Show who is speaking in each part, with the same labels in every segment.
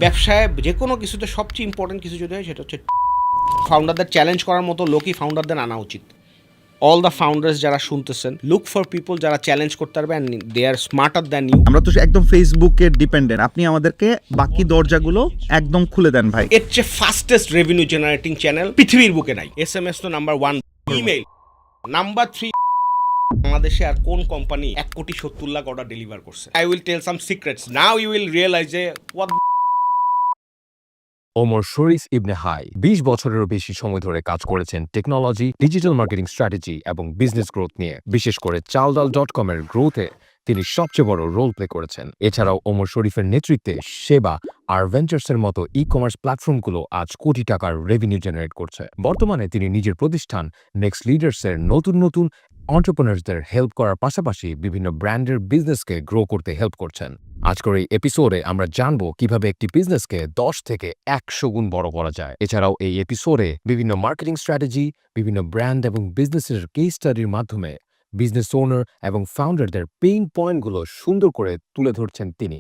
Speaker 1: ব্যবসায় যে কোনো কিছুতে সবচেয়ে ইম্পর্টেন্ট কিছু যদি হয় সেটা হচ্ছে ফাউন্ডারদের চ্যালেঞ্জ করার মতো লোকই ফাউন্ডারদের আনা উচিত। অল দ্য ফাউন্ডার্স যারা শুনতেছেন, লুক ফর পিপল যারা চ্যালেঞ্জ করতে পারবে and they are smarter than you.
Speaker 2: আমরা তো একদম ফেসবুকে ডিপেন্ডেন্ট, আপনি আমাদেরকে বাকি দরজাগুলো একদম খুলে দেন ভাই।
Speaker 1: এর চেয়ে ফাস্টেস্ট রেভিনিউ জেনারেটিং চ্যানেল পৃথিবীর বুকে নাই। SMS তো নাম্বার 1, ইমেইল নাম্বার 3। বাংলাদেশে আর কোন কোম্পানি 1,70,00,000 অর্ডার ডেলিভার করছে? I will tell some secrets, now you will realise যে হোয়াট।
Speaker 3: ওমর শরীফ ইবনে হাই 20 বছরেরও বেশি সময় ধরে কাজ করেছেন টেকনোলজি, ডিজিটাল মার্কেটিং স্ট্র্যাটেজি এবং বিজনেস গ্রোথ নিয়ে। বিশেষ করে চালডাল.com এর গ্রোথে তিনি সবচেয়ে বড় রোল প্লে করেছেন। এছাড়াও ওমর শরীফের নেতৃত্বে সেবা আর ভেঞ্চার্সের মতো ই কমার্স প্ল্যাটফর্মগুলো আজ কোটি টাকার রেভিনিউ জেনারেট করছে। বর্তমানে তিনি নিজের প্রতিষ্ঠান নেক্সট লিডার্সের নতুন এন্টারপ্রেনার্সদের হেল্প করার পাশাপাশি বিভিন্ন ব্র্যান্ডের বিজনেসকে গ্রো করতে হেল্প করছেন। আজকের এই এপিসোডে আমরা জানবো কিভাবে একটি বিজনেসকে 10 থেকে 100 গুণ বড় করা যায়। এছাড়াও এই এপিসোডে বিভিন্ন মার্কেটিং স্ট্র্যাটেজি, বিভিন্ন ব্র্যান্ড এবং বিজনেসের কেস স্টাডির মাধ্যমে বিজনেস ওনার এবং ফাউন্ডারদের পেইন পয়েন্টগুলো সুন্দর করে তুলে ধরছেন তিনি।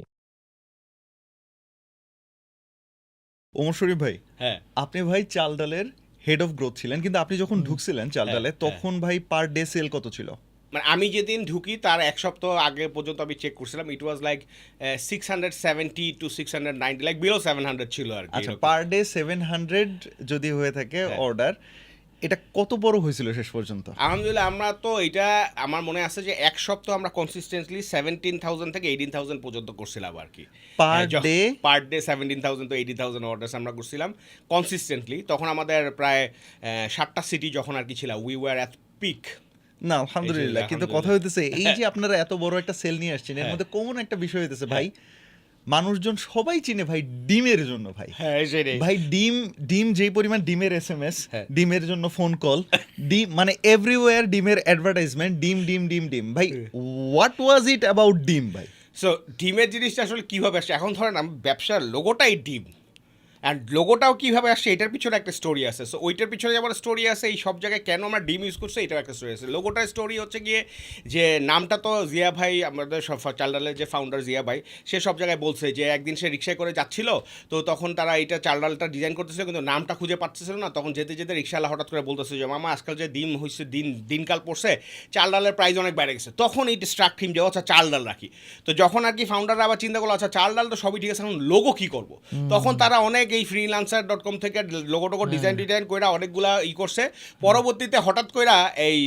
Speaker 4: ওমর শরীফ ভাই,
Speaker 1: হ্যাঁ,
Speaker 4: আপনি ভাই চাল ডালের হেড অফ গ্রোথ ছিলেন, কিন্তু আপনি যখন ঢুকছিলেন চাল ডালে তখন ভাই পার ডে সেল কত ছিল?
Speaker 1: মানে আমি যেদিন ঢুকি তার এক সপ্তাহ আগে পর্যন্ত আমি চেক করছিলাম, it was like 670 to 690, like below 700 ছিল আর কি।
Speaker 4: আচ্ছা, পার ডে 700 যদি হয়ে থাকে
Speaker 1: হ্যাঁ।
Speaker 4: অর্ডার, এটা কত বড় হয়েছিল শেষ পর্যন্ত?
Speaker 1: আলহামদুলিল্লাহ, আমরা তো এটা আমার মনে আছে যে এক সপ্তাহ আমরা কনসিস্টেন্টলি 17,000 থেকে 18,000 পর্যন্ত করছিলাম আর কি।
Speaker 4: Per day
Speaker 1: per day 17,000 to 18,000 orders আমরা করছিলাম কনসিস্টেন্টলি। তখন আমাদের প্রায় 7টা সিটি যখন আর কি ছিল, উই ওয়ার অ্যাট পিক।
Speaker 4: না আলহামদুলিল্লাহ, কিন্তু কথা হইতেছে এই যে আপনারা এত বড় একটা সেল নিয়ে আসছেন, এর মধ্যে কমন একটা বিষয় হইতেছে ভাই, মানুষজন সবাই চিনে ভাই ডিমের জন্য। ভাই
Speaker 1: হ্যাঁ সেটাই
Speaker 4: ভাই ডিম যেই পরিমাণ ডিমের SMS,
Speaker 1: হ্যাঁ।
Speaker 4: ডিমের জন্য ফোন কল, ডিম মানে এভরিওয়্যার ডিমের অ্যাডভার্টাইজমেন্ট, ডিম ডিম ডিম ডিম। ভাই হোয়াট ওয়াজ ইট অ্যাবাউট ডিম ভাই?
Speaker 1: সো ডিমের জিনিসটা আসলে কীভাবে আসছে, এখন ধরেন ব্যবসার লোগোটাই ডিম, অ্যান্ড লোগোটাও কীভাবে আসছে এটার পিছনে একটা স্টোরি আছে। সো ওইটার পিছনে যেমন স্টোরি আছে, এই সব জায়গায় কেন আমরা ডিম ইউজ করছি এটাও একটা স্টোরি আছে। লোগোটার স্টোরি হচ্ছে গিয়ে যে নামটা তো জিয়া ভাই, আমাদের চাল ডালের যে ফাউন্ডার জিয়া ভাই, সে সব জায়গায় বলছে যে একদিন সে রিক্সায় করে যাচ্ছিল, তো তখন তারা এটা চাল ডালটা ডিজাইন করতেছিল কিন্তু নামটা খুঁজে পাচ্ছিল না। তখন যেতে যেতে রিক্সাওয়ালা হঠাৎ করে বলতেছে যে মামা আজকাল যে ডিম হচ্ছে দিনকাল পড়ছে, চাল ডালের প্রাইস অনেক বেড়ে গেছে। তখন এই স্ট্রাক থিম যে আচ্ছা চাল ডাল রাখি। তো যখন আর কি ফাউন্ডাররা আবার চিন্তা করলো আচ্ছা চাল ডাল তো সবই ঠিক আছে, এখন লোগো কী করবো, তখন তারা অনেক এই freelancer.com থেকে লোগো টোগো ডিজাইন কইরা অনেকগুলা করছে। পরবর্তীতে হঠাৎ কইরা এই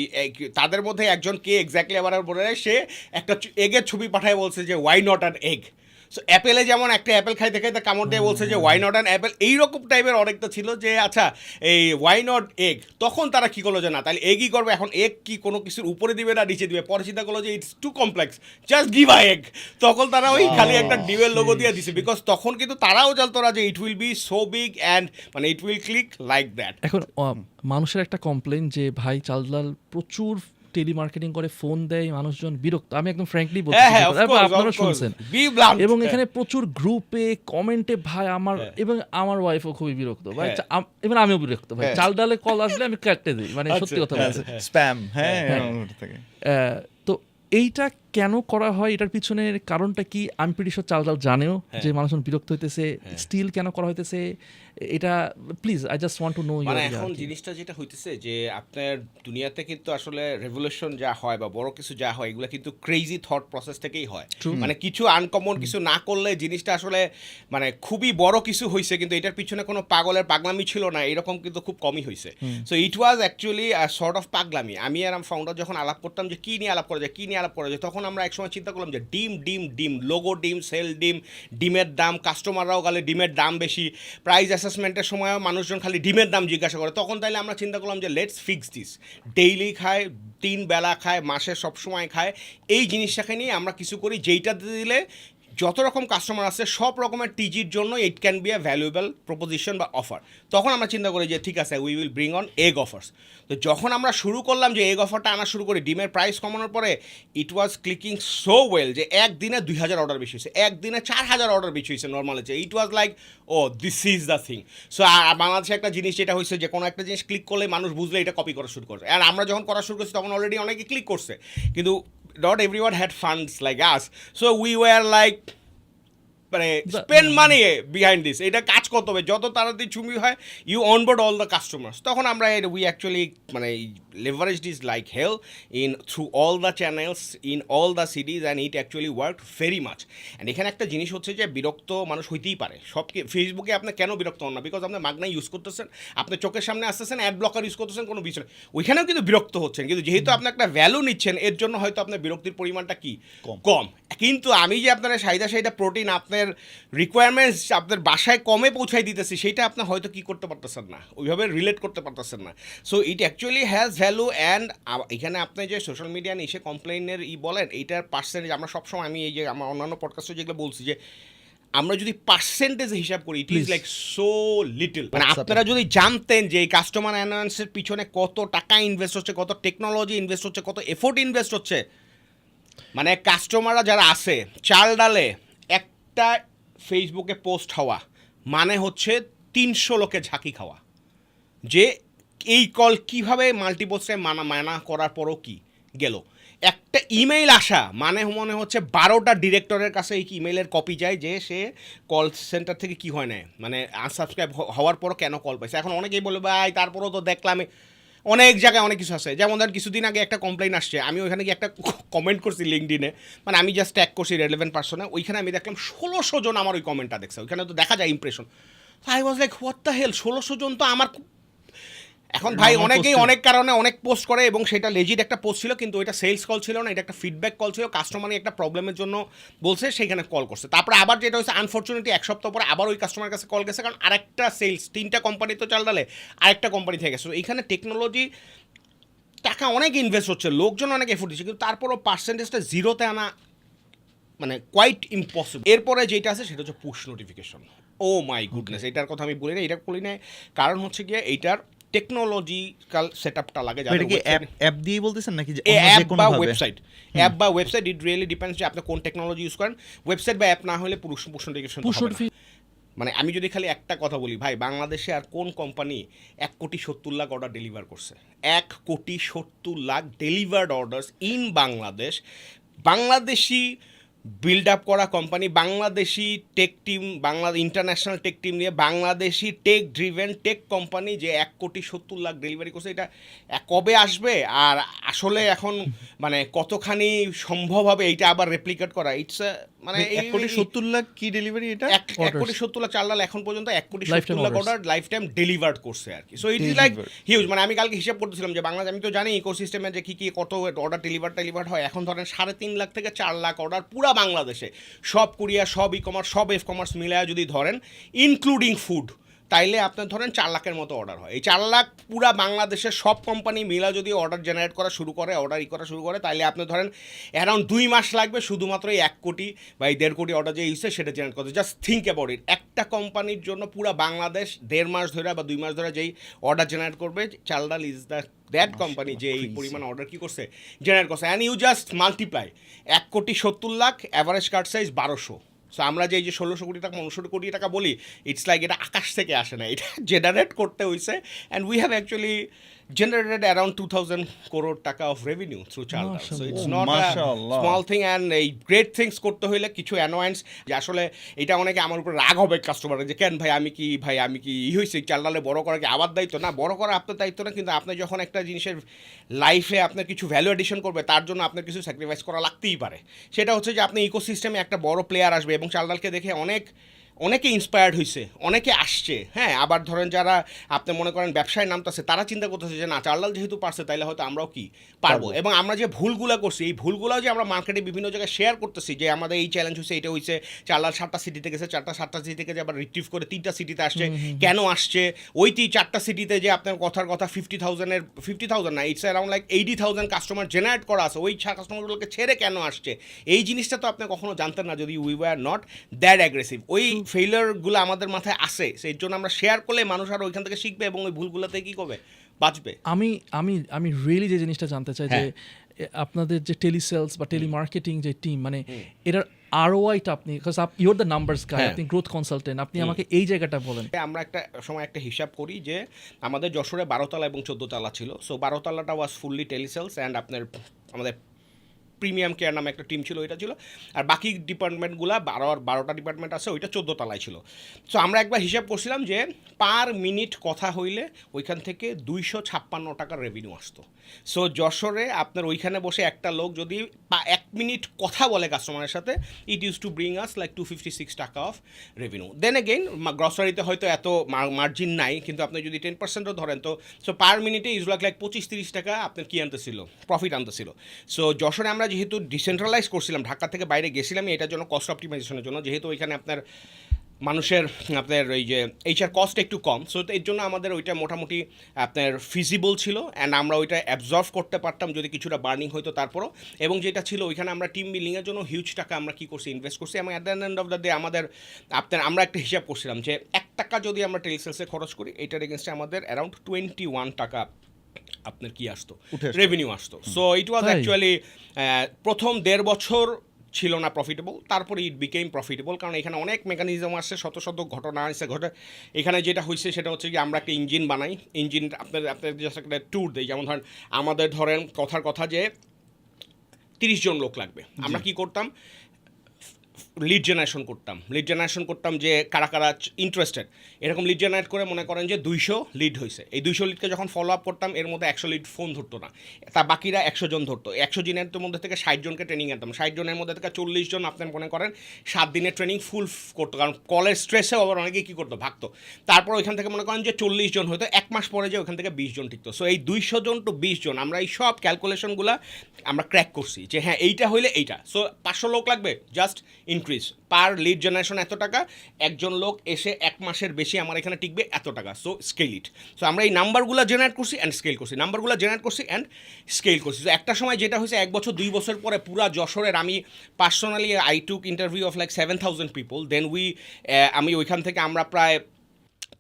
Speaker 1: তাদের মধ্যে একজন কে এক্স্যাক্টলি আবার বলে সে একটা এগের ছবি পাঠায় বলছে যে why not an egg. So অ্যাপেলে যেমন একটা অ্যাপেল খাইতে খাইতে কামড় দিয়ে বলছে যে ওয়াই নট অ্যান অ্যাপেল, এইরকম টাইপের অনেকটা ছিল যে আচ্ছা এই ওয়াই নট এগ। তখন তারা কী করলো যে না তাহলে এগই করবে, এখন এগ কি কোনো কিছুর উপরে দিবে না নিচে দিবে, পরে চিন্তা করলো যে it's too complex, just give a egg. তখন তারা ওই খালি একটা ডিমের লোগো দিয়ে দিছে, বিকজ তখন কিন্তু তারাও জানতো না যে it will be so big and মানে it will click like that.
Speaker 5: এখন মানুষের একটা কমপ্লেন যে ভাই চাল ডাল প্রচুর টেলিমার্কেটিং করে, ফোন দেয়, মানুষজন বিরক্ত। আমি একদম ফ্র্যাঙ্কলি বলছি, আপনারা শুনছেন। এবং এখানে প্রচুর গ্রুপে কমেন্টে ভাই আমার এবং আমার ওয়াইফও খুবই বিরক্ত ভাই, এবং আমিও বিরক্ত ভাই। চাল ডালে কল আসলে আমি কাটতে দিই, মানে সত্যি কথা বলছি,
Speaker 4: স্প্যাম। হ্যাঁ,
Speaker 5: তো এইটা কেন করা হয়, এটার পিছনের কারণটা কি? আমি প্রিটি শিওর চাল ডাল জানেও যে মানুষজন বিরক্ত হইতেছে, স্টিল কেন করা হইতেছে এটা, please I just want to know.
Speaker 1: মানে এখন জিনিসটা যেটা হইতেছে যে আপনার দুনিয়াতে কিন্তু আসলে রেভলিউশন যা হয় বা বড় কিছু যা হয় এগুলো কিন্তু ক্রেজি থট প্রসেস থেকেই হয়। মানে কিছু আনকমন কিছু না করলে জিনিসটা আসলে মানে খুবই বড় কিছু হয়েছে, কিন্তু এটার পিছনে কোনো পাগলের পাগলামি ছিল না, এরকম কিন্তু খুব কমই হয়েছে। So it was actually sort of পাগলামি। আমি আর ফাউন্ডার যখন আলাপ করতাম যে কী নিয়ে আলাপ করা যায়, তখন আমরা একসময় চিন্তা করলাম যে ডিম লোগো ডিম, সেল ডিমের দাম, কাস্টমাররাও গেলে ডিমের দাম বেশি, প্রাইস অ্যাসেসমেন্টের সময়ও মানুষজন খালি ডিমের দাম জিজ্ঞাসা করে। তখন তাইলে আমরা চিন্তা করলাম যে লেটস ফিক্স দিস, ডেইলি খায়, 3 বেলা খায়, মাসে সব সময় খায়, এই জিনিসটাকে নিয়ে আমরা কিছু করি যেইটাতে দিলে যত রকম কাস্টমার আছে সব রকমের টিজির জন্য it can be a valuable proposition বা অফার। তখন আমরা চিন্তা করি যে ঠিক আছে we will bring on egg offers. তো যখন আমরা শুরু করলাম যে এগ অফারটা আনা শুরু করি, ডিমের প্রাইস কমানোর পরে ইট ওয়াজ ক্লিকিং সো ওয়েল যে একদিনে 2,000 অর্ডার বেশি হয়েছে, একদিনে 4,000 অর্ডার বেশি হয়েছে নর্মাল হচ্ছে। It was like oh this is the thing. So বাংলাদেশে একটা জিনিস যেটা হয়েছে যে কোনো একটা জিনিস ক্লিক করলে মানুষ বুঝলে এটা কপি করা শুরু করছে, আর আমরা যখন করা শুরু করছি তখন অলরেডি অনেকে ক্লিক করছে, কিন্তু not everyone had funds like us. So we were like মানে স্পেন্ড মানি বিহাইন্ড দিস, এটা কাজ করতে হবে যত তাড়াতাড়ি চুমি হয়, you onboard all the customers. তখন আমরা উই অ্যাকচুয়ালি মানে leverage this like hell in through all the channels in all the cities and it actually work very much. And এখানে একটা জিনিস হচ্ছে যে বিরক্ত মানুষ হইতেই পারে, ফেসবুকে আপনি কেন বিরক্ত হন না? বিকজ আপনি মাগনা ইউজ করতেছেন, আপনার চোখের সামনে আসতেছেন, অ্যাড ব্লকার ইউজ করতেছেন, কোনো বিষয় নেই, ওইখানেও কিন্তু বিরক্ত হচ্ছেন, কিন্তু যেহেতু আপনি একটা ভ্যালু নিচ্ছেন এর জন্য হয়তো আপনার বিরক্তির পরিমাণটা কি কম। কিন্তু আমি যে আপনার সাইদা প্রোটিন আপনার রিকোয়ারমেন্টস আপনার বাসায় কমে পৌঁছাই দিতেছি, সেটা আপনি হয়তো কি করতে পারতেছেন না, ওইভাবে রিলেট করতে পারতেছেন না। So it actually has value. And এখানে আপনি যে সোশ্যাল মিডিয়া নিয়ে এসে কমপ্লেনের বলেন, এইটার পার্সেন্টেজ আমরা সবসময়, আমি এই যে আমার অন্যান্য পডকাস্টে যেগুলো বলছি যে আমরা যদি পার্সেন্টেজ হিসাব করি, it is like so little. মানে আপনারা যদি জানতেন যে এই কাস্টমার অ্যানাউন্সের পিছনে কত টাকা ইনভেস্ট হচ্ছে, কত টেকনোলজি ইনভেস্ট হচ্ছে, কত এফোর্ট ইনভেস্ট হচ্ছে, মানে কাস্টমাররা যারা আছে চাল ডালে একটা ফেসবুকে পোস্ট হওয়া মানে হচ্ছে 300 লোকে ঝাঁকি খাওয়া, যে এই কল কিভাবে মাল্টিপোস্টে মানা করার পরও কি গেল। একটা ইমেইল আসা মানে মনে হচ্ছে 12টা ডিরেক্টরের কাছে এই ইমেইলের কপি যায় যে সে কল সেন্টার থেকে কি হয় না, মানে আনসাবস্ক্রাইব হওয়ার পরও কেন কল পাইছে। এখন অনেকেই বলবে ভাই তারপরও তো দেখলাম অনেক জায়গায় অনেক কিছু আছে। যেমন ধর কিছুদিন আগে একটা কমপ্লেন আসছে, আমি ওইখানে গিয়ে একটা কমেন্ট করছি লিঙ্কডিনে, মানে আমি জাস্ট ট্যাগ করছি রেলেভেন্ট পার্সনে, ওইখানে আমি দেখলাম 1600 জন আমার ওই কমেন্টটা দেখছে, ওইখানে তো দেখা যায় impression. I was like what the hell, 1600 জন তো আমার। এখন ভাই অনেকেই অনেক কারণে অনেক পোস্ট করে এবং সেটা লেজিট একটা পোস্ট ছিল, কিন্তু ওইটা সেলস কল ছিল না, এটা একটা ফিডব্যাক কল ছিল, কাস্টমারই একটা প্রবলেমের জন্য বলছে, সেইখানে কল করছে। তারপরে আবার যেটা হচ্ছে আনফর্চুনেটলি 1 সপ্তাহ পরে আবার ওই কাস্টমার কাছে কল গেছে, কারণ আরেকটা সেলস 3টা কোম্পানি তো চাল ডালে আরেকটা কোম্পানি থেকে গেছে। এইখানে টেকনোলজি টাকা অনেক ইনভেস্ট হচ্ছে, লোকজন অনেক এফোর্ট দিচ্ছে, কিন্তু তারপরও পার্সেন্টেজটা জিরোতে আনা মানে কোয়াইট ইম্পসিবল। এরপরে যেটা আছে সেটা হচ্ছে push notification. Oh my goodness, এটার কথা আমি বলি না, এটা বলি না, কারণ হচ্ছে গিয়ে এইটার টেকনোলজিক্যাল সেটআপটা লাগে।
Speaker 4: এটা কি অ্যাপ দিয়ে বলতেছেন নাকি যে
Speaker 1: অ্যাপ
Speaker 4: কোনো
Speaker 1: বা
Speaker 4: ভাবে?
Speaker 1: ওয়েবসাইট ইট রিয়েলি ডিপেন্ডস যে আপনি কোন টেকনোলজি ইউজ করেন। ওয়েবসাইট বা অ্যাপ না হলে পুশ নোটিফিকেশন হবে না। মানে আমি যদি খালি একটা কথা বলি ভাই, বাংলাদেশে আর কোন কোম্পানি 1,70,00,000 অর্ডার ডেলিভার করছে? 1,70,00,000 delivered orders in Bangladesh. Bangladeshi build up করা company, Bangladeshi tech team, international tech team নিয়ে Bangladeshi tech driven tech company যে 1,70,00,000 ডেলিভারি করছে, এটা কবে আসবে? আর আসলে এখন মানে কতখানি সম্ভব হবে এইটা আবার রেপ্লিকেট করা? ইটস মানে
Speaker 4: 1,70,00,000 কি ডেলিভারি এটা?
Speaker 1: 1,70,00,000 চাল ডাল এখন পর্যন্ত 1,70,00,000 অর্ডার লাইফ টাইম ডেলিভার্ড করছে আর কি। So it is like huge. মানে আমি কালকে হিসাব করতেছিলাম যে বাংলাদেশ, আমি তো জানি ইকোসিস্টেমে যে কি কত অর্ডার ডেলিভার্ড হয়। এখন ধরেন 3.5 লাখ থেকে 4 লাখ অর্ডার পুরা বাংলাদেশে, সব কুরিয়ার, সব ই কমার্স, সব এফ কমার্স মিলায় যদি ধরেন ইনক্লুডিং ফুড, তাইলে আপনার ধরেন 4 লাখের মতো অর্ডার হয়। এই 4 লাখ পুরা বাংলাদেশের সব কোম্পানি মিলা যদি অর্ডার জেনারেট করা শুরু করে, করা শুরু করে, তাইলে আপনি ধরেন অ্যারাউন্ড 2 মাস লাগবে শুধুমাত্র এই 1 কোটি বা 1.5 কোটি অর্ডার যে ইউজে সেটা জেনারেট করতে। জাস্ট থিঙ্ক অ্যাবাউট ইট, একটা কোম্পানির জন্য পুরা বাংলাদেশ 1.5 মাস ধরে বা 2 মাস ধরে যেই অর্ডার জেনারেট করবে, চালডাল ইজ দ্যাট কোম্পানি যে এই পরিমাণ অর্ডার কি করছে, জেনারেট করছে। And you just multiply 1,70,00,000, average card size 1200। So আমরা যে 1600 কোটি টাকা 1900 কোটি টাকা বলি, ইটস লাইক এটা আকাশ থেকে আসে না, এটা জেনারেট করতে হয়েছে। And we have actually generated around 2,000 crore টাকা of revenue through Charla. So it's not a small thing, and এই great things করতে হইলে কিছু অ্যানোয়েন্স, যে আসলে এটা অনেকে আমার উপর রাগ হবে কাস্টমার, যে কেন ভাই আমি কি হয়েছে চালডালে বড় করা কি আবার দায়িত্ব? না, বড় করা আপনার দায়িত্ব না, কিন্তু আপনি যখন একটা জিনিসের লাইফে আপনার কিছু ভ্যালু এডিশন করবে, তার জন্য আপনার কিছু স্যাক্রিফাইস করা লাগতেই পারে। সেটা হচ্ছে যে আপনি ইকোসিস্টেমে একটা বড় প্লেয়ার আসবে, এবং চালডালকে দেখে অনেকে ইন্সপায়ার্ড হয়েছে, অনেকে আসছে। হ্যাঁ, আবার ধরেন যারা আপনি মনে করেন ব্যবসায় নামতেছে, তারা চিন্তা করতেছে যে না, চালডাল যেহেতু পারছে তাইলে হয়তো আমরাও কি পারবো। এবং আমরা যে ভুলগুলো করছি, এই ভুলগুলোও যে আমরা মার্কেটে বিভিন্ন জায়গায় শেয়ার করতেছি, যে আমাদের এই চ্যালেঞ্জ হয়েছে, এটা হয়েছে, চালডাল 7টা সিটিতে গেছে, 7টা সিটি থেকে যে আবার রিট্রিভ করে 3টা সিটিতে আসছে। কেন আসছে? ওই 4টা সিটিতে যে আপনার কথার কথা 50,000 না, it's around like 80,000 customer generate করা আছে, ওই কাস্টমারগুলোকে ছেড়ে কেন আসছে? এই জিনিসটা তো আপনি কখনো জানতেন না যদি we were not that aggressive. ওই ফেইলিয়ারগুলো আমাদের মাথায় আসে, সেই জন্য আমরা শেয়ার করলে মানুষ আর ওইখান থেকে শিখবে এবং ওই ভুলগুলোতে কি করবে, বাঁচবে।
Speaker 5: আমি রিয়েলি যে জিনিসটা জানতে চাই যে আপনাদের যে টেলিসেলস বা টেলিমার্কেটিং যে টিম, মানে এটার আরওআইটা আপনি, because you are the numbers guy, আপনি গ্রোথ কনসালটেন্ট, আপনি আমাকে এই জায়গাটা বলেন।
Speaker 1: আমরা একটা সময় একটা হিসাব করি যে আমাদের যশোরে 12 তলা এবং 14 তলা ছিল। সো 12 তলাটা ওয়াজ ফুললি টেলিসেলস, অ্যান্ড আপনার আমাদের প্রিমিয়াম কেয়ার নামে একটা টিম ছিল, ওইটা ছিল। আর বাকি ডিপার্টমেন্টগুলো 12টা ডিপার্টমেন্ট আছে, ওইটা 14 তলায় ছিল। সো আমরা একবার হিসাব করছিলাম যে পার মিনিট কথা হইলে ওইখান থেকে 256 টাকার রেভিনিউ আসতো। সো যশোরে আপনার ওইখানে বসে একটা লোক যদি 1 মিনিট কথা বলে কাস্টমারের সাথে, it use to bring us like 256 টাকা অফ রেভিনিউ। দেন এগেইন গ্রসারিতে হয়তো এত মার্জিন নাই, কিন্তু আপনি যদি 10%ও ধরেন তো সো পার মিনিটে ইউজ লাইক 25-30 টাকা আপনার কি আনতেছিল, প্রফিট আনতেছিল। সো যশোরে আমরা যেহেতু ডিসেন্ট্রালাইজ করছিলাম, ঢাকা থেকে বাইরে গেছিলাম এটার জন্য, কস্ট অপটিমাইজেশনের জন্য, যেহেতু ওইখানে আপনার মানুষের আপনার ওই যে এইচআর কস্ট একটু কম, সো এর জন্য আমাদের ওইটা মোটামুটি আপনার ফিজিবল ছিল অ্যান্ড আমরা ওইটা অ্যাবজর্ভ করতে পারতাম যদি কিছুটা বার্নিং হতো তারপরও। এবং যেটা ছিল ওইখানে আমরা টিম বিল্ডিংয়ের জন্য হিউজ টাকা আমরা কী করছি, ইনভেস্ট করছি। এবং at the end of the day আমাদের আপনার আমরা একটা হিসাব করছিলাম যে 1 টাকা যদি আমরা টেলিসেলসে খরচ করি, এইটার এগেনস্টে আমাদের অ্যারাউন্ড 21 টাকা আপনার কি আসতো, রেভিনিউ আসতো। সো ইট ওয়াজ অ্যাকচুয়ালি প্রথম 1.5 বছর ছিল না প্রফিটেবল, তারপরে ইট বিকেম প্রফিটেবল, কারণ এখানে অনেক মেকানিজম আসছে, শত শত ঘটনা আসছে ঘটে। এখানে যেটা হয়েছে সেটা হচ্ছে কি আমরা একটা ইঞ্জিন বানাই, ইঞ্জিন আপনার জাস্ট একটা ট্যুর দিই। যেমন ধরেন আমাদের ধরেন কথার কথা যে 30 জন লোক লাগবে, আমরা কি করতাম, লিড জেনারেশন করতাম যে কারা কারা ইন্টারেস্টেড, এরকম লিড জেনারেট করে মনে করেন যে 200 লিড হয়েছে। এই 200 লিডকে যখন ফলো আপ করতাম, এর মধ্যে 100 লিড ফোন ধরতো না, তা বাকিরা 100 জন ধরতো। 100 জনের মধ্যে থেকে 60 জনকে ট্রেনিং আনতাম, 60 জনের মধ্যে থেকে 40 জন আপনার মনে করেন 7 দিনের ট্রেনিং ফুল করতো, কারণ কলের স্ট্রেসেও আবার অনেকেই কী করতো, ভাগতো। তারপর ওইখান থেকে মনে করেন যে 40 জন হয়তো 1 মাস পরে যে ওইখান থেকে 20 জন টিকতো। সো এই 200 জন টু 20 জন আমরা এই সব ক্যালকুলেশনগুলো আমরা ক্র্যাক করছি যে হ্যাঁ এইটা হইলে এইটা। সো 500 লোক লাগবে, জাস্ট ইনক্রিজ পার লিড জেনারেশন এত টাকা, একজন লোক এসে 1 মাসের বেশি আমার এখানে টিকবে এত টাকা। সো স্কেল ইট। সো আমরা এই নাম্বারগুলো জেনারেট করছি অ্যান্ড স্কেল করছি, সো একটা সময় যেটা হয়েছে 1 বছর 2 বছর পরে পুরা যশোরের, আমি personally I took interview of like 7,000 people, then আমি ওইখান থেকে আমরা প্রায়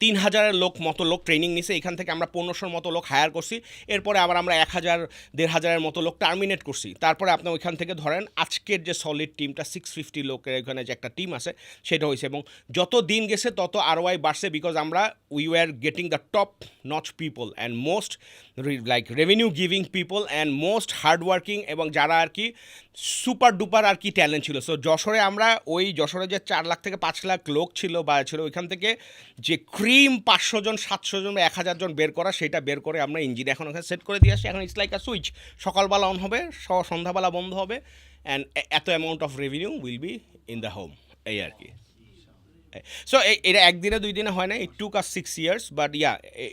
Speaker 1: 3,000 মতো লোক ট্রেনিং নিছে, এখান থেকে আমরা 1500 মতো লোক হায়ার করছি। এরপরে আবার আমরা 1,000-1,500 মতো লোক টার্মিনেট করছি। তারপরে আপনি ওইখান থেকে ধরেন আজকের যে সলিড টিমটা 650 লোকের এখানে যে একটা টিম আছে সেটা হয়েছে। এবং যত দিন গেছে তত আরওআই বাড়ছে, বিকজ আমরা we were getting the top notch people and most like revenue giving people and most hardworking, এবং যারা আর কি সুপার ডুপার আর কি ট্যালেন্ট ছিল। সো যশোরে আমরা ওই যশোরে যে 4 লাখ থেকে 5 লাখ লোক ছিল বা ছিল, ওইখান থেকে যে ক্রিম 500 জন 700 জন বা 1000 জন বের করা, সেটা বের করে আমরা ইঞ্জিন এখন ওখানে সেট করে দিয়ে আসি। এখন ইটস লাইক আ সুইচ, সকালবেলা অন হবে, সন্ধ্যাবেলা বন্ধ হবে, অ্যান্ড এত amount of revenue will be in the home, এই আর কি। সো এটা 1 দিনে 2 দিনে হয় না, ইট টুক আস 6 years, but yeah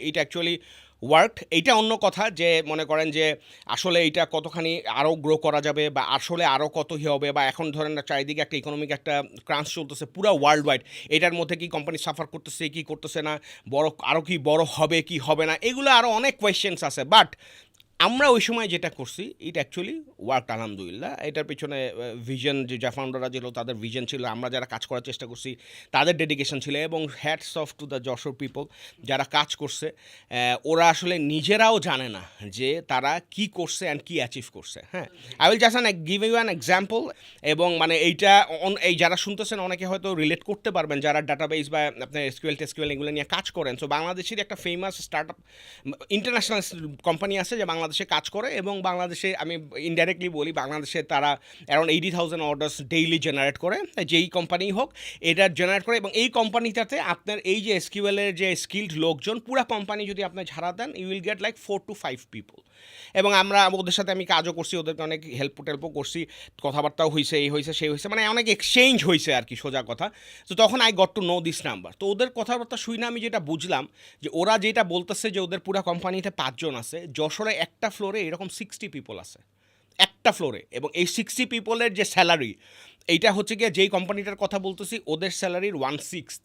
Speaker 1: it actually worked. এইটা অন্য কথা যে মনে করেন যে আসলে এইটা কতখানি আরও গ্রো করা যাবে বা আসলে আরও কত হবে, বা এখন ধরেন চারিদিকে একটা ইকোনমিক একটা ক্রাঞ্চ চলতেছে পুরো ওয়ার্ল্ড ওয়াইড, এটার মধ্যে কি কোম্পানি সাফার করতেছে কি করতেছে না, আরও কি বড় হবে কি হবে না, এগুলো আরও অনেক কোয়েশ্চেন্স আছে। বাট আমরা ওই সময় যেটা করছি ইট অ্যাকচুয়ালি ওয়ার্ক, আলহামদুলিল্লাহ। এটার পিছনে ভিশন, যে ফাউন্ডাররা ছিল তাদের ভিশন ছিল, আমরা যারা কাজ করার চেষ্টা করছি তাদের ডেডিকেশন ছিল, এবং hats off to the Jessore people যারা কাজ করছে। ওরা আসলে নিজেরাও জানে না যে তারা কি করছে অ্যান্ড কি অ্যাচিভ করছে। হ্যাঁ, I will just give you an example, এবং মানে এইটা এই যারা শুনতেছেন অনেকে হয়তো রিলেট করতে পারবেন যারা ডাটাবেস বা আপনার এসকিউএল এগুলো নিয়ে কাজ করেন। সো বাংলাদেশের একটা ফেমাস স্টার্টআপ ইন্টারন্যাশনাল কোম্পানি আছে যে বাংলাদেশে কাজ করে, এবং বাংলাদেশে আমি ইনডাইরেক্টলি বলি বাংলাদেশে তারা অ্যারাউন্ড 80,000 অর্ডার্স ডেইলি জেনারেট করে, যেই কোম্পানি হোক এটা জেনারেট করে। এবং এই কোম্পানিটাতে আপনার এই যে এসকিউএলের যে স্কিল্ড লোকজন, পুরো কোম্পানি যদি আপনি ঝাড়া দেন you will get like 4 to 5 people. এবং আমরা ওদের সাথে আমি কাজও করছি, ওদেরকে অনেক টেল্পও করছি, কথাবার্তাও হয়েছে, এই হয়েছে সেই হয়েছে, মানে অনেক এক্সচেঞ্জ হয়েছে আর কি, সোজা কথা। তো তখন I got to know this number. তো ওদের কথাবার্তা শুনে আমি যেটা বুঝলাম যে ওরা যেটা বলতেছে যে ওদের পুরো কোম্পানিতে 5 জন আছে, যশোরে একটা ফ্লোরে এরকম 60 পিপল আছে, একটা ফ্লোরে। এবং এই 60 পিপলের যে স্যালারি, এইটা হচ্ছে গিয়ে যেই কোম্পানিটার কথা বলতেছি ওদের স্যালারির 1/6।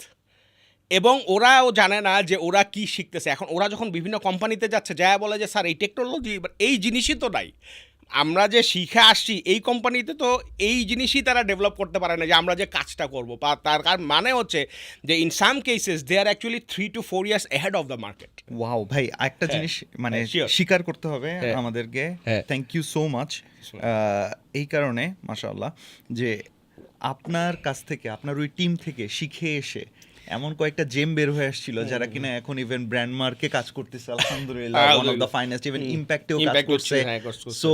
Speaker 1: এবং ওরাও জানে না যে ওরা কি শিখতেছে। এখন ওরা যখন বিভিন্ন কোম্পানিতে যাচ্ছে, যা বলে যে স্যার এই টেকনোলজি এই জিনিসই তো নাই, আমরা যে শিখে আসছি এই কোম্পানিতে তো এই জিনিসই তারা ডেভেলপ করতে পারে না যে আমরা যে কাজটা করবো। বা তার মানে হচ্ছে যে in some cases they are actually 3 to 4 years ahead of the market.
Speaker 4: Wow ভাই, একটা জিনিস মানে
Speaker 1: sure.
Speaker 4: স্বীকার করতে হবে
Speaker 1: হ্যাঁ।
Speaker 4: আমাদেরকে,
Speaker 1: হ্যাঁ।
Speaker 4: Thank you so much. এই কারণে মাশাআল্লাহ যে আপনার কাছ থেকে, আপনার ওই টিম থেকে শিখে এসে এমন কয়েকটা জেম বের হয়ে আসছিল যারা কিনা এখন ইভেন ব্র্যান্ড মার্কে কাজ করতেছে, আলহামদুলিল্লাহ, one of the finest, even ইম্প্যাক্টেও কাজ
Speaker 1: Impact
Speaker 4: করছে।
Speaker 1: হ্যাঁ, কাজ করছে।
Speaker 4: সো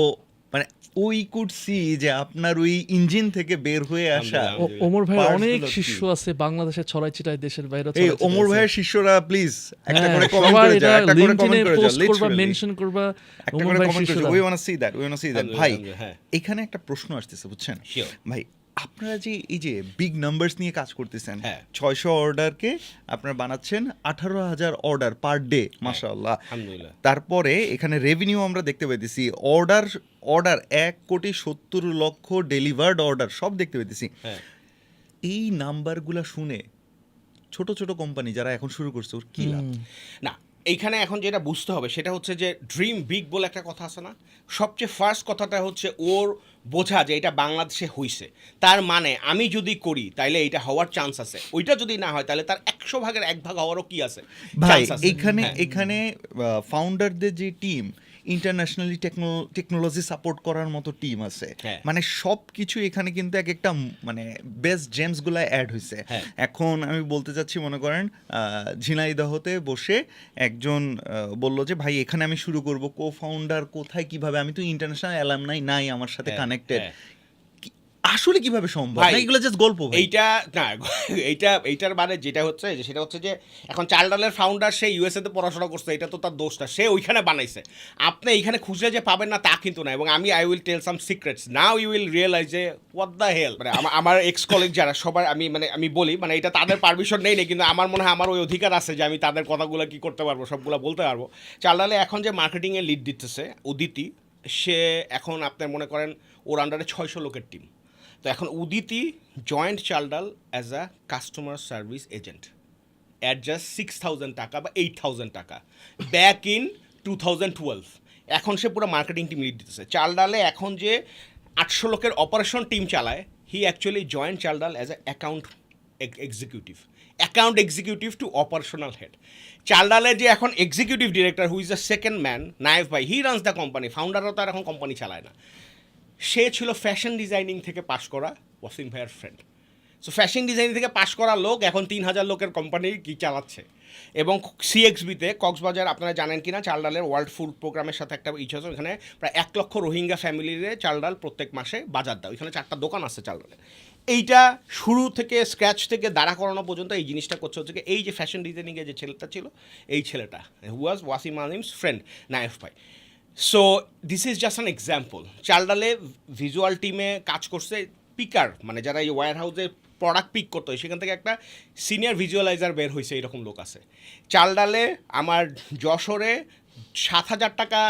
Speaker 4: মানে উই কুড সি যে আপনার ওই ইঞ্জিন থেকে বের হয়ে আসা
Speaker 5: ওমর ভাইয়ের
Speaker 4: parts
Speaker 5: অনেক
Speaker 4: গুলো কি?
Speaker 5: শিষ্য আছে বাংলাদেশের ছড়াই ছিটাই, দেশের বাইরে
Speaker 4: এই ওমর ভাইয়ের শিষ্যরা প্লিজ একটা করে কমেন্ট
Speaker 5: সবার
Speaker 4: করে
Speaker 5: এটা
Speaker 4: যাও, একটা করে
Speaker 5: লিংকডইনে
Speaker 4: কমেন্ট করে যাও,
Speaker 5: পোস্ট করবা,
Speaker 4: literally।
Speaker 5: মেনশন করবা
Speaker 4: একটা
Speaker 5: ওমর
Speaker 4: করে
Speaker 5: ভাইয়ের
Speaker 4: কমেন্ট করে
Speaker 5: শিষ্যরা।
Speaker 4: We want to see that, we want to see that. ভাই
Speaker 1: হ্যাঁ।
Speaker 4: এখানে একটা প্রশ্ন আসতেছে বুঝছেন
Speaker 1: Sure.
Speaker 4: ভাই, আপনারা যে এই যে বিগ নাম্বারস নিয়ে কাজ করতেছেন,
Speaker 1: হ্যাঁ।
Speaker 4: 600 অর্ডারকে আপনারা বানাচ্ছেন 18,000 অর্ডার পার ডে, মাশাআল্লাহ।
Speaker 1: আলহামদুলিল্লাহ।
Speaker 4: তারপরে এখানে রেভিনিউ আমরা দেখতে পাইতেছি, অর্ডার 1,70,00,000 ডেলিভার্ড অর্ডার সব দেখতে পাইতেছি।
Speaker 1: হ্যাঁ।
Speaker 4: এই নাম্বারগুলা শুনে ছোট ছোট কোম্পানি যারা এখন শুরু করছে ওর কি লাভ?
Speaker 1: না, এইখানে এখন যেটা বুঝতে হবে সেটা হচ্ছে যে ড্রিম বিগ বলে একটা কথা আছে না, সবচেয়ে ফার্স্ট কথাটা হচ্ছে ওর বোঝা যে এটা বাংলাদেশে হইছে, তার মানে আমি যদি করি তাইলে এটা হওয়ার চান্স আছে, ওইটা যদি না হয় তাহলে তার 100 ভাগের 1 ভাগ হওয়ারও কি আছে,
Speaker 4: ভাই
Speaker 1: chance আছে।
Speaker 4: এখানে
Speaker 1: হ্যাঁ।
Speaker 4: এখানে ফাউন্ডারদের যে টিম, ইন্টারন্যাশনালি টেকনোলজি সাপোর্ট করার মতো টিম আছে,
Speaker 1: হ্যাঁ।
Speaker 4: মানে সব কিছু এখানে কিন্তু এক একটা মানে বেস্ট জেমসগুলো অ্যাড হয়েছে।
Speaker 1: হ্যাঁ।
Speaker 4: এখন আমি বলতে চাচ্ছি, মনে করেন ঝিনাইদহতে বসে একজন বলল যে ভাই এখানে আমি শুরু করব, কো ফাউন্ডার কোথায় কিভাবে, আমি তো ইন্টারন্যাশনাল অ্যালামনাই নাই আমার সাথে
Speaker 1: হ্যাঁ,
Speaker 4: কানেক্টেড,
Speaker 1: হ্যাঁ।
Speaker 4: আসলে কিভাবে সম্ভব?
Speaker 1: ভাই,
Speaker 4: না এগুলো জাস্ট গল্প ভাই।
Speaker 1: এইটা না, এইটার মানে যেটা হচ্ছে যে সেটা হচ্ছে যে এখন চাল ডালের ফাউন্ডার সে ইউএসএ তে পড়াশোনা করছে, এটা তো তার দোষটা, সে ওইখানে বানাইছে, আপনি এইখানে খুঁজলে যে পাবেন না তা কিন্তু না। এবং আমি I will tell some secrets now, you will realise যে হোয়াট দ্য হেল, মানে আমার এক্স কলিগ যারা সবার আমি বলি, মানে এটা তাদের পারমিশন নেই, কিন্তু আমার মনে হয় আমার ওই অধিকার আছে যে আমি তাদের কথাগুলো কি করতে পারবো, সবগুলো বলতে পারবো। চাল ডালে এখন যে মার্কেটিংয়ে লিড দিতেছে উদিতি, সে এখন আপনার মনে করেন ওর আন্ডারে 600 লোকের টিম। তো এখন Uditi joined Chaldal as a customer service agent at just 6,000 টাকা বা 8,000 টাকা ব্যাক ইন 2012। এখন সে পুরো মার্কেটিং টিম লিড দিতেছে। চালডালে এখন যে 800 লোকের অপারেশন টিম চালায়, he actually joined Chaldal as a account executive to operational head. চালডালের যে এখন executive director who is the second man, Nayef ভাই, হি রানস দ্য কোম্পানি, ফাউন্ডারও তার এখন কোম্পানি চালায় না। সে ছিল ফ্যাশন ডিজাইনিং থেকে পাশ করা ওয়াসিম ভাইয়ের ফ্রেন্ড। সো ফ্যাশন ডিজাইনিং থেকে পাশ করা লোক এখন 3,000 লোকের কোম্পানি কি চালাচ্ছে। এবং সিএক্সবিতে কক্সবাজার, আপনারা জানেন কি না, চালডালের ওয়ার্ল্ড ফুড প্রোগ্রামের সাথে একটা ইচ্ছা আছে, ওখানে প্রায় 1 লক্ষ রোহিঙ্গা ফ্যামিলিরে চালডাল প্রত্যেক মাসে বাজার দেয়, ওইখানে 4টা দোকান আছে চালডালের। এইটা শুরু থেকে স্ক্র্যাচ থেকে দাঁড়া করানো পর্যন্ত এই জিনিসটা করছে হচ্ছে এই যে ফ্যাশন ডিজাইনিংয়ে যে ছেলেটা ছিল, এই ছেলেটা who was Wasim Alim's friend Nayef ভাই। So this is just an example. চালডালে ভিজুয়াল টিমে কাজ করছে পিকার, মানে যারা এই ওয়্যার হাউসে প্রোডাক্ট পিক করতে হয়, সেখান থেকে একটা সিনিয়র ভিজুয়ালাইজার বের হয়েছে, এরকম লোক আছে। চালডালে আমার যশোরে 7,000 টাকা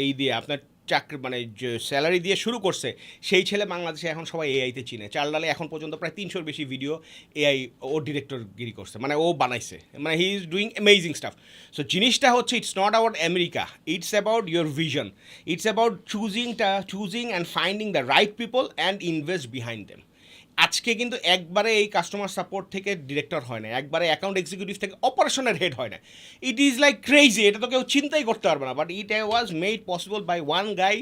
Speaker 1: এই দিয়ে আপনার চাকরি মানে যে স্যালারি দিয়ে শুরু করছে, সেই ছেলে বাংলাদেশে এখন সবাই এআইতে চিনে। চালডালে এখন পর্যন্ত প্রায় 300-র বেশি ভিডিও এআই ও ডিরেক্টরগিরি করছে, মানে ও বানাইছে, মানে he is doing amazing staff. So জিনিসটা হচ্ছে it's not about America, it's about your vision, it's about choosing and finding the right people and invest behind them. আজকে কিন্তু একবারে এই কাস্টমার সাপোর্ট থেকে ডিরেক্টর হয় না, একবারে অ্যাকাউন্ট এক্সিকিউটিভ থেকে অপারেশনের হেড হয় না। ইট ইজ লাইক ক্রেজি, এটা তো কেউ চিন্তাই করতে পারবে না, but it was made possible by 1 guy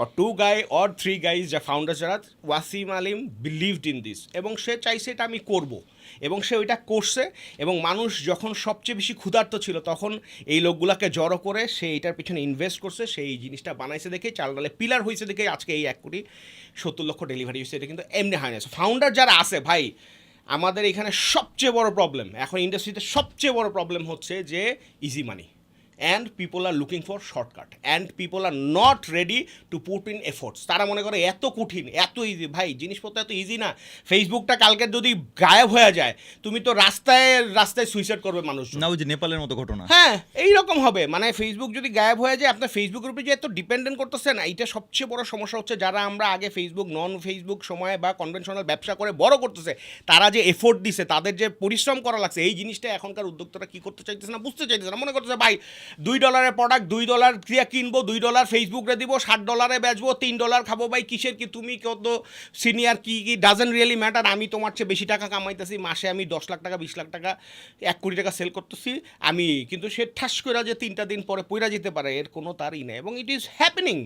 Speaker 1: or 2 guy or 3 guys, যা ফাউন্ডার যারা, Wasim Alim believed in this, এবং সে চাইছে এটা আমি করব, এবং সে ওইটা করছে। এবং মানুষ যখন সবচেয়ে বেশি ক্ষুধার্ত ছিল, তখন এই লোকগুলোকে জড়ো করে সে এইটার পিছনে ইনভেস্ট করছে, সেই জিনিসটা বানাইছে দেখে, চালডালে পিলার হয়েছে দেখে আজকে এই 1,70,00,000 ডেলিভারি হয়েছে। এটা কিন্তু এমনি হয় না। ফাউন্ডার যারা আছে ভাই, আমাদের এখানে সবচেয়ে বড় প্রবলেম, এখন ইন্ডাস্ট্রিতে সবচেয়ে বড় প্রবলেম হচ্ছে যে easy money, and people are looking for shortcut, and people are not ready to put in efforts. তারা মনে করে এত কঠিন, এত ইজি। ভাই জিনিসপত্র এত ইজি না। ফেসবুকটা কালকে যদি গায়েব হয়ে যায়, তুমি তো রাস্তায় সুইসাইড করবে মানুষ।
Speaker 4: না ওই যে নেপালের মতো ঘটনা,
Speaker 1: হ্যাঁ এইরকম হবে। মানে ফেসবুক যদি গায়েব হয়ে যায়, আপনার ফেসবুকের উপরে যে এত ডিপেন্ডেন্ট করতেছে না, এটা সবচেয়ে বড় সমস্যা হচ্ছে। যারা আমরা আগে ফেসবুক নন ফেসবুক সময়ে বা কনভেনশনাল ব্যবসা করে বড় করতেছে, তারা যে এফোর্ট দিছে, তাদের যে পরিশ্রম করা লাগছে, এই জিনিসটা এখনকার উদ্যোক্তারা কী করতে চাইতেছে না, বুঝতে চাইতেছে না। মনে করতেছে ভাই $2 প্রোডাক্ট $2 দিয়ে কিনবো, $2 ফেসবুকে দিব, $60 বেচবো, $3 খাবো। ভাই কিসের কি, তুমি কত সিনিয়র কি ডাজেন্ট রিয়েলি ম্যাটার। আমি তোমার চেয়ে বেশি টাকা কামাইতেছি, মাসে আমি 10 লাখ টাকা 20 লাখ টাকা 1 কোটি টাকা সেল করতেছি আমি, কিন্তু সে ঠাস করে যে 3টা দিন পরে পইরা যেতে পারে, এর কোনো তারই নেই। এবং ইট ইজ হ্যাপেনিং।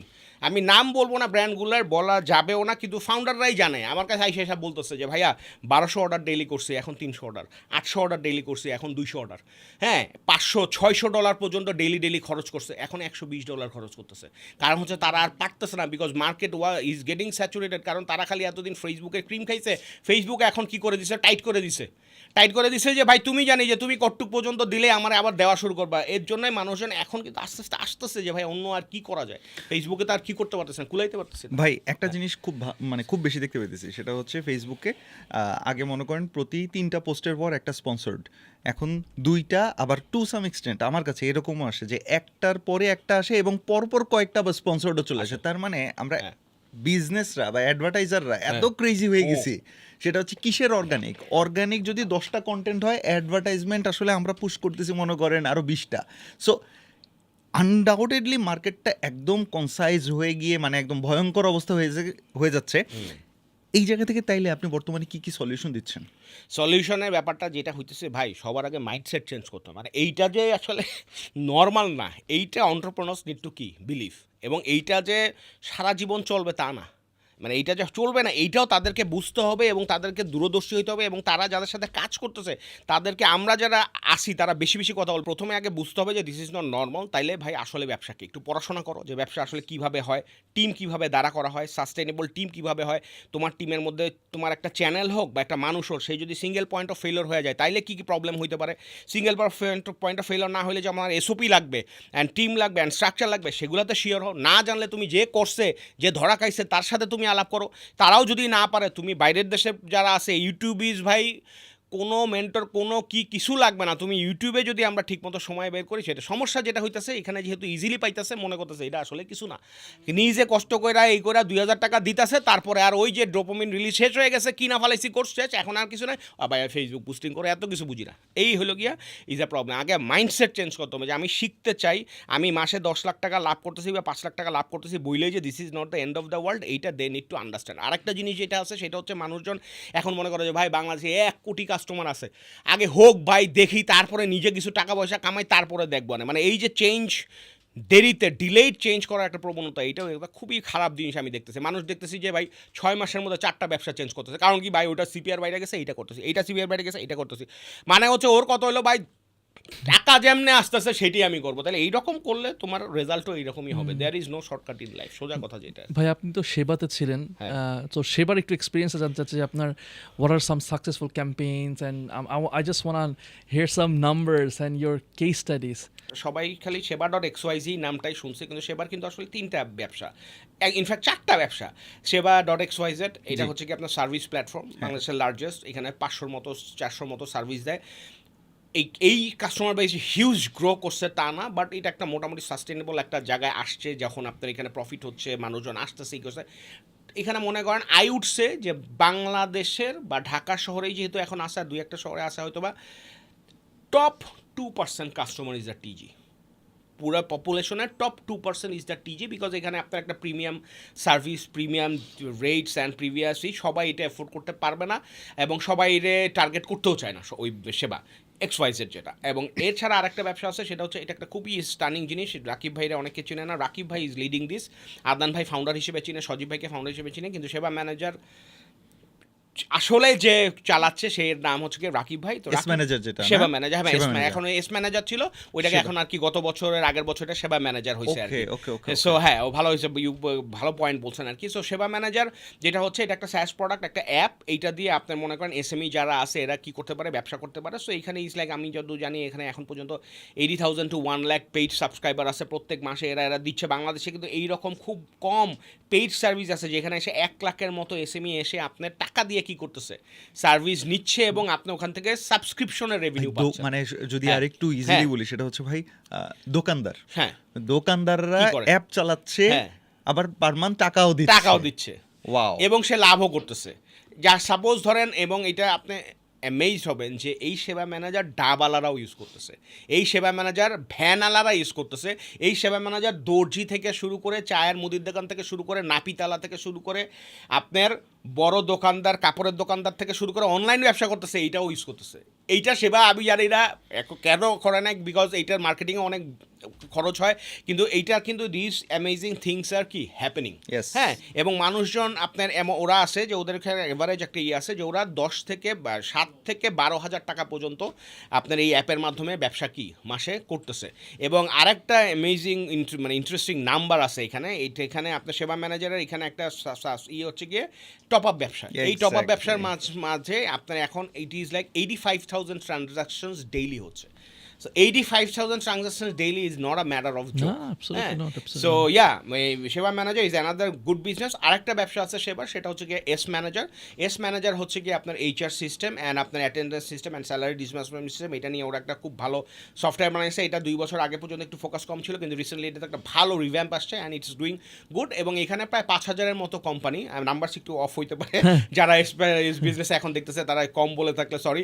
Speaker 1: আমি নাম বলবো না, ব্র্যান্ডগুলোর বলা যাবেও না, কিন্তু ফাউন্ডাররাই জানে। আমার কাছে আইসা এসব বলতেছে যে ভাইয়া 1200 অর্ডার ডেইলি করছি, এখন 300 অর্ডার, 800 অর্ডার ডেইলি করছি, এখন 200 অর্ডার, হ্যাঁ $500-600 পর্যন্ত ডেইলি খরচ করছে, এখন $120 খরচ করতেছে। কারণ হচ্ছে তারা আর পারতেছে না, because market is getting saturated. কারণ তারা খালি এতদিন ফেসবুকে ক্রিম খাইছে, ফেসবুকে এখন কি করে দিছে, টাইট করে দিছে যে ভাই তুমি জানি যে তুমি কটটুক পর্যন্ত দিলে আমার আবার দেওয়া শুরু করবা। এর জন্যই মানুষজন এখন কিন্তু আস্তে আস্তে আসতেছে যে ভাই অন্য আর কি করা যায়, ফেসবুকে তো আর কি করতে পারতেছেন, কুলাইতে পারতেছেন।
Speaker 4: ভাই একটা জিনিস মানে খুব বেশি দেখতে পেতেছি, সেটা হচ্ছে ফেসবুকে আগে মনে করেন প্রতি 3টা পোস্টের পর একটা স্পন্সর্ড, এখন 2টা, আবার টু সাম এক্সটেন্ট আমার কাছে এরকমও আসে যে একটার পরে একটা আসে এবং পরপর কয়েকটা আবার স্পন্সর্ডও চলে আসে। তার মানে আমরা বিজনেসরা বা অ্যাডভার্টাইজাররা এত ক্রেজি হয়ে গেছি, সেটা হচ্ছে কিসের অর্গানিক যদি 10টা কন্টেন্ট হয়, অ্যাডভার্টাইজমেন্ট আসলে আমরা পুশ করতেছি মনে করেন আরও 20টা। সো আনডাউটেডলি মার্কেটটা একদম কনসাইজ হয়ে গিয়ে মানে একদম ভয়ঙ্কর অবস্থা হয়ে যাচ্ছে। এই জায়গা থেকে তাইলে আপনি বর্তমানে কি কি সলিউশন দিচ্ছেন?
Speaker 1: সলিউশনের ব্যাপারটা যেটা হইতেছে ভাই, সবার আগে মাইন্ডসেট চেঞ্জ করতে হবে। মানে এইটা যে আসলে নর্মাল না, এইটা এন্টারপ্রেনার্স নিড টু কি বিলিভ, এবং এইটা যে সারা জীবন চলবে তা না, মানে এইটা যে চলবে না এইটাও তাদেরকে বুঝতে হবে এবং তাদেরকে দূরদর্শী হইতে হবে, এবং তারা যাদের সাথে কাজ করতেছে তাদেরকে, আমরা যারা আসি তারা বেশি বেশি কথা বল, প্রথমে আগে বুঝতে হবে যে দিস ইজ নট নর্মাল। তাইলে ভাই আসলে ব্যবসাকে একটু পড়াশোনা করো, যে ব্যবসা আসলে কীভাবে হয়, টিম কীভাবে দাঁড়া করা হয়, সাস্টেনেবল টিম কীভাবে হয়, তোমার টিমের মধ্যে তোমার একটা চ্যানেল হোক বা একটা মানুষ হোক, সেই যদি সিঙ্গেল পয়েন্ট অফ ফেলিওর হয়ে যায় তাইলে কী কী প্রবলেম হইতে পারে। সিঙ্গেল পয়েন্ট অফ ফেলিওর না হলে যে আমার এসওপি লাগবে অ্যান্ড টিম লাগবে অ্যান্ড স্ট্রাকচার লাগবে, সেগুলোতে শিওর হও। না জানলে তুমি যে করছে, যে ধরা খাইছে তার সাথে তুমি আলাপ করো, তারাও যদি না পারে তুমি বাইরের দেশে যারা আছে ইউটিউবিজ ভাই, কোনো মেন্টর কোনো কিছু লাগবে না, তুমি ইউটিউবে যদি আমরা ঠিকমতো সময় বের করি, সেটা সমস্যা যেটা হইতেছে এখানে যেহেতু ইজিলি পাইতেছে মনে করতেছে এটা আসলে কিছু না, নিজে কষ্ট করে এই করে 2000 টাকা দিতেছে, তারপরে আর ওই যে ডোপামিন রিলিজ শেষ হয়ে গেছে, কিনা ফালাইছি কোর্স শেষ, এখন আর কিছু নাই, আবার ফেসবুক পোস্টিং করে এত কিছু বুঝি না। এই হলো গিয়া ইজ আ প্রবলেম। আগে মাইন্ডসেট চেঞ্জ করতে হবে যে আমি শিখতে চাই, আমি মাসে 10 লাখ টাকা লাভ করতেছি বা 5 লাখ টাকা লাভ করতেছি বইলেই যে this is not the end of the world, এইটা দে নিড টু আন্ডারস্ট্যান্ড। আরেকটা জিনিস যেটা আছে সেটা হচ্ছে মানুষজন এখন মনে করে যে ভাই বাংলাদেশে 1 কোটি কাস্টমার আছে, আগে হোক ভাই দেখি, তারপরে নিজে কিছু টাকা পয়সা কামাই, তারপরে দেখবো না। মানে এই যে চেঞ্জ, দেরিতে ডিলেড চেঞ্জ করার একটা প্রবণতা, এইটাও একটা খুবই খারাপ জিনিস আমি দেখতেছি। মানুষ দেখতেছি যে ভাই 6 মাসের মধ্যে 4টা ব্যবসা চেঞ্জ করতেছে, কারণ কি ভাই ওটা সিপিআর বাইরে গেছে এইটা করতেছি, এইটা সিপিআর বাইরে গেছে এইটা করতেছি, মানে হচ্ছে ওর কত হলো ভাই টাকা যেমনে আসতেছে সেটাই আমি করবো। তাহলে এইরকম করলে তোমার রেজাল্টও এইরকমই হবে। There is no shortcut in life, সোজা কথা যেটা।
Speaker 5: ভাই আপনি তো সেবাতে ছিলেন, তো সেবার একটু এক্সপিরিয়েন্স জানতে চাচ্ছি যে আপনার what are some successful campaigns and I just want here some numbers and your case studies.
Speaker 1: সবাই খালি সেবা.xyz নামটাই শুনছে, কিন্তু সেবার কিন্তু আসলে 3টা ব্যবসা, ইনফ্যাক্ট 4টা ব্যবসা। সেবা.xyz এটা হচ্ছে কি আপনার সার্ভিস প্ল্যাটফর্ম, বাংলাদেশের লার্জেস্ট, এখানে 500 মতো 400 মতো সার্ভিস দেয়। এই কাস্টমার বেস হিউজ গ্রো করছে তা না, বাট এটা একটা মোটামুটি সাস্টেনেবল একটা জায়গায় আসছে, যখন আপনার এখানে প্রফিট হচ্ছে, মানুষজন আসতেছে এই করছে। এখানে মনে করেন আই উড সে যে বাংলাদেশের বা ঢাকা শহরেই যেহেতু এখন আসা, 2-1টা শহরে আসা হয়তো বা top 2% customer is the TG, পুরো পপুলেশনের top 2% is the TG, because এখানে আপনার একটা premium service, premium rates and previously সবাই এটা অ্যাফোর্ড করতে পারবে না, এবং সবাই এটা টার্গেট করতেও চায় না ওই সেবা XYZ যেটা। এবং এছাড়া আরেকটা ব্যবসা আছে, সেটা হচ্ছে এটা একটা খুবই স্টানিং জিনিস, রাকিব ভাইরা অনেকে চিনে না, রাকিব ভাই ইজ লিডিং দিস, আদনান ভাই ফাউন্ডার হিসেবে চিনে, সজীব ভাইকে ফাউন্ডার হিসেবে চিনে, কিন্তু সেবা ম্যানেজার আসলে যে চালাচ্ছে সেই নাম হচ্ছে কি রাকিব ভাই। তো
Speaker 4: এস ম্যানেজার যেটা
Speaker 1: সেবা ম্যানেজার, হ্যাঁ এখন এস ম্যানেজার ছিল, ওইটাকে এখন আর কি গত বছরের আগের বছরটা সেবা ম্যানেজার হয়েছে আর কি। সো হ্যাঁ ও ভালো হয়েছে, ভালো পয়েন্ট বলছেন আর কি। সো সেবা ম্যানেজার যেটা হচ্ছে এটা একটা SaaS প্রোডাক্ট, একটা অ্যাপ, এইটা দিয়ে আপনার মনে করেন এসএমই যারা আছে এরা কি করতে পারে, ব্যবসা করতে পারে। সো এইখানে ইজ লাইক আমি যত জানি এখানে এখন পর্যন্ত 80,000 to 1 লাখ পেইড সাবস্ক্রাইবার আছে প্রত্যেক মাসে, এরা দিচ্ছে। বাংলাদেশে কিন্তু এইরকম খুব কম পেইড সার্ভিস আছে যেখানে এসে 1 লাখের মতো এসএমই এসে আপনার টাকা দিয়ে কি করতেছে, সার্ভিস নিচ্ছে, এবং আপনি ওখান থেকে সাবস্ক্রিপশনের রেভিনিউ পাচ্ছেন।
Speaker 4: মানে যদি আরেকটু ইজিলি বলি, সেটা হচ্ছে ভাই দোকানদার,
Speaker 1: হ্যাঁ
Speaker 4: দোকানদাররা অ্যাপ চালাচ্ছে, আবার পার মান্থ টাকাও দিচ্ছে, ওয়াও, এবং সে লাভও করতেছে। যা সাপোজ ধরেন, এবং এটা আপনি অ্যামেজড হবেন যে এই সেবা ম্যানেজার ডাবালারাও ইউজ করতেছে, এই সেবা ম্যানেজার ভ্যানালারা ইউজ করতেছে, এই সেবা ম্যানেজার দর্জি থেকে শুরু করে, চায়ের মুদির দোকান থেকে শুরু করে, নাপিতালা থেকে শুরু করে, আপনার বড় দোকানদার, কাপড়ের দোকানদার থেকে শুরু করে অনলাইন ব্যবসা করতেছে, এইটাও ইউজ করতেছে। এইটা সেবা আবিজারীরা কেন করে না, বিকজ এইটার মার্কেটিংয়ে অনেক
Speaker 1: খরচ হয়, কিন্তু এইটার কিন্তু দিস অ্যামেজিং থিংস আর কি হ্যাপেনিং।
Speaker 4: Yes.
Speaker 1: হ্যাঁ, এবং মানুষজন আপনার ওরা আছে যে ওদের এভারেজ একটা আছে যে ওরা 7 থেকে 12,000 টাকা পর্যন্ত আপনার এই অ্যাপের মাধ্যমে ব্যবসা কি মাসে করতেছে। এবং আরেকটা অ্যামেজিং মানে ইন্টারেস্টিং নাম্বার আছে এখানে আপনার সেবা ম্যানেজারের এখানে একটা হচ্ছে গিয়ে টপ আপ ব্যবসা। এই টপ আপ ব্যবসার মাঝে আপনার এখন it is like 85,000 transactions daily হচ্ছে। So 85,000 transactions daily is not a matter of joke.
Speaker 5: No, absolutely not, absolutely
Speaker 1: So yeah, সেবা manager is another good business. আরেকটা ব্যবসা আছে সেবার, সেটা হচ্ছে গিয়ে এস ম্যানেজার হচ্ছে গিয়ে আপনার এইচআর সিস্টেম অ্যান্ড আপনার attendance system and salary disbursement system. এটা নিয়ে ওরা একটা খুব ভালো সফটওয়্যার বানাইছে। এটা 2 বছর আগে পর্যন্ত একটু ফোকাস কম ছিল, কিন্তু রিসেন্টলি এটাতে একটা ভালো রিভ্যাম্প আসছে অ্যান্ড ইটস ডুইং গুড। এবং এখানে প্রায় 5,000-এর মতো কোম্পানি, নাম্বারস একটু অফ হইতে পারে যারা এস বিজনেসে এখন দেখতেছে তারা কম বলে থাকলে sorry.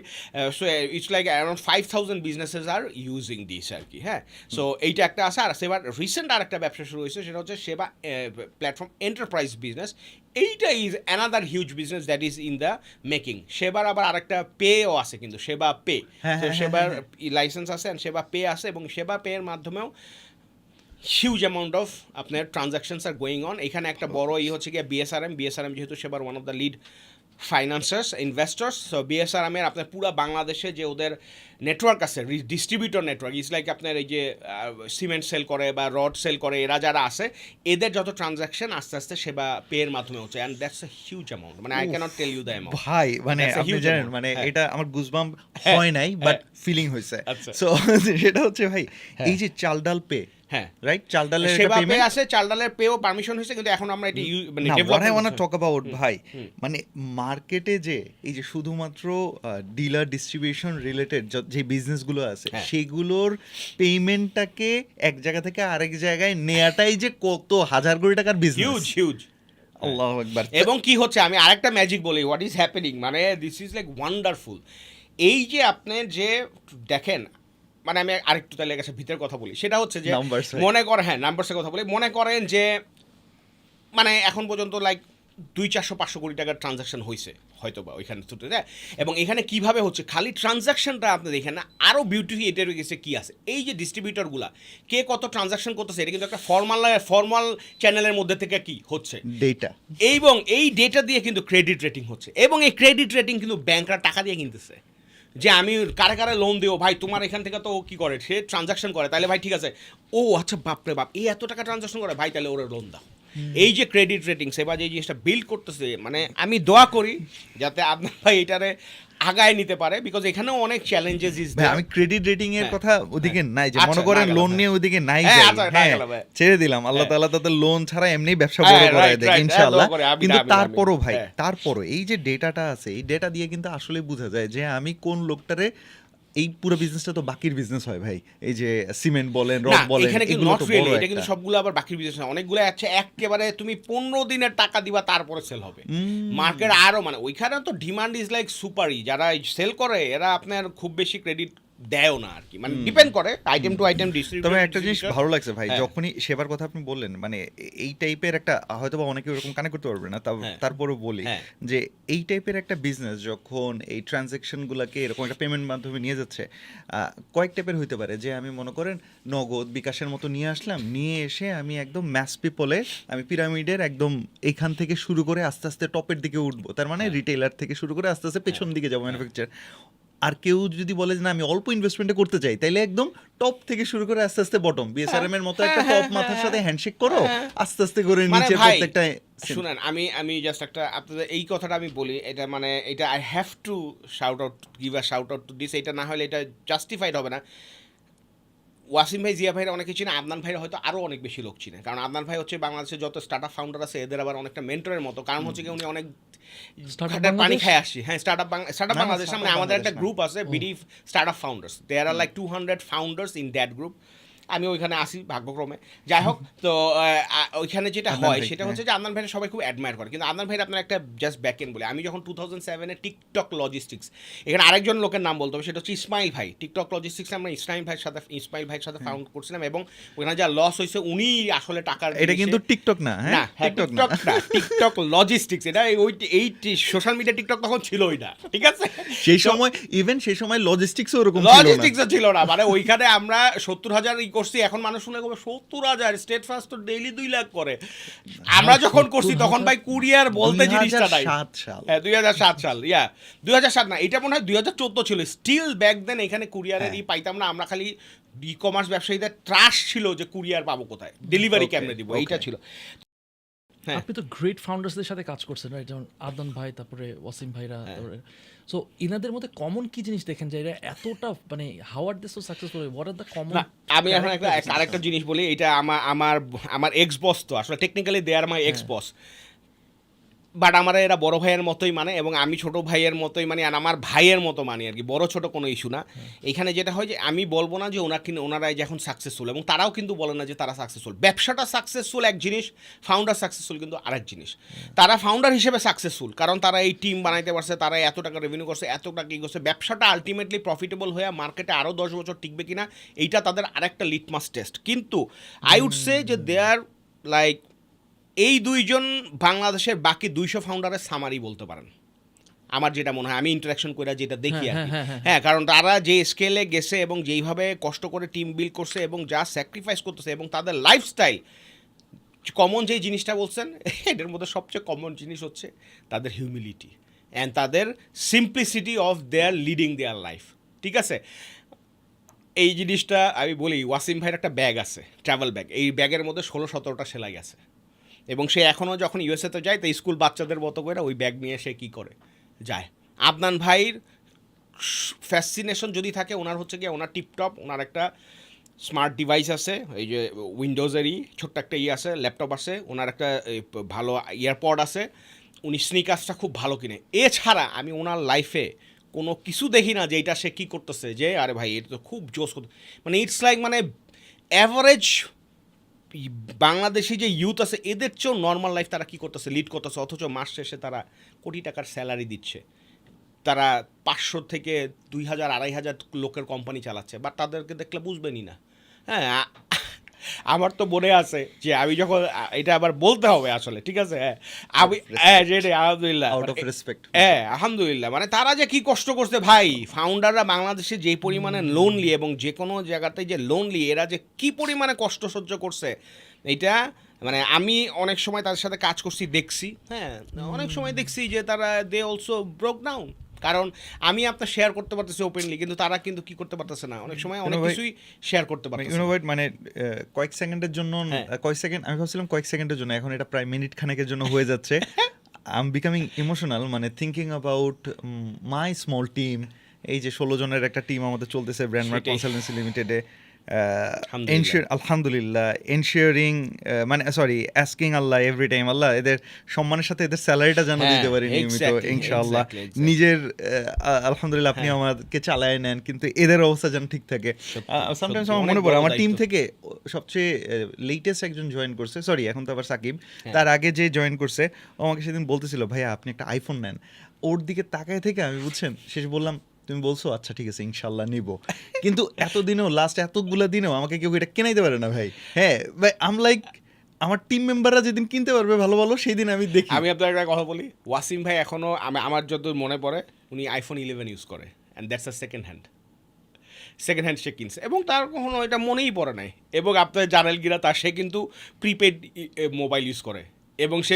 Speaker 1: So it's like around 5,000 businesses are using this আর কি। হ্যাঁ, সো এইটা একটা আছে। আর সেবার রিসেন্ট আর একটা ব্যবসা শুরু হয়েছে, সেটা হচ্ছে সেবা প্ল্যাটফর্ম এন্টারপ্রাইজ বিজনেস। এইটা is another huge business that is in the making. সেবার আবার আরেকটা পেও আছে, কিন্তু সেবা পে, তো সেবার লাইসেন্স আছে অ্যান্ড সেবা পে আছে, এবং সেবা পেয়ের মাধ্যমেও হিউজ অ্যামাউন্ট অফ আপনার ট্রানজাকশনস আর গোয়িং অন। এখানে একটা বড় হচ্ছে গিয়ে বিএসআরএম যেহেতু সেবার one of the lead financiers investors. So বিএসআরএমের আপনার পুরো বাংলাদেশে যে ওদের নেটওয়ার্ক আছে, ডিস্ট্রিবিউটর নেটওয়ার্ক, ইজ লাইক আপনার এই যে সিমেন্ট সেল করে বা রড সেল করে এরা যারা আছে, এদের যত ট্রানজাকশন আস্তে আস্তে সেবা পেয়ের মাধ্যমে হচ্ছে, and that's a huge amount. মানে I can't tell you the amount
Speaker 4: ভাই, মানে
Speaker 1: That's a
Speaker 4: আপনি
Speaker 1: huge
Speaker 4: জানেন
Speaker 1: amount.
Speaker 4: মানে
Speaker 1: হ্যাঁ।
Speaker 4: এটা আমার গুজবাম্প হয় নাই, বাট ফিলিং হয়েছে।
Speaker 1: আচ্ছা।
Speaker 4: সো সেটা হচ্ছে ভাই এই যে চাল ডাল পে,
Speaker 1: হ্যাঁ,
Speaker 4: রাইট, চাল ডালের একটা
Speaker 1: সেবা পে
Speaker 4: পেমেন্ট
Speaker 1: আছে, চাল ডালের পেও পারমিশন হয়েছে, কিন্তু এখন আমরা এটা মানে
Speaker 4: না, what I
Speaker 1: development
Speaker 4: wanna talk about ভাই, মানে মার্কেটে যে এই যে শুধুমাত্র ডিলার ডিস্ট্রিবিউশন রিলেটেড যে বিজনেসগুলো আছে,
Speaker 1: হ্যাঁ।
Speaker 4: সেগুলোর পেমেন্টটাকে এক জায়গা থেকে আরেক জায়গায় নেয়াটাই যে কত হাজার কোটি টাকার বিজনেস।
Speaker 1: হিউজ।
Speaker 4: আল্লাহু আকবার।
Speaker 1: এবং কি হচ্ছে, আমি আরেকটা ম্যাজিক বলি, হোয়াট ইজ হ্যাপেনিং, মানে দিস ইজ লাইক ওয়ান্ডারফুল। এই যে আপনি যে দেখেন, মানে আমি আরেকটু তাহলে কাছে ভিতরের কথা বলি, সেটা হচ্ছে যে
Speaker 4: Numbers, right?
Speaker 1: মনে করেন, হ্যাঁ নাম্বারসের কথা বলি, মনে করেন যে মানে এখন পর্যন্ত লাইক 200-500 কোটি টাকার ট্রানজাকশন হয়েছে হয়তো বা ওইখানে থ্রুতে, হ্যাঁ। এবং এখানে কিভাবে হচ্ছে, খালি ট্রানজাকশনটা আপনি দেখেন না, আরও বিউটি এটার গেছে কী আছে, এই যে ডিস্ট্রিবিউটরগুলা কে কত ট্রানজাকশন করতেছে, এটা কিন্তু একটা ফর্মাল চ্যানেলের মধ্যে থেকে কি হচ্ছে
Speaker 4: ডেটা,
Speaker 1: এবং এই ডেটা দিয়ে কিন্তু ক্রেডিট রেটিং হচ্ছে, এবং এই ক্রেডিট রেটিং কিন্তু ব্যাংকরা টাকা দিয়ে কিনতেছে, যে আমি কারে লোন দেবো ভাই, তোমার এখান থেকে তো ও কী করে, সে ট্রানজাকশন করে, তাহলে ভাই ঠিক আছে, ও আচ্ছা বাপরে বাপ এই এত টাকা ট্রানজাকশন করে ভাই, তাহলে ওরা লোন দাও। এই যে ক্রেডিট রেটিং সেবা যে জিনিসটা বিল্ড করতেছে, মানে আমি দোয়া করি যাতে আপনার ভাই এটারে আগায় নিতে পারে, বিকজ এখানেও অনেক চ্যালেঞ্জেস ইজ
Speaker 4: ভাই আমি ক্রেডিট রেটিং এর
Speaker 1: হ্যাঁ,
Speaker 4: কথা ওদিকে নাই, যে
Speaker 1: আচ্ছা,
Speaker 4: মনে করেন
Speaker 1: না গেল,
Speaker 4: লোন
Speaker 1: হ্যাঁ।
Speaker 4: নিয়ে ওদিকে নাই
Speaker 1: হ্যাঁ,
Speaker 4: যাই,
Speaker 1: আচ্ছা, না
Speaker 4: হ্যাঁ,
Speaker 1: গেল, ভাই।
Speaker 4: ছেড়ে দিলাম, আল্লাহ
Speaker 1: হ্যাঁ।
Speaker 4: তাআলা তাদের লোন ছাড়া এমনি ব্যবসা
Speaker 1: হ্যাঁ,
Speaker 4: বড় করায়
Speaker 1: right,
Speaker 4: দেয়
Speaker 1: right,
Speaker 4: ইনশাআল্লাহ।
Speaker 1: দোয়া করে, আমিন,
Speaker 4: কিন্তু
Speaker 1: আমিন,
Speaker 4: তারপরও
Speaker 1: আমিন,
Speaker 4: ভাই,
Speaker 1: হ্যাঁ।
Speaker 4: তারপরও এই যে ডেটাটা আছে, এই ডেটা দিয়ে কিন্তু আসলে বোঝা যায় যে আমি কোন লোকটারে, এই পুরো বিজনেসটা তো বাকির বিজনেস হয় ভাই, এই যে সিমেন্ট বলেন,
Speaker 1: না,
Speaker 4: রড বলেন,
Speaker 1: এখানে কিন্তু
Speaker 4: এগুলো
Speaker 1: নট
Speaker 4: তো
Speaker 1: রিয়েলি,
Speaker 4: বড়
Speaker 1: এটা কিন্তু
Speaker 4: একটা।
Speaker 1: সবগুলো আবার বাকির বিজনেস না, অনেকগুলো আছে একেবারে তুমি 15 দিনের টাকা দিবা তারপরে সেল হবে মার্কেট আরও, মানে ওইখানে তো ডিমান্ড ইজ লাইক সুপারই, যারা সেল করে এরা আপনার খুব বেশি ক্রেডিট দেয়ও না আর কি, মানে ডিপেন্ড করে আইটেম টু আইটেম ডিস্ট্রিবিউশন।
Speaker 4: তবে একটা জিনিস ভালো লাগছে ভাই,
Speaker 1: হ্যাঁ।
Speaker 4: যখনই সেবার কথা আপনি বললেন, মানে এই টাইপের একটা, হয়তো বা অনেকে ওরকম কানেক্ট করতে পারবে না,
Speaker 1: হ্যাঁ।
Speaker 4: তারপরেও বলি
Speaker 1: হ্যাঁ।
Speaker 4: যে এই টাইপের একটা বিজনেস যখন এই ট্রানজ্যাকশনগুলোকে এরকম একটা পেমেন্ট মাধ্যমে নিয়ে যাচ্ছে, কয়েক টাইপের হইতে পারে, যে আমি মনে করেন নগদ বিকাশের মতো নিয়ে আসলাম, নিয়ে এসে আমি একদম ম্যাস পিপলে, আমি পিরামিডের একদম এখান থেকে শুরু করে আস্তে আস্তে টপের দিকে উঠবো, তার মানে রিটেইলার থেকে শুরু করে আস্তে আস্তে পেছন দিকে যাবো ম্যানুফ্যাকচার। আর কেউ যদি বলে যে না আমি অল্প ইনভেস্টমেন্টে করতে চাই, তাইলে একদম টপ থেকে শুরু করে আস্তে আস্তে বটম, বিএসআরএম এর মতো একটা টপ মাথার সাথে হ্যান্ডশেক করো, আস্তে আস্তে করে
Speaker 1: মানে
Speaker 4: নিচে
Speaker 1: ভাই,
Speaker 4: প্রত্যেকটা।
Speaker 1: শুনেন, আমি জাস্ট একটা আপনাদের এই কথাটা আমি বলি, এটা মানে এটা I have to shout out, give a shout out to this, এটা না হলে এটা জাস্টিফাইড হবে না। ওয়াসিম ভাই, জিয়া ভাইরা অনেকে চিনে, আদনান ভাইরা হয়তো আরও অনেক বেশি লোক চিনে, কারণ আদনান ভাই হচ্ছে বাংলাদেশের যত স্টার্টআপ ফাউন্ডার আছে এদের আবার অনেকটা মেন্টরের মতো, কারণ হচ্ছে কি উনি অনেক
Speaker 5: Startup
Speaker 1: ঘাটের পানি
Speaker 5: বাংলাদেশ?
Speaker 1: খায় আসছি। হ্যাঁ, স্টার্টআপ
Speaker 4: না,
Speaker 1: বাংলাদেশ,
Speaker 4: Startup
Speaker 1: মানে আমাদের একটা
Speaker 4: বাংলাদেশ না।
Speaker 1: গ্রুপ আছে, বিডিভ startup founders, there are like 200 founders in that group. আমি ওইখানে আসি ভাগ্যক্রমে, যাই হোক। তো ওইখানে যেটা
Speaker 4: আদনান
Speaker 1: হয়
Speaker 4: ভাই,
Speaker 1: সেটা হচ্ছে যে আদনান ভাইয়ের সবাই খুব অ্যাডমায়ার করে, কিন্তু আদনান ভাইয়ের আপনার একটা জাস্ট ব্যাক এন্ড বলে, আমি যখন 2007-এ টিকটক লজিস্টিক্স, এখানে আরেকজন লোকের নাম বলতে হবে, সেটা হচ্ছে ইসমাইল ভাই। টিকটক লজিস্টিক্স আমরা ইসমাইল ভাইয়ের সাথে ফাউন্ড করছিলাম, এবং ওখানে যা লস হয়েছে উনি আসলে টাকার
Speaker 4: এটা কিন্তু টিকটক না, হ্যাঁ, টিকটক না,
Speaker 1: টিকটক লজিস্টিক্স, এটা এই সোশ্যাল মিডিয়া টিকটক তখন ছিলই না, ঠিক আছে?
Speaker 4: সেই সময় ইভেন সেই সময় লজিস্টিক্সও ওরকম ছিল না।
Speaker 1: লজিস্টিক্সও ছিল না, মানে ওইখানে আমরা 70,000 করছি, এখন মানুষ শুনে কবে 70,000, স্টেট ফার্স্ট তো ডেইলি 2 লাখ করে। আমরা যখন করছি তখন ভাই কুরিয়ার বলতে জিনিসটা নাই।
Speaker 4: 2007 সাল।
Speaker 1: হ্যাঁ 2007 সাল, 2007 না, এটা মনে হয় 2014 ছিল। স্টিল ব্যাক দেন এখানে কুরিয়ারের পাইতাম না, আমরা খালি ই কমার্স ব্যবসায়ীদের ট্রাশ ছিল যে কুরিয়ার পাবো কোথায়, ডেলিভারি কেমনে দিব, এইটা ছিল। হ্যাঁ।
Speaker 5: আপনি তো গ্রেট ফাউন্ডার্সদের সাথে কাজ করছেন, রাইট? যেমন আদনান ভাই, তারপরে ওয়াসিম ভাইরা, তারপরে সো ইনাদের মধ্যে কমন কি জিনিস দেখেন যে এরা এতটা মানে how are they so successful, what are the common?
Speaker 1: না, আমি এখন আরেকটা জিনিস বলি, এটা আমার এক্স বস, তো আসলে technically they are my ex boss, but আমার এরা বড় ভাইয়ের মতোই মানে, এবং আমি ছোট ভাইয়ের মতোই মানে, আর আমার ভাইয়ের মতো মানি আর কি, বড় ছোট কোনো ইস্যু না। এখানে যেটা হয় যে আমি বলবো না যে ওনারাই যখন সাকসেসফুল, এবং তারাও কিন্তু বলে না যে তারা সাকসেসফুল। ব্যবসাটা সাকসেসফুল এক জিনিস, ফাউন্ডার সাকসেসফুল কিন্তু আরেক জিনিস। তারা ফাউন্ডার হিসেবে সাকসেসফুল কারণ তারা এই টিম বানাইতে পারছে, তারা এত টাকা রেভিনিউ করছে, এত টাকা কী করছে। ব্যবসাটা আলটিমেটলি প্রফিটেবল হয়ে মার্কেটে আরও 10 বছর টিকবে কিনা, এইটা তাদের আরেকটা লিটমাস টেস্ট। কিন্তু আই উড সে যে দে আর লাইক এই দুইজন বাংলাদেশের বাকি 200 ফাউন্ডারের সামারি বলতে পারেন, আমার যেটা মনে হয়, আমি ইন্টারাকশন করে যেটা দেখি আর কি। হ্যাঁ, কারণ তারা যে স্কেলে গেছে এবং যেইভাবে কষ্ট করে টিম বিল্ড করছে এবং যা স্যাক্রিফাইস করতেছে, এবং তাদের লাইফস্টাইল, কমন যেই জিনিসটা বলছেন এদের মধ্যে সবচেয়ে কমন জিনিস হচ্ছে তাদের হিউমিলিটি অ্যান্ড তাদের simplicity of their leading their life. ঠিক আছে, এই জিনিসটা আমি বলি, ওয়াসিম ভাইয়ের একটা ব্যাগ আছে, ট্রাভেল ব্যাগ, এই ব্যাগের মধ্যে 16-17টা সেলাই আছে, এবং সে এখনও যখন ইউএসএতে যায় তো স্কুল বাচ্চাদের মতো করে ওই ব্যাগ নিয়ে সে কী করে যায়। আদনান ভাইয়ের ফ্যাসিনেশন যদি থাকে, ওনার হচ্ছে গিয়ে ওনার টিপটপ, ওনার একটা স্মার্ট ডিভাইস আছে, এই যে উইন্ডোজেরই ছোট্ট একটা আছে, ল্যাপটপ আছে, ওনার একটা ভালো ইয়ারপড আছে, উনি স্নিকার্সটা খুব ভালো কিনে। এছাড়া আমি ওনার লাইফে কোনো কিছু দেখি না যে এটা সে কী করতেছে যে আরে ভাই এটা তো খুব জোস করতে, মানে ইটস লাইক মানে অ্যাভারেজ বাংলাদেশি যে ইউথ আছে এদের চেয়েও নর্মাল লাইফ তারা কী করতেছে, লিড করতেছে, অথচ মাস শেষে তারা কোটি টাকার স্যালারি দিচ্ছে, তারা 500 থেকে 2000-2500 লোকের কোম্পানি চালাচ্ছে, বাট তাদেরকে দেখলে বুঝবেনই না। হ্যাঁ, আমার তো মনে আছে যে আমি যখন এটা আবার বলতে হবে আসলে, ঠিক আছে, হ্যাঁ আমি যেটা আলহামদুলিল্লাহ,
Speaker 4: আউট অফ রেসপেক্ট,
Speaker 1: হ্যাঁ আলহামদুলিল্লাহ, মানে তারা যে কি কষ্ট করছে ভাই, ফাউন্ডাররা বাংলাদেশে যে পরিমাণে লোনলি, এবং যে কোনো জায়গাতে যে লোনলি, এরা যে কি পরিমাণে কষ্ট সহ্য করছে, এইটা মানে আমি অনেক সময় তাদের সাথে কাজ করছি, দেখছি, হ্যাঁ অনেক সময় দেখছি যে তারা দে অলসো ব্রোক ডাউন, কারণ আমি আপনার শেয়ার করতে পারতেছি ওপেনলি, কিন্তু তারা কিন্তু কি করতে পারতেছে না, অনেক সময় অনেক কিছুই শেয়ার করতে পারতেছে না।
Speaker 4: মানে কয়েক সেকেন্ডের জন্য, কয়েক সেকেন্ড আমি ভাবছিলাম কয়েক সেকেন্ডের জন্য, এখন এটা প্রায় মিনিট খানেকের জন্য হয়ে যাচ্ছে। আই এম বিকামিং ইমোশনাল, মানে thinking about my small team. এই যে 16 জনের একটা টিম আমাদের চলতেছে ব্র্যান্ডমার্ক কনসালটেন্সি লিমিটেডে, আলহামদুলিল্লাহ, এনশিওরিং মানে সরি আস্কিং আল্লাহ এভরি টাইম, আল্লাহ এদের সম্মানের সাথে এদের স্যালারিটা যেন দিতে পারি নিয়মিত ইনশাআল্লাহ। নিজের আলহামদুলিল্লাহ আপনি আমাদেরকে চালায় নেন, কিন্তু এদের অবস্থা যেন ঠিক থাকে। সামটাইমস আমার মনে পড়ে আমার টিম থেকে সবচেয়ে লেটেস্ট একজন জয়েন করছে, সরি এখন তো আবার সাকিব, তার আগে যে জয়েন করছে ও আমাকে সেদিন বলতেছিল ভাইয়া আপনি একটা আইফোন নেন। ওর দিকে তাকায় থেকে আমি বুঝছেন শেষে বললাম তুমি বলছো আচ্ছা ঠিক আছে ইনশাল্লাহ নিব, কিন্তু এতদিনেও লাস্ট এতগুলা দিনেও আমাকে কেউ এটা কেনাইতে পারে না ভাই। হ্যাঁ ভাই, আম লাইক আমার টিম মেম্বাররা যেদিন কিনতে পারবে ভালো ভালো সেই দিন আমি দেখি।
Speaker 1: আমি আপনার একটা কথা বলি, ওয়াসিম ভাই এখনও আমার যত মনে পড়ে উনি আইফোন 11 ইউজ করে, and that's a second hand সে কিনছে, এবং তার কখনো এটা মনেই পড়ে নাই। এবং আপনার জানেল গিরা তার সে কিন্তু প্রিপেড মোবাইল ইউজ করে, এবং সে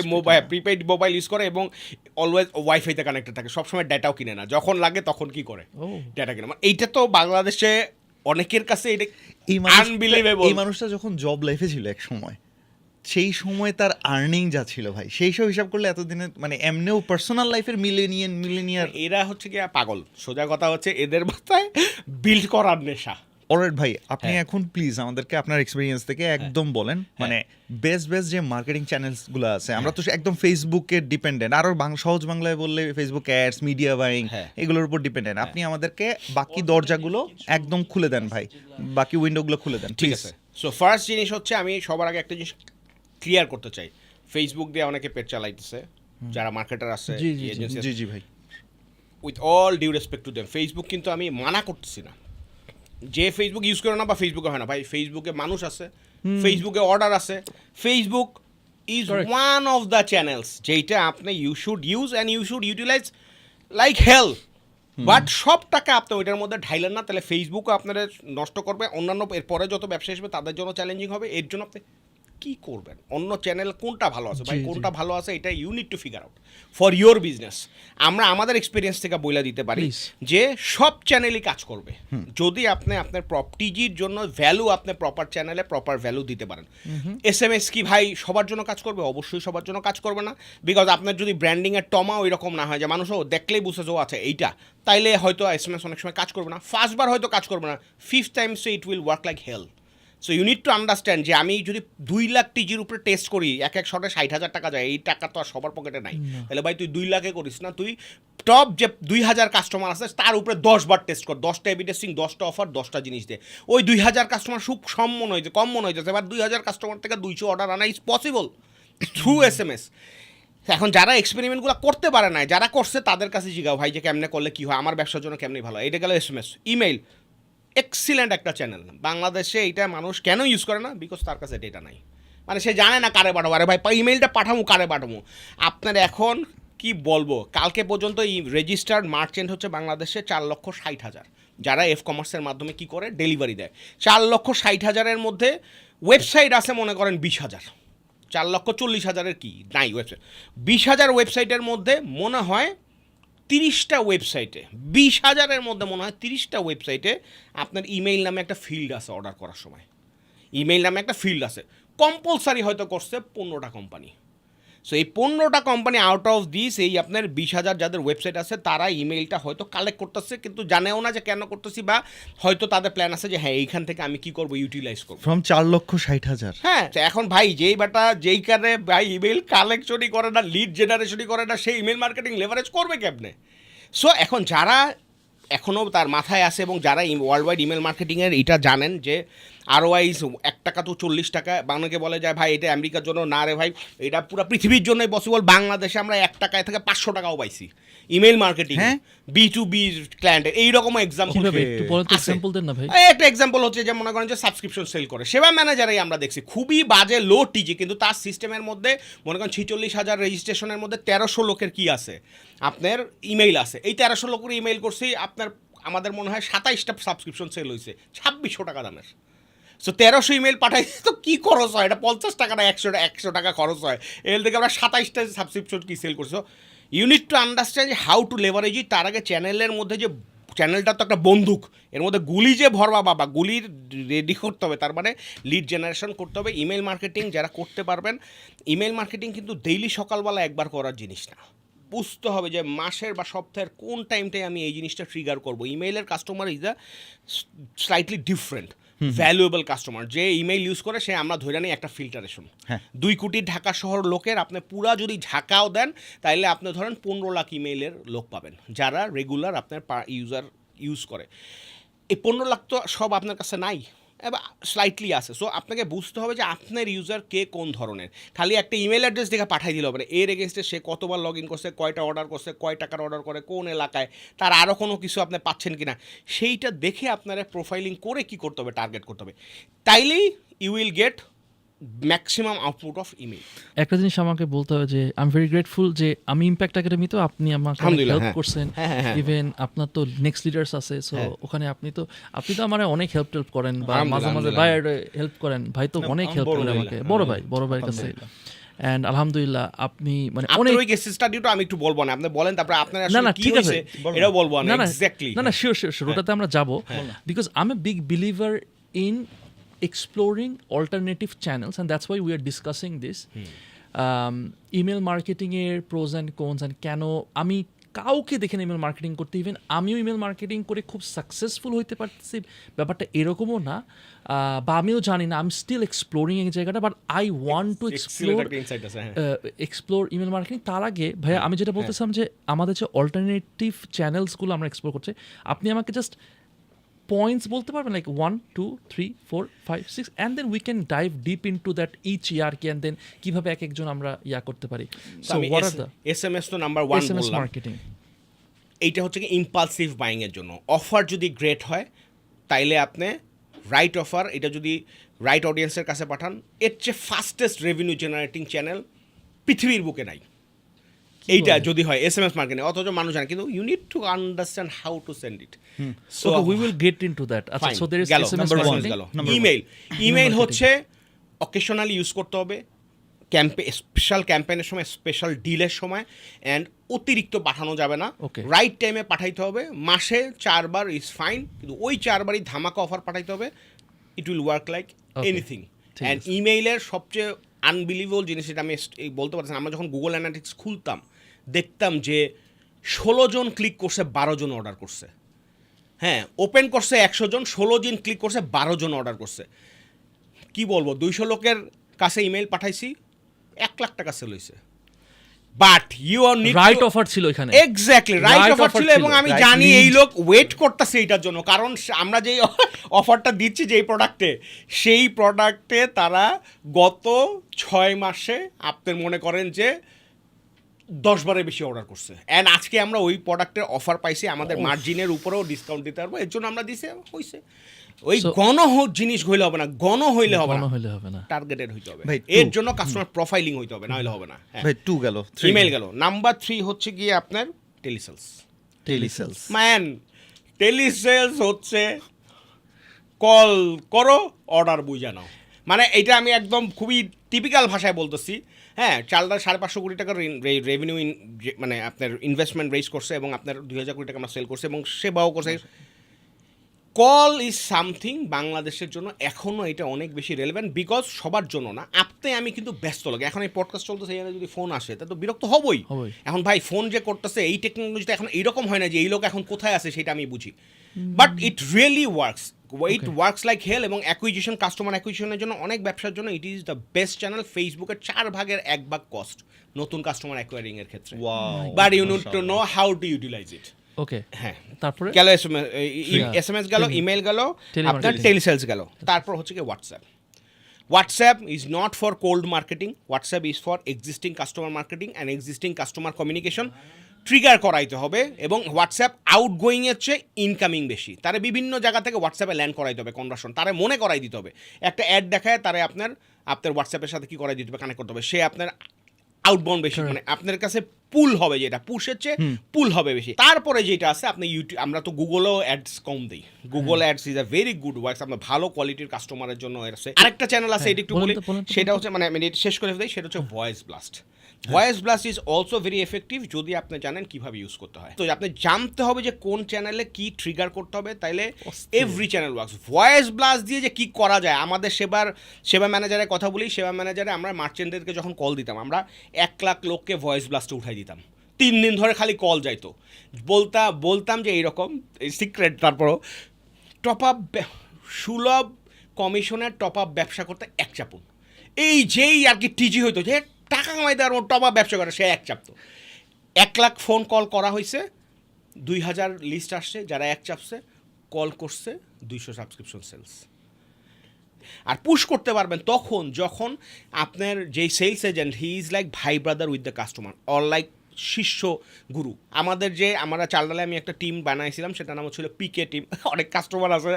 Speaker 1: প্রিপেড মোবাইল ইউজ করে, এবং অলওয়েজ ওয়াইফাইতে কানেক্টেড থাকে, সবসময় ডেটাও কিনে না, যখন লাগে তখন কি করে ডেটা কিনে। মানে এইটা তো বাংলাদেশে অনেকের কাছে এটা আনবিলিভেবল।
Speaker 4: এই মানুষটা যখন জব লাইফে ছিল এক সময়, সেই সময় তার আর্নিং যা ছিল ভাই, সেই সব হিসাব করলে এতদিনে মানে এমনিও পার্সোনাল লাইফের মিলেনিয়ার
Speaker 1: এরা হচ্ছে কি পাগল, সোজা কথা হচ্ছে এদের মাথায় বিল্ড করার নেশা।
Speaker 4: অলরাইট ভাই, আপনি এখন প্লিজ আমাদেরকে আপনার এক্সপিরিয়েন্স থেকে একদম বলেন, মানে বেস্ট যে মার্কেটিং চ্যানেলসগুলো আছে, আমরা তো একদম ফেসবুকে ডিপেন্ডেন্ট, আরও সহজ বাংলায় বললে ফেসবুক অ্যাডস, মিডিয়া বাইং, এগুলোর উপর ডিপেন্ডেন্ট। আপনি আমাদেরকে বাকি দরজাগুলো একদম খুলে দেন ভাই, বাকি উইন্ডোগুলো খুলে দেন,
Speaker 1: ঠিক আছে। সো ফার্স্ট জিনিস হচ্ছে আমি সবার আগে একটা জিনিস ক্লিয়ার করতে চাই, ফেসবুক দিয়ে অনেকে পেট চালাইতেছে, যারা মার্কেটার আছে,
Speaker 4: জি ভাই,
Speaker 1: with all due respect to them, Facebook কিন্তু আমি মানা করতেছি না যে ফেসবুক ইউজ করে না বা ফেসবুকে হয় না, ভাই ফেসবুকে মানুষ আছে, ফেসবুকে অর্ডার আছে, Facebook is one of the channels যেইটা আপনি you should use and you should utilise like hell. But সব টাকা আপনি ওইটার মধ্যে ঢাইলেন না, তাহলে ফেসবুকও আপনারা নষ্ট করবে, অন্যান্য এরপরে যত ব্যবসা আসবে তাদের জন্য চ্যালেঞ্জিং হবে। এর জন্য আপনি কি করবেন, অন্য চ্যানেল কোনটা ভালো আছে ভাই, কোনটা ভালো আছে, এটা you need to figure out for your business. আমরা আমাদের এক্সপিরিয়েন্স থেকে বলে দিতে পারি যে সব চ্যানেলই কাজ করবে যদি আপনি আপনার টিজির জন্য ভ্যালু আপনি প্রপার চ্যানেলে প্রপার ভ্যালু দিতে পারেন। SMS কি ভাই সবার জন্য কাজ করবে? অবশ্যই সবার জন্য কাজ করবে না, বিকজ আপনার যদি ব্র্যান্ডিংয়ের টমা ওই রকম না হয় যে মানুষও দেখলেই বুঝে যে আছে এইটা, তাইলে হয়তো SMS অনেক সময় কাজ করবে না, ফার্স্টবার হয়তো কাজ করবে না, 5th times it will work like hell. So you need to understand যে আমি যদি 2 লাখ টিজির উপরে টেস্ট করি, এক শটে 60,000 টাকা যায়, এই টাকা তো আর সবার পকেটে নাই, তাহলে ভাই তুই 2 লাখে করিস না, তুই টপ যে 2000 কাস্টমার আছে তার উপরে 10 বার টেস্ট কর, 10টা এবি টেস্টিং, 10টা অফার, 10টা জিনিস দে, ওই 2000 কাস্টমার খুব কম মনে হয়েছে, এবার 2000 কাস্টমার থেকে 200 অর্ডার আনা ইজ পসিবল থ্রু SMS। এখন যারা এক্সপেরিমেন্টগুলো করতে পারে না, যারা করছে তাদের কাছে জিগাও ভাই যে কেমনে করলে কি হয়, আমার ব্যবসার জন্য কেমনি ভালো। এটা গেল SMS। ইমেইল এক্সিলেন্ট একটা চ্যানেল, বাংলাদেশে এইটা মানুষ কেন ইউজ করে না? বিকজ তার কাছে ডেটা নাই, মানে সে জানে না কারে পাঠাবো, আরে ভাই ইমেইলটা পাঠাবো কারে পাঠাবো। আপনার এখন কি বলবো, কালকে পর্যন্ত রেজিস্টার্ড মার্চেন্ট হচ্ছে বাংলাদেশে 4,60,000, যারা কমার্সের মাধ্যমে কি করে ডেলিভারি দেয়। 4,60,000-এর মধ্যে ওয়েবসাইট আছে মনে করেন 20,000, 4,40,000-এর কি নাই ওয়েবসাইট। 20,000 ওয়েবসাইটের মধ্যে মনে হয় 30টা ওয়েবসাইটে, 20,000-এর মধ্যে মনে হয় 30টা ওয়েবসাইটে আপনার ইমেইল নামে একটা ফিল্ড আছে। অর্ডার করার সময় ইমেইল নামে একটা ফিল্ড আছে, কম্পালসারি হয়তো করছে 15টা কোম্পানি। সো এই 15টা কোম্পানি আউট অফ দিস এই আপনার 20,000 যাদের ওয়েবসাইট আছে তারা ইমেইলটা হয়তো কালেক্ট করতেছে, কিন্তু জানেও না যে কেন করতেছি, বা হয়তো তাদের প্ল্যান আছে যে হ্যাঁ এইখান থেকে আমি কি করবো, ইউটিলাইজ করবো।
Speaker 4: ফ্রম 4,60,000।
Speaker 1: হ্যাঁ, এখন ভাই যেই কারণে ভাই ইমেল কালেকশনই করে না, লিড জেনারেশনই করে না, সেই ইমেল মার্কেটিং লেভারেজ করবে কেমনে? সো এখন যারা এখনও তার মাথায় আছে এবং যারা ওয়ার্ল্ড ওয়াইড ইমেল মার্কেটিংয়ের এটা জানেন যে ROI 1 টাকা তো 40 টাকা, বাংলাকে বলে যায় ভাই এটা আমেরিকার জন্য না রে ভাই, এটা পুরো পৃথিবীর জন্যই পসিবল। বাংলাদেশে আমরা 1 টাকায় থেকে 500 টাকাও পাইছি ইমেল মার্কেটিং, B2B ক্লায়েন্টের। এইরকম এক্সাম্পল
Speaker 5: দেন না ভাই।
Speaker 1: একটা এক্সাম্পল হচ্ছে যে মনে করেন যে সাবস্ক্রিপশন সেল করে সেবা ম্যানেজারই আমরা দেখছি খুবই বাজে লো টিজি, কিন্তু তার সিস্টেমের মধ্যে মনে করেন 46,000 রেজিস্ট্রেশনের মধ্যে 1300 লোকের কি আছে আপনার ইমেইল আছে। এই 1300 লোকের ইমেইল করছি আপনার আমাদের মনে হয় 27টা সাবস্ক্রিপশন সেল হয়েছে 2,600 টাকা দামের। সো 1300 ইমেল পাঠাই তো কী খরচ হয়? এটা 50 টাকা না 100 টাকা খরচ হয়। এর থেকে আমরা 27টা সাবস্ক্রিপশন কি সেল করছো। You need to understand how to leverage it. তার আগে চ্যানেলের মধ্যে যে চ্যানেলটা তো একটা বন্দুক, এর মধ্যে গুলি যে ভরবা বাবা, গুলির রেডি করতে হবে, তার মানে লিড জেনারেশন করতে হবে। ইমেল মার্কেটিং যারা করতে পারবেন, ইমেল মার্কেটিং কিন্তু ডেইলি সকালবেলা একবার করার জিনিস না, বুঝতে হবে যে মাসের বা সপ্তাহের কোন টাইমটায় আমি এই জিনিসটা ট্রিগার করবো। ইমেইলের customer is a slightly different valuable customer. যে ইমেইল ইউজ করে সে আমরা ধরে নিই একটা ফিল্টারেশন। 2 কোটি ঢাকা শহর লোকের আপনি পুরা যদি ঝাঁকাও দেন তাইলে আপনি ধরেন 15 লাখ ইমেইলের লোক পাবেন যারা রেগুলার আপনার ইউজার ইউজ করে। এই 15 লাখ তো সব আপনার কাছে নাই, এবার স্লাইটলি আছে। সো আপনাকে বুঝতে হবে যে আপনার ইউজার কে কোন ধরনের। খালি একটা ইমেল অ্যাড্রেস দেখে পাঠাই দিলে হবে না, এর এগেনস্টে সে কতবার লগ ইন করছে, কয়টা অর্ডার করছে, কয় টাকার অর্ডার করে, কোন এলাকায়, তার আরও কোনো কিছু আপনি পাচ্ছেন কি না সেইটা দেখে আপনারা প্রোফাইলিং করে কি করতে হবে, টার্গেট করতে হবে। তাইলেই you will get maximum output of email.
Speaker 5: একটা জিনিস আমাকে বলতে হবে যে আই এম ভেরি গ্রেটফুল যে আমি ইম্প্যাক্ট একাডেমিতে আপনি আমাকে হেল্প করছেন। ইভেন আপনার তো নেক্সট লিডার্স আছে, সো ওখানে আপনি তো আমার অনেক হেল্প করেন, বা মাঝে মাঝে ভাইয়ের হেল্প করেন। ভাই তো অনেক হেল্প করেন আমাকে, বড় ভাইয়ের কাছে। এন্ড আলহামদুলিল্লাহ আপনি মানে অনেক
Speaker 1: ওই কেস স্টাডিটা আমি একটু বলবো না, আপনি বলেন তারপর আপনার আসলে কি হইছে এটাও বলবো না। এক্স্যাক্টলি না
Speaker 5: শিওর ওটাতে আমরা যাব, because I M a big believer in exploring alternative channels, and that's why we are discussing this. Email marketing এর pros and cons, and কেন আমি কাউকে দেখে না ইমেল মার্কেটিং করতে, ইভেন আমিও ইমেল মার্কেটিং করে খুব সাকসেসফুল হইতে পারতেছি ব্যাপারটা এরকমও না, বা আমিও জানি না, আই এম স্টিল এক্সপ্লোরিং এই জায়গাটা, but I want to explore email marketing. তার আগে ভাইয়া আমি যেটা বলতেছিলাম যে আমাদের যে অল্টারনেটিভ চ্যানেলসগুলো আমরা এক্সপ্লোর করছি, আপনি আমাকে জাস্ট points বলতে পারবেন, like 1 2 3 4 5 6, and then we can dive deep into that each hierarchy, and then কিভাবে এক একজন আমরা করতে পারি।
Speaker 1: So what are the SMS তো নাম্বার 1
Speaker 5: SMS
Speaker 1: বললাম,
Speaker 5: মার্কেটিং
Speaker 1: এইটা হচ্ছে কি ইম্পালসিভ বাইং এর জন্য। অফার যদি গ্রেট হয় তাইলে আপনি রাইট অফার, এটা যদি রাইট অডিয়েন্সের কাছে পাঠান, এর চেয়ে ফাস্টেস্ট রেভিনিউ জেনারেটিং চ্যানেল পৃথিবীর বুকে নাই। এইটা
Speaker 5: বলে?
Speaker 1: যদি হয় SMS মার্কেটিং, অথচ মানুষ জানে, কিন্তু you need to understand how to send it. So
Speaker 5: Okay, we will get into that. আচ্ছা, so there is
Speaker 1: গেল
Speaker 5: SMS
Speaker 1: নাম্বার ওয়ান
Speaker 5: marketing.
Speaker 1: গেল। ইমেইল হচ্ছে অকেশনালি ইউজ করতে হবে, স্পেশাল ক্যাম্পেইনের সময়, স্পেশাল ডিলের সময়, অ্যান্ড অতিরিক্ত পাঠানো যাবে না,
Speaker 5: Okay.
Speaker 1: রাইট টাইমে পাঠাইতে হবে। মাসে 4 বার ইজ ফাইন, কিন্তু ওই 4 বারই ধামাকা অফার পাঠাইতে হবে। ইট will work like
Speaker 5: Okay.
Speaker 1: Anything.
Speaker 5: ঠিক
Speaker 1: অ্যান্ড
Speaker 5: আছে।
Speaker 1: ইমেইলের সবচেয়ে আনবিলিভেবল জিনিস, এটা আমি বলতে পারছি না, আমরা যখন গুগল অ্যানালিটিক্স খুলতাম দেখতাম যে 16 জন ক্লিক করছে, 12 জন অর্ডার করছে। হ্যাঁ, ওপেন করছে 100 জন, 16 জন ক্লিক করছে, 12 জন অর্ডার করছে। কি বলবো, 200 লোকের কাছে ইমেল পাঠাইছি, 1 লাখ টাকা সেল হইছে। But you are need
Speaker 5: right offer ছিল এখানে।
Speaker 1: Exactly right
Speaker 5: Right
Speaker 1: offer
Speaker 5: offer
Speaker 1: ছিল,
Speaker 5: ছিল,
Speaker 1: এবং আমি
Speaker 4: right
Speaker 1: জানি
Speaker 4: lead.
Speaker 1: এই লোক ওয়েট করতেছে এইটার জন্য, কারণ আমরা যেই অফারটা দিচ্ছি যেই প্রোডাক্টে, সেই প্রোডাক্টে তারা গত 6 মাসে আপনার মনে করেন যে 10 বারের বেশি অর্ডার করছে। অ্যান্ড আজকে আমরা ওই প্রোডাক্টের অফার পাইছি, আমাদের মার্জিনের উপরেও ডিসকাউন্ট দিতে পারবো, এর জন্য আমরা দিছে হইছে। ওই
Speaker 5: So-
Speaker 1: জিনিস হইলে হবে না, হইলে হবে
Speaker 5: মনে
Speaker 1: না,
Speaker 5: হইলে হবে না।
Speaker 1: টার্গেটেড হইতে হবে।
Speaker 4: ভাই,
Speaker 1: এর
Speaker 4: two.
Speaker 1: জন্য কাস্টমার প্রোফাইলিং হইতে হবে, না হলে হবে না।
Speaker 4: ভাই 2 গেল, 3
Speaker 1: ইমেল গেল। নাম্বার 3 হচ্ছে গিয়ে আপনার টেলিসেলস।
Speaker 4: টেলিসেলস।
Speaker 1: ম্যান, টেলিসেলস হচ্ছে কল করো, অর্ডার বুঝে নাও। মানে এটা আমি একদম খুবই টিপিক্যাল ভাষায় বলতেছি। হ্যাঁ, চালদা 550 কোটি টাকার রেভিনিউ, মানে আপনার ইনভেস্টমেন্ট রেজ করছে, এবং আপনার 2000 কোটি টাকা আমরা সেল করছে, এবং সেবাও করছে। কল ইজ সামথিং বাংলাদেশের জন্য এখনও এটা অনেক বেশি রেলেভেন্ট, বিকজ সবার জন্য না। আপনি আমি কিন্তু ব্যস্ত লাগে, এখন এই পডকাস্ট চলতেছে, এখানে যদি ফোন আসে তা তো বিরক্ত হবই। এখন ভাই ফোন যে করতেছে, এই টেকনোলজিটা এখন এইরকম হয় না যে এই লোক এখন কোথায় আছে সেটা আমি বুঝি, but it really works, it works like hell. এবং অ্যাকুইজিশন, কাস্টমার অ্যাকুইজিশনের জন্য, অনেক ব্যবসার জন্য it is the best channel. ফেসবুকের 4 ভাগের 1 ভাগ কস্ট নতুন কাস্টমার অ্যাকোয়ারিং এর ক্ষেত্রে,
Speaker 4: wow.
Speaker 1: But you need to know how to utilize it.
Speaker 5: Okay,
Speaker 1: হ্যাঁ,
Speaker 5: তারপরে
Speaker 1: গেল SMS গেল, ইমেল গেল, আপনার টেলিসেলস গেল। তারপর হচ্ছে কি WhatsApp is not for cold marketing, WhatsApp is for existing customer marketing and existing customer communication. Trigger করাইতে হবে, এবং হোয়াটসঅ্যাপ আউটগোয়িংয়ের চেয়ে ইনকামিং বেশি। তারে বিভিন্ন জায়গা থেকে হোয়াটসঅ্যাপে ল্যান্ড করাইতে হবে, কনভার্সন তারে মনে করাই দিতে হবে। একটা অ্যাড দেখায় তারে আপনার হোয়াটসঅ্যাপের সাথে কি করাই দিতে হবে, কানেক্ট করতে হবে। সে আপনার আউটবাউন্ড বেশি, মানে আপনার কাছে পুল হবে, যেটা পুশের চেয়ে পুল হবে বেশি। তারপরে যেটা আছে, আপনি ইউটিউব, আমরা তো গুগলেও অ্যাডস কম দিই। Google ads is a very good works, আপনার ভালো কোয়ালিটির কাস্টমারের জন্য আছে। আরেকটা চ্যানেল আছে, এটা একটু বলি, সেটা হচ্ছে, মানে আমি এটা শেষ করে দিই, সেটা হচ্ছে voice blast. Voice blast is also very effective, যদি আপনি জানেন কিভাবে ইউজ করতে হয়। তো আপনি জানতে হবে যে কোন চ্যানেলে কি ট্রিগার করতে হবে, তাইলে every channel works. Voice blast দিয়ে যে কি করা যায়, আমাদের সেবা ম্যানেজারের কথা বলি, সেবা ম্যানেজারে আমরা মার্চেন্টদেরকে যখন কল দিতাম, আমরা 1 লাখ লোককে ভয়েস ব্লাস্টে উঠাই দিতাম। 3 দিন ধরে খালি কল যাইতো, বলতাম যে এইরকম সিক্রেট। তারপরও টপ আপ, সুলভ কমিশনের টপ আপ ব্যবসা করতে 1 চাপুন। এই যেই আর কি টিজি হইতো যে টাকা কামাই দেওয়ার মতো টপ আপ ব্যবসা করে, সে 1 চাপতো। 1 লাখ ফোন কল করা হয়েছে, 2000 লিস্ট আসছে, যারা 1 চাপছে, কল করছে 200 সাবস্ক্রিপশন সেলস। আর পুশ করতে পারবেন তখন যখন আপনার যেই sales agent, he is like ভাই brother with the customer, or like শিষ্য গুরু। আমরা চালডালে আমি একটা টিম বানাইছিলাম, সেটার নাম ছিল পিকে টিম। অনেক কাস্টমার আছে,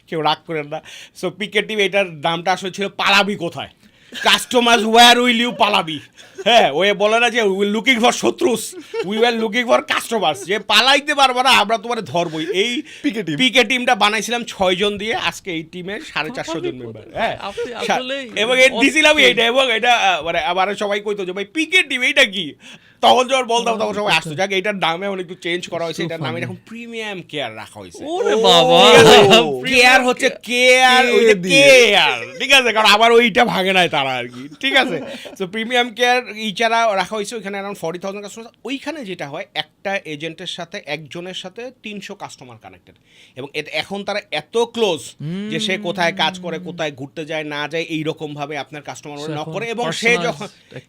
Speaker 1: কেউ রাগ করেন না। সো পিকে টিম, এটার নামটা আসলে ছিল পালাবি কোথায়, কাস্টমার ওয়্যার উইল ইউ পালাবি। হ্যাঁ, ওয়ে বলে না যে উই লুকিং ফর শত্রুস, we were looking for customers, যে পালাইতে পারবো না আমরা তোমার ধরবই। এই পিকে টিমটা বানাইছিলাম 6 জন দিয়ে, আজকে এই টিমের 450 জন মেম্বার। হ্যাঁ, এবং দিছিলাম এইটা, এবং এটা মানে আবার সবাই কইতো যে ভাই পিকে টিম এইটা কি, তখন যখন বলতাম তখন সবাই আসতো। যাক, এটার নামে অনেক একটু চেঞ্জ করা হয়েছে, এটার নামে এখন প্রিমিয়াম কেয়ার রাখা হয়েছে।
Speaker 5: ওরে বাবা,
Speaker 1: কেয়ার হচ্ছে কেয়ার, ওইটা কেয়ার, ঠিক আছে, কারণ আবার ওইটা ভাঙে নাই তারা আর কি, ঠিক আছে। তো প্রিমিয়াম কেয়ার ইচারা রাখা হয়েছে, ওইখানে অ্যারাউন্ড 40,000 কাস্টমার। ওইখানে যেটা হয়, একটা এজেন্টের সাথে, একজনের সাথে 300 কাস্টমার কানেক্টেড, এবং এখন তারা এত ক্লোজ যে সে কোথায় কাজ করে, কোথায় ঘুরতে যায় না যায়, এইরকম ভাবে আপনার কাস্টমার নক করে। এবং সে যখন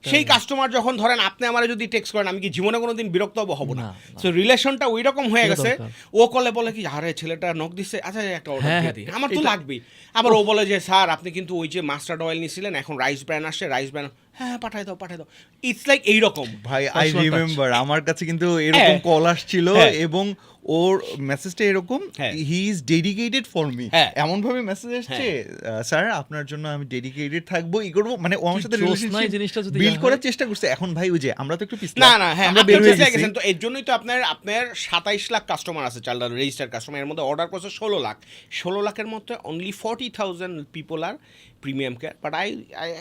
Speaker 1: সেই কাস্টমার যখন ধরেন আপনি আমার যদি টেক্সট করেন, আমি কি জীবনে কোনোদিন বিরক্ত হব না। সো রিলেশনটা ওই রকম হয়ে গেছে। ও কলে বলে কি, আরে ছেলেটা নক দিচ্ছে, আচ্ছা একটা অর্ডার দিয়ে দিই, আমার তো লাগবেই। আবার ও বলে যে স্যার আপনি কিন্তু ওই যে মাস্টার্ড অয়েল নিয়েছিলেন, এখন রাইস ব্র্যান্ড আসছে, রাইস ব্র্যান্ড, হ্যাঁ পাঠাই দাও। ইটস লাইক এইরকম।
Speaker 4: ভাই আই রিমেম্বার, আমার কাছে কিন্তু এরকম কল আসছিল, এবং ওর মেসেজটা এরকম,
Speaker 1: হ্যাঁ।
Speaker 4: He is dedicated for me,
Speaker 1: হ্যাঁ।
Speaker 4: এমন ভাবে মেসেজ আসছে, স্যার আপনার জন্য আমি ডেডিকেটেড থাকবো, ই করবো, মানে ও আমার
Speaker 5: কি
Speaker 4: সাথে
Speaker 5: জোস না এই জিনিসটা যদি
Speaker 4: বিল্ড
Speaker 5: হয়?
Speaker 4: করার চেষ্টা করছে। এখন ভাই ওই যে আমরা তো একটু পিছলা,
Speaker 1: না না, হ্যাঁ
Speaker 4: আমরা
Speaker 1: আপনি
Speaker 4: বের হয়ে
Speaker 1: বুঝে
Speaker 4: গেছি।
Speaker 1: গেছেন। তো এর জন্যই তো আপনার 27 লাখ কাস্টমার আছে চালডাল রেজিস্টার কাস্টমার, এর মধ্যে অর্ডার করছে 16 লাখের মধ্যে only 40,000 people are premium care. But I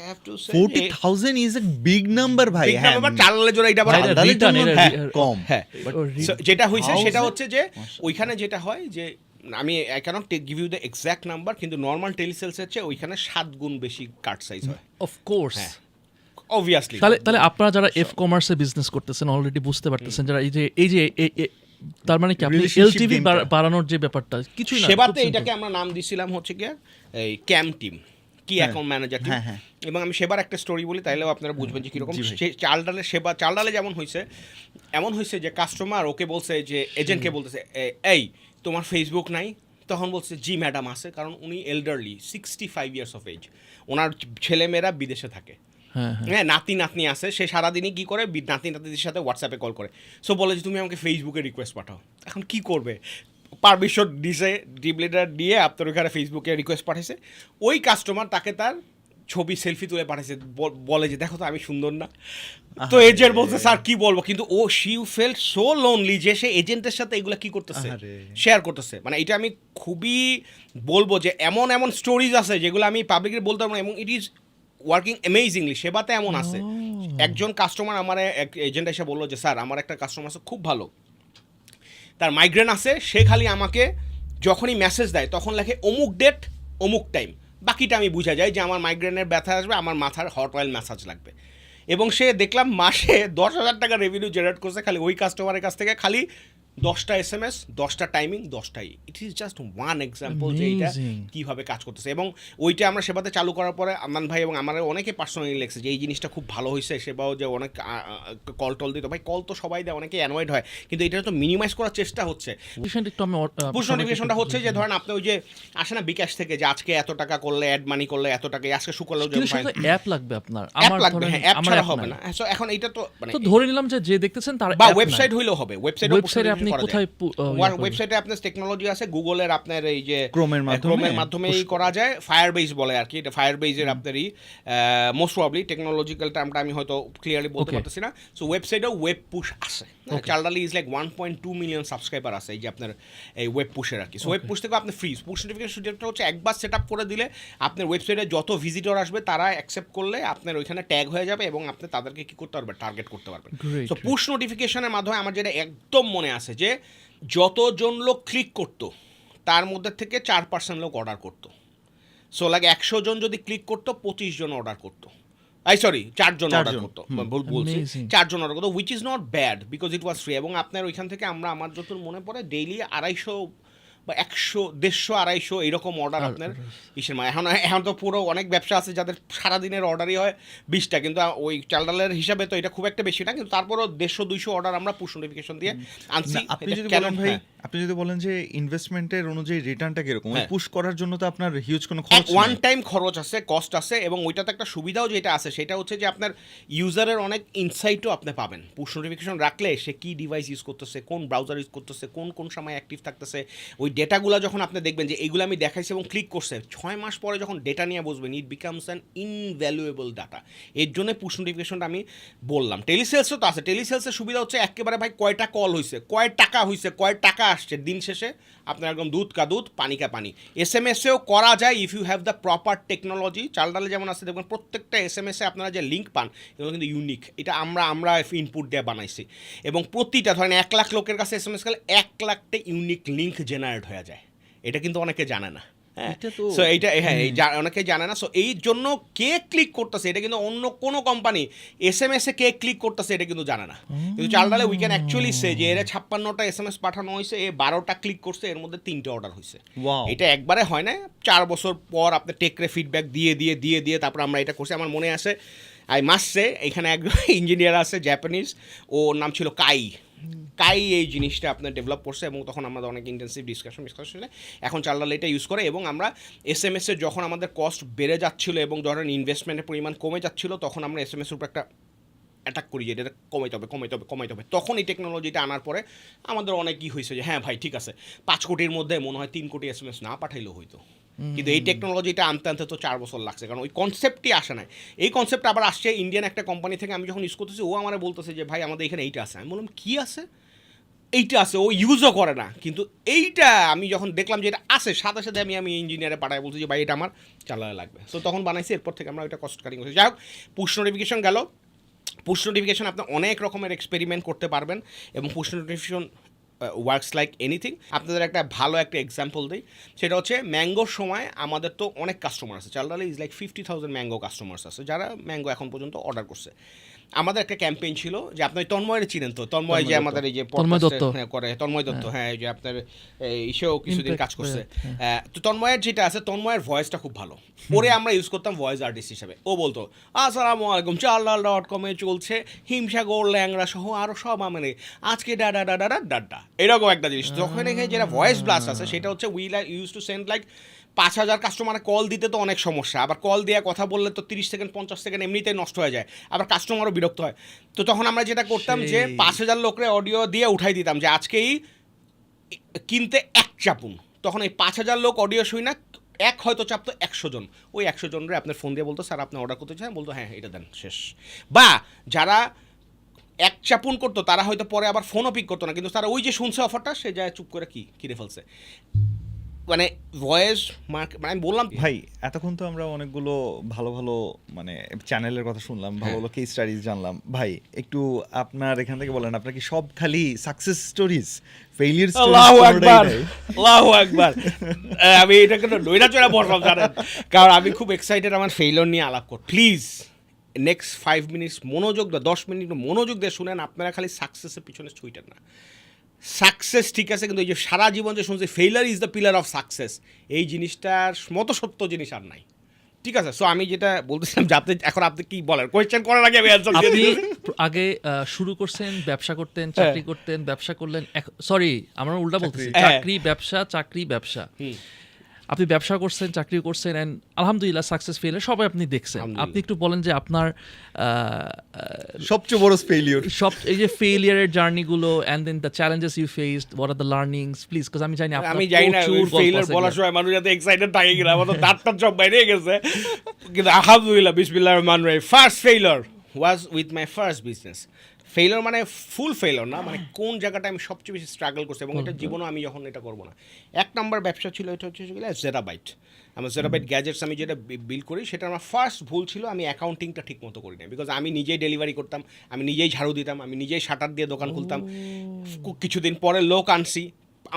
Speaker 1: have to say
Speaker 4: 40,000 is a big number ভাই। হ্যাঁ,
Speaker 1: চালডালের জন্য এটা আবার
Speaker 5: ভাই, এটা
Speaker 1: আলাদা।
Speaker 5: return,
Speaker 4: জন্য
Speaker 5: এটা
Speaker 4: হ্যাঁ,
Speaker 5: re-
Speaker 4: কম।
Speaker 1: হ্যাঁ
Speaker 5: ও
Speaker 1: So, যেটা হয়েছে
Speaker 4: Thousand?
Speaker 1: সেটা হচ্ছে যে ওইখানে যেটা হয় যে আমি I can't give you the exact number, কিন্তু নর্মাল টেলিসেলসের চেয়ে ওইখানে 7 গুণ বেশি কার্ড সাইজ হয়
Speaker 5: অফ কোর্স।
Speaker 1: হ্যাঁ অবভিয়াসলি।
Speaker 5: তাহলে আপনারা যারা এফ কমার্সে বিজনেস করতেছেন অলরেডি বুঝতে পারতেছেন, যারা এই যে তার মানে কি আপনি
Speaker 4: Relationship
Speaker 5: এলটিভি
Speaker 4: gain-টা।
Speaker 5: বাড়ানোর যে ব্যাপারটা কিছুই না,
Speaker 1: সেবাতে
Speaker 5: খুব
Speaker 1: এটাকে
Speaker 5: simple।
Speaker 1: আমরা নাম দিছিলাম হচ্ছে কি এই ক্যাম টিম, কি অ্যাকাউন্ট ম্যানেজার টিম।
Speaker 4: হ্যাঁ, হ্যাঁ।
Speaker 1: এবং আমি সেবার একটা স্টোরি বলি, তাইলেও আপনারা বুঝবেন যে কিরকম
Speaker 4: জি ভাই।
Speaker 1: চালডালের সেবা। চালডালে যেমন হয়েছে এমন হয়েছে যে কাস্টমার ওকে বলছে যে এজেন্টকে বলতেছে এই তোমার ফেসবুক নাই? তখন বলছে জি ম্যাডাম আছে, কারণ উনি এল্ডারলি 65 ইয়ার্স অফ এজ, ওনার ছেলেমেয়েরা বিদেশে থাকে,
Speaker 5: হ্যাঁ হ্যাঁ
Speaker 1: হ্যাঁ নাতনি আছে, সে সারাদিনই কী করে নাতিদের সাথে হোয়াটসঅ্যাপে কল করে। সো বলে যে তুমি আমাকে ফেসবুকে রিকোয়েস্ট পাঠাও। এখন কি করবে, পারমিশন দিছে, ডিপ লিডার দিয়ে আপনার ওইখানে ফেসবুকে রিকোয়েস্ট পাঠাইছে। ওই কাস্টমার তাকে তার ছবি সেলফি তুলে পাঠাইছে, বলে যে দেখো তো আমি সুন্দর না। তো এজেন্ট বলছে স্যার কি বলবো, কিন্তু ও শি ফেল্ট সো লোনলি যে সে এজেন্টের সাথে এগুলো কি করতেছে,
Speaker 4: আহারে।
Speaker 1: শেয়ার করতেছে। মানে এটা আমি খুবই বলবো যে এমন এমন স্টোরিজ আছে যেগুলো আমি পাবলিকলি বলতে পারবো না, এবং ইট ইজ ওয়ার্কিং অ্যামেজিংলি। সেবাতে এমন আছে, একজন কাস্টমার আমার এক এজেন্ট এসে বললো যে স্যার আমার একটা কাস্টমার আছে খুব ভালো, তার মাইগ্রেন আছে, সে খালি আমাকে যখনই মেসেজ দেয় তখন লেখে অমুক ডেট অমুক টাইম, বাকিটা আমি বুঝা যায় যে আমার মাইগ্রেনের ব্যথা আসবে, আমার মাথার হট অয়েল ম্যাসাজ লাগবে। এবং সে দেখলাম মাসে 10,000 টাকা রেভিনিউ জেনারেট করছে খালি ওই কাস্টমারের কাছ থেকে, খালি 10টা SMS, 10টা টাইমিং, 10টাই। It is just one example যে এটা
Speaker 5: Amazing.
Speaker 1: কীভাবে কাজ করতেছে। এবং ওইটা আমরা সেবাতে চালু করার পরে আমান ভাই এবং আমার অনেকে পার্সোনালি লেগেছে যে এই জিনিসটা খুব ভালো হয়েছে। সেবাও যে অনেক কল টল দিত, ভাই কল তো সবাই দেয়, অনেকে অ্যানয়েড হয়, কিন্তু এটা তো মিনিমাইজ করার চেষ্টা হচ্ছে।
Speaker 5: Notification একটু আমি
Speaker 1: পুশ নোটিফিকেশনটা হচ্ছে যে ধরেন আপনি ওই যে আসে না বিকাশ থেকে যে আজকে এত টাকা করলে অ্যাড মানি করলে এত টাকা, আজকে শুক্রবার
Speaker 5: কিন্তু সাথে অ্যাপ লাগবে আপনার,
Speaker 1: অ্যাপ
Speaker 5: আমার
Speaker 1: লাগবে,
Speaker 5: ধরেন
Speaker 1: হ্যাঁ অ্যাপ
Speaker 5: আমার
Speaker 1: ছাড়া
Speaker 5: app
Speaker 1: হবে
Speaker 5: নাই।
Speaker 1: না। So এখন এটা তো মানে
Speaker 5: তো ধরে নিলাম যে দেখতেছেন তার
Speaker 1: বা
Speaker 5: app নাই।
Speaker 1: ওয়েবসাইট হইলেও হবে,
Speaker 5: ওয়েবসাইটে আপনি কোথায়
Speaker 1: ওয়েবসাইটে আপনার টেকনোলজি আছে, গুগলের আপনার এই যে
Speaker 4: Chrome-এর
Speaker 1: মাধ্যমে করা যায়, ফায়ারবেস বলে আর কি, এটা ফায়ারবেসের আপনারই মোস্ট প্রবাবলি টেকনোলজিক্যাল টার্মটা আমি হয়তো ক্লিয়ারলি বলতে
Speaker 5: Okay.
Speaker 1: পারতেছি না। সো ওয়েবসাইটেও ওয়েব পুশ আছে, চালডালি ইজ লাইক 1.2 মিলিয়ন সাবস্ক্রাইবার আছে এই যে আপনার এই ওয়েব পুশের আর কি। সো ওয়েব পুশ থেকে আপনি ফ্রি পুশ নোটিফিকেশনটা হচ্ছে একবার সেট আপ করে দিলে আপনার ওয়েবসাইটে যত ভিজিটর আসবে তারা অ্যাকসেপ্ট করলে আপনার ওইখানে ট্যাগ হয়ে যাবে এবং আপনি তাদেরকে কি করতে পারবেন, টার্গেট করতে পারবেন।
Speaker 5: Great,
Speaker 1: সো পুশ নোটিফিকেশনের মাধ্যমে আমার যেটা একদম মনে আছে যে যতজন লোক ক্লিক করতো তার মধ্যে থেকে 4% লোক অর্ডার করতো। সো লাইক 100 জন যদি ক্লিক করতো 25 জন অর্ডার করতো, সরি 4 জন অর্ডার করতো, বলছি
Speaker 5: Amazing.
Speaker 1: 4 জন অর্ডার করতো, which is not bad because it was free. এবং আপনার ওইখান থেকে আমরা আমার যতদূর মনে পড়ে ডেইলি 250 বা 100, 150, 250 এরকম অর্ডার আপনার ইসের মানে এখন তো পুরো অনেক ব্যবসা আছে যাদের সারাদিনের অর্ডারই হয় 20টা, কিন্তু ওই চালডালের হিসাবে তো এটা খুব একটা বেশি না, কিন্তু তারপরও 150-200 অর্ডার আমরা পুশ নোটিফিকেশন দিয়ে আনছি।
Speaker 4: না, আপনি
Speaker 1: এটা
Speaker 4: যদি
Speaker 1: কেন?
Speaker 4: বলেন ভাই,
Speaker 1: হ্যাঁ।
Speaker 4: আপনি যদি বলেন যে ইনভেস্টমেন্টের অনুযায়ী রিটার্নটা কিরকম,
Speaker 1: হ্যাঁ।
Speaker 4: পুশ করার জন্য তো আপনার হিউজ কোনো খরচ
Speaker 1: ওয়ান
Speaker 4: নেই।
Speaker 1: টাইম খরচ আছে, কস্ট আছে, এবং ওইটাতে একটা সুবিধাও যেটা আছে সেটা হচ্ছে যে আপনার ইউজারের অনেক ইনসাইটও আপনি পাবেন। পুশ নোটিফিকেশন রাখলে সে কি ডিভাইস ইউজ করতেছে, কোন ব্রাউজার ইউজ করতেছে, কোন সময় অ্যাক্টিভ থাকতেছে, ওই ডেটাগুলো যখন আপনি দেখবেন যে এইগুলো আমি দেখাইছি এবং ক্লিক করছে, 6 মাস পরে যখন ডেটা নিয়ে বসবেন it becomes an invaluable data. এর জন্য পুশ নোটিফিকেশনটা আমি বললাম। টেলিসেলসও তো আছে, টেলিসেলসের সুবিধা হচ্ছে একেবারে ভাই কয়টা কল হয়েছে, কয় টাকা হয়েছে, কয় টাকা আসছে, দিন শেষে আপনার একদম দুধ কা দুধ পানি কা পানি। SMS-এও করা যায় if you have the proper technology. চালডালে যেমন আছে দেখবেন প্রত্যেকটা SMS-এ আপনারা যে লিঙ্ক পান এগুলো কিন্তু ইউনিক, এটা আমরা ইনপুট দিয়ে বানাইছি, এবং প্রতিটা ধরেন 1 লাখ লোকের কাছে SMS গেলে 1 লাখটা ইউনিক লিঙ্ক জেনারেট হয়ে যায়। এটা কিন্তু অনেকে জানে না। হ্যাঁ,
Speaker 4: এটা তো-
Speaker 1: সো এইটা হ্যাঁ অনেকে জানে না। সো এই জন্য কে ক্লিক করতেছে এটা কিন্তু অন্য কোনো কোম্পানি SMS-এ কে ক্লিক করতেছে এটা কিন্তু জানে না, কিন্তু চালডালে উই ক্যান অ্যাকচুয়ালি সে যে এর 56টা SMS পাঠানো হয়েছে, 12টা ক্লিক করছে, এর মধ্যে 3টে অর্ডার হয়েছে।
Speaker 4: Wow.
Speaker 1: এটা একবারে হয় না, 4 বছর পর আপনি টেকরে ফিডব্যাক দিয়ে তারপর আমরা এটা করছি। আমার মনে আছে আই মাস্ট সে এখানে একজন ইঞ্জিনিয়ার আছে জাপানিজ, ওর নাম ছিল কাই এই জিনিসটা আপনার ডেভেলপ করছে, এবং তখন আমাদের অনেক ইন্টেন্সিভ ডিসকাশন এখন চালডাল এটা ইউজ করে। এবং আমরা SMS-এর যখন আমাদের কস্ট বেড়ে যাচ্ছিলো এবং ধরেন ইনভেস্টমেন্টের পরিমাণ কমে যাচ্ছিলো তখন আমরা SMS-এর উপর একটা অ্যাটাক করি যে এটা কমাইতে হবে তখন এই টেকনোলজিটা আনার পরে আমাদের অনেক কি হয়েছে যে হ্যাঁ ভাই ঠিক আছে 5 কোটির মধ্যে মনে হয় 3 কোটি SMS না পাঠাইলেও হইতো, কিন্তু এই টেকনোলজিটা আনতে তো 4 বছর লাগছে, কারণ ওই কনসেপ্টই আসে না। এই কনসেপ্ট আবার আসছে ইন্ডিয়ান একটা কোম্পানি থেকে, আমি যখন ইউজ করতেছি ও আমার বলতেছে যে ভাই আমাদের এখানে এইটা আছে, আমি বললাম কি আছে, এইটা আছে, ও ইউজও করে না, কিন্তু এইটা আমি যখন দেখলাম যে এটা আছে সাথে সাথে আমি ইঞ্জিনিয়ারে পাঠাই বলছি যে ভাই এটা আমার চালানো লাগবে, সো তখন বানাইছি, এরপর থেকে আমরা ওইটা কস্ট কাটিং করছি। যাই হোক, পুশ নোটিফিকেশন গেল, পুশ নোটিফিকেশন আপনি অনেক রকমের এক্সপেরিমেন্ট করতে পারবেন এবং push notification works like anything. আপনাদের একটা ভালো একটা এক্সাম্পল দিই, সেটা হচ্ছে ম্যাঙ্গোর সময় আমাদের তো অনেক কাস্টমার আছে, চালডালে ইজ লাইক 50,000 ম্যাঙ্গো কাস্টমার্স আছে যারা ম্যাঙ্গো এখন পর্যন্ত অর্ডার করছে। আমাদের একটা ক্যাম্পেইন ছিল যে আপনি তন্ময়ের চিনেন তো, তন্ময় যে আমাদের এই যে
Speaker 5: তন্ময় দত্ত
Speaker 1: করে, তন্ময় দত্ত, হ্যাঁ এই যে আপনার ইসেও কিছুদিন কাজ করছে। তো তন্ময়ের যেটা আছে, তন্ময়ের ভয়েসটা খুব ভালো, ওরে আমরা ইউজ করতাম ভয়েস আর্টিস্ট হিসাবে। ও বলতো আসসালামু আলাইকুম, চালডাল.com-এ চলছে হিমসাগর ল্যাংরা সহ আরও সব মানে আজকে ডাডা এরকম একটা জিনিস। তখন এখানে যেটা ভয়েস ব্লাস্ট আছে সেটা হচ্ছে we use to send like 5,000 কাস্টমারে কল দিতে তো অনেক সমস্যা, আবার কল দিয়ে কথা বললে তো 30 সেকেন্ড 50 সেকেন্ড এমনিতেই নষ্ট হয়ে যায়, আবার কাস্টমারও বিরক্ত হয়। তো তখন আমরা যেটা করতাম যে 5,000 লোকরে অডিও দিয়ে উঠাই দিতাম যে আজকেই কিনতে এক চাপুন, তখন এই 5,000 লোক অডিও শুই না, এক হয়তো চাপতো 100 জন, ওই 100 জনরে আপনার ফোন দিয়ে বলতো স্যার আপনি অর্ডার করতে চান, বলতো হ্যাঁ এটা দেন, শেষ। বা যারা এক চাপুন করতো তারা হয়তো পরে আবার ফোনও পিক করতো না, কিন্তু তারা ওই যে শুনছে অফারটা সে যায় চুপ করে কিনে ফেলছে। মানে ভয়েস মানে আমি বললাম
Speaker 4: ভাই এতক্ষণ তো আমরা অনেকগুলো ভালো ভালো মানে চ্যানেলের কথা শুনলাম, ভালো ভালো কেস স্টাডিজ জানলাম। ভাই একটু আপনার এখান থেকে বলেন, আপনার কি সব খালি সাকসেস স্টোরিজ, ফেইলিয়ার স্টোরিজ?
Speaker 1: আল্লাহু আকবার। আমি এটাকে নইরা চড়া বললাম জানেন, কারণ আমি খুব এক্সাইটেড আমার ফেইলিওর নিয়ে আলাপ কর। প্লিজ নেক্সট 5 মিনিটস মনোযোগ দিয়ে 10 মিনিট মনোযোগ দিয়ে শুনেন, আপনারা খালি সাকসেসের পিছনে ছুইটেন না। সাকসেস ঠিক আছে, কিন্তু এই যে সারা জীবন যে শুনছি failure is the pillar of success, এই জিনিসটার মতো সত্য জিনিস আর নাই, ঠিক আছে? সো আমি যেটা বলতেছিলাম যাতে এখন আপনি কি বলেন, কোয়েশ্চেন করার আগে আমি অ্যানসার দিয়ে
Speaker 5: আপনি
Speaker 1: দিই।
Speaker 5: আগে শুরু করছেন, ব্যবসা করতেন, চাকরি করতেন, ব্যবসা করলেন, সরি আমরা উল্টা বলতেছি, চাকরি ব্যবসা, চাকরি ব্যবসা। আপনি ব্যবসা করছেন, চাকরি করছেন, এন্ড আলহামদুলিল্লাহ সাকসেস ফেইলিয়ার সবাই আপনি দেখছেন। আপনি একটু বলেন যে আপনার
Speaker 4: সবচেয়ে বড় ফেইলিওর,
Speaker 5: সব এই যে ফেইলিয়ারের জার্নিগুলো and then the challenges you faced, what are the learnings, please, cause আমি জানি আপনার
Speaker 1: আমি জানি না
Speaker 5: প্রচুর গল্প
Speaker 1: ফেইলার
Speaker 5: আছে
Speaker 1: বলার
Speaker 5: এগুলো।
Speaker 1: সময় মানুষ যাতে এক্সাইটেড থাকে কিনা, আমার তো দাঁতটা সব বাইরে গেছে, কিন্তু আলহামদুলিল্লাহ বিসমিল্লাহির রহমানির রহিম। First failure was with my first business. Failure মানে ফুল ফেইলার না, মানে কোন জায়গাটা আমি সবচেয়ে বেশি স্ট্রাগল করছি এবং এটা জীবনও আমি যখন এটা করবো না। 1 নম্বর ব্যবসা ছিল এটা হচ্ছে জেরাবাইট। আমার জেরাবাইট গ্যাজেটস আমি যেটা বিল করি, সেটা আমার ফার্স্ট ভুল ছিল, আমি অ্যাকাউন্টিংটা ঠিক মতো করি না, বিকজ আমি নিজেই ডেলিভারি করতাম, আমি নিজেই ঝাড়ু দিতাম, আমি নিজেই শাটার দিয়ে দোকান খুলতাম। কিছুদিন পরে লোক আনছি,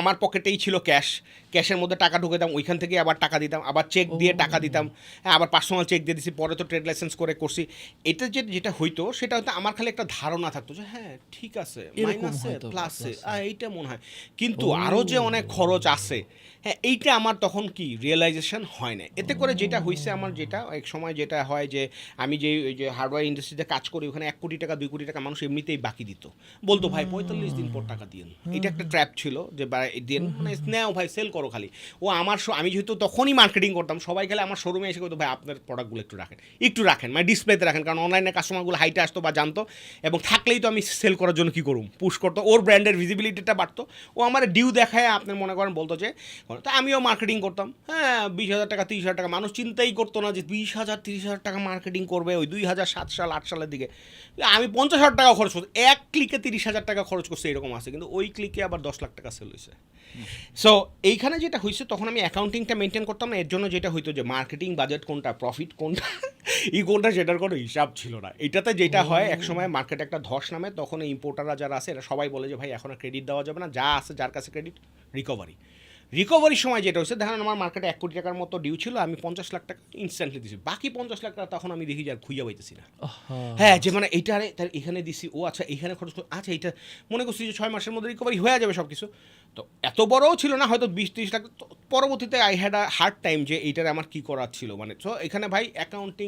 Speaker 1: আমার পকেটেই ছিল ক্যাশ, ক্যাশের মধ্যে টাকা ঢুকে দিতাম, ওইখান থেকে আবার টাকা দিতাম, আবার চেক দিয়ে টাকা দিতাম, হ্যাঁ আবার পার্সোনাল চেক দিয়ে দিছি, পরে তো ট্রেড লাইসেন্স করে করছি। এটা যেটা হইতো সেটা হয়তো আমার খালি একটা ধারণা থাকতো যে হ্যাঁ ঠিক আছে, মাইনাসে প্লাসে এইটা মনে হয়, কিন্তু আরও যে অনেক খরচ আছে, হ্যাঁ এইটা আমার তখন কি রিয়েলাইজেশন হয় না। এতে করে যেটা হয়েছে আমার, যেটা এক সময় যেটা হয় যে আমি যে হার্ডওয়্যার ইন্ডাস্ট্রিতে কাজ করি, ওখানে 1 কোটি টাকা 2 কোটি টাকা মানুষ এমনিতেই বাকি দিত, বলতো ভাই 45 দিন পর টাকা দিন। এটা একটা ট্র্যাপ ছিল যে দিন মানে নেও ভাই সেল করো খালি। ও আমার আমি যেহেতু তখনই মার্কেটিং করতাম, সবাই খালি আমার শোরুমে এসে করতো ভাই আপনার প্রোডাক্টগুলো একটু রাখেন মানে ডিসপ্লেতে রাখেন, কারণ অনলাইনে কাস্টমারগুলো হাইটে আসতো বা জানতো, এবং থাকলেই তো আমি সেল করার জন্য কী করুম, পুশ করতো, ওর ব্র্যান্ডের ভিজিবিলিটিটা বাড়তো। ও আমার ডিউ দেখায় আপনার মনে করেন বলতো যে, তো আমিও মার্কেটিং করতাম, হ্যাঁ 20,000 টাকা 30,000 টাকা, মানুষ চিন্তাই করতো না যে 20,000 30,000 টাকা মার্কেটিং করবে ওই 2007 সাল 8 সালের দিকে। আমি 50,000 টাকা খরচ করছি, এক ক্লিকে 30,000 টাকা খরচ করছে, এরকম আছে, কিন্তু ওই ক্লিকে আবার 10 লাখ টাকা সেল হয়েছে। সো এইখানে যেটা হয়েছে, তখন আমি অ্যাকাউন্টিংটা মেনটেন করতাম না, এর জন্য যেটা হইতো যে মার্কেটিং বাজেট কোনটা, প্রফিট কোনটা, কোনটা সেটার কোনো হিসাব ছিল না। এটাতে যেটা হয়, একসময় মার্কেটে একটা ধস নামে, তখন ইম্পোর্টাররা যারা আছে এরা সবাই বলে যে ভাই এখন ক্রেডিট দেওয়া যাবে না, যা আছে যার কাছে ক্রেডিট রিকভারির সময় যেটা হচ্ছে, ধরেন আমার মার্কেটে 1 কোটি টাকার মতো ডিউ ছিল, আমি 50 লাখ টাকা ইনস্ট্যান্টলি দিছি, বাকি 50 লাখ টাকা তখন আমি দেখি যে আর খুঁজে পাইতেছি না। হ্যাঁ যে মানে এইটা এখানে দিছি, ও আচ্ছা এইখানে খরচ, আচ্ছা এইটা মনে করছি যে 6 মাসের মধ্যে রিকভারি হয়ে যাবে সব কিছু, তো এত বড়ও ছিল না, হয়তো 20-30 লাখ। তো পরবর্তীতে I had a hard time যে এইটার আমার কী করার ছিল, মানে তো এখানে ভাই অ্যাকাউন্টিং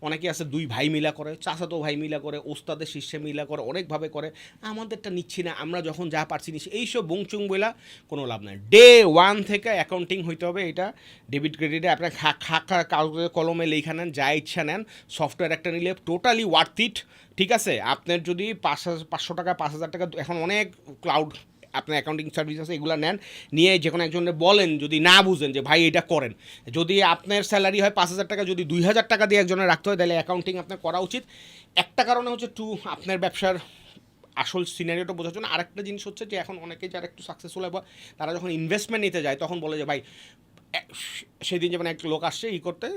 Speaker 1: অনেকে আছে 2 ভাই মিলা করে, চাচাতো ভাই মিলা করে, ওস্তাদের শিষ্যে মিলা করে, অনেকভাবে করে। আমাদেরটা নিচ্ছি না, আমরা যখন যা পারছি নিচ্ছি, এইসব বংচুং বইলা কোনো লাভ নাই। ডে 1 থেকে অ্যাকাউন্টিং হইতে হবে। এটা ডেবিট ক্রেডিটে আপনার কাগজে কলমে লেখা নেন, যা ইচ্ছা নেন। সফটওয়্যার একটা নিলে টোটালি ওয়ার্থ ইট, ঠিক আছে। আপনার যদি 500 টাকা 5,000 টাকা, এখন অনেক ক্লাউড আপনার অ্যাকাউন্টিং সার্ভিস আছে, এগুলো নেন, নিয়ে যে কোনো একজনের বলেন, যদি না বুঝেন যে ভাই এটা করেন, যদি আপনার স্যালারি হয় 5,000 টাকা, যদি 2,000 টাকা দিয়ে একজনের রাখতে হয়, তাহলে অ্যাকাউন্টিং আপনার করা উচিত। একটা কারণে হচ্ছে আপনার ব্যবসার আসল সিনারিওটা বোঝার জন্য। আরেকটা জিনিস হচ্ছে যে এখন অনেকে যারা একটু সাকসেসফুল হয়, তারা যখন ইনভেস্টমেন্ট নিতে যায় তখন বলে যে ভাই, সেদিন যেমন এক লোক আসছে করতে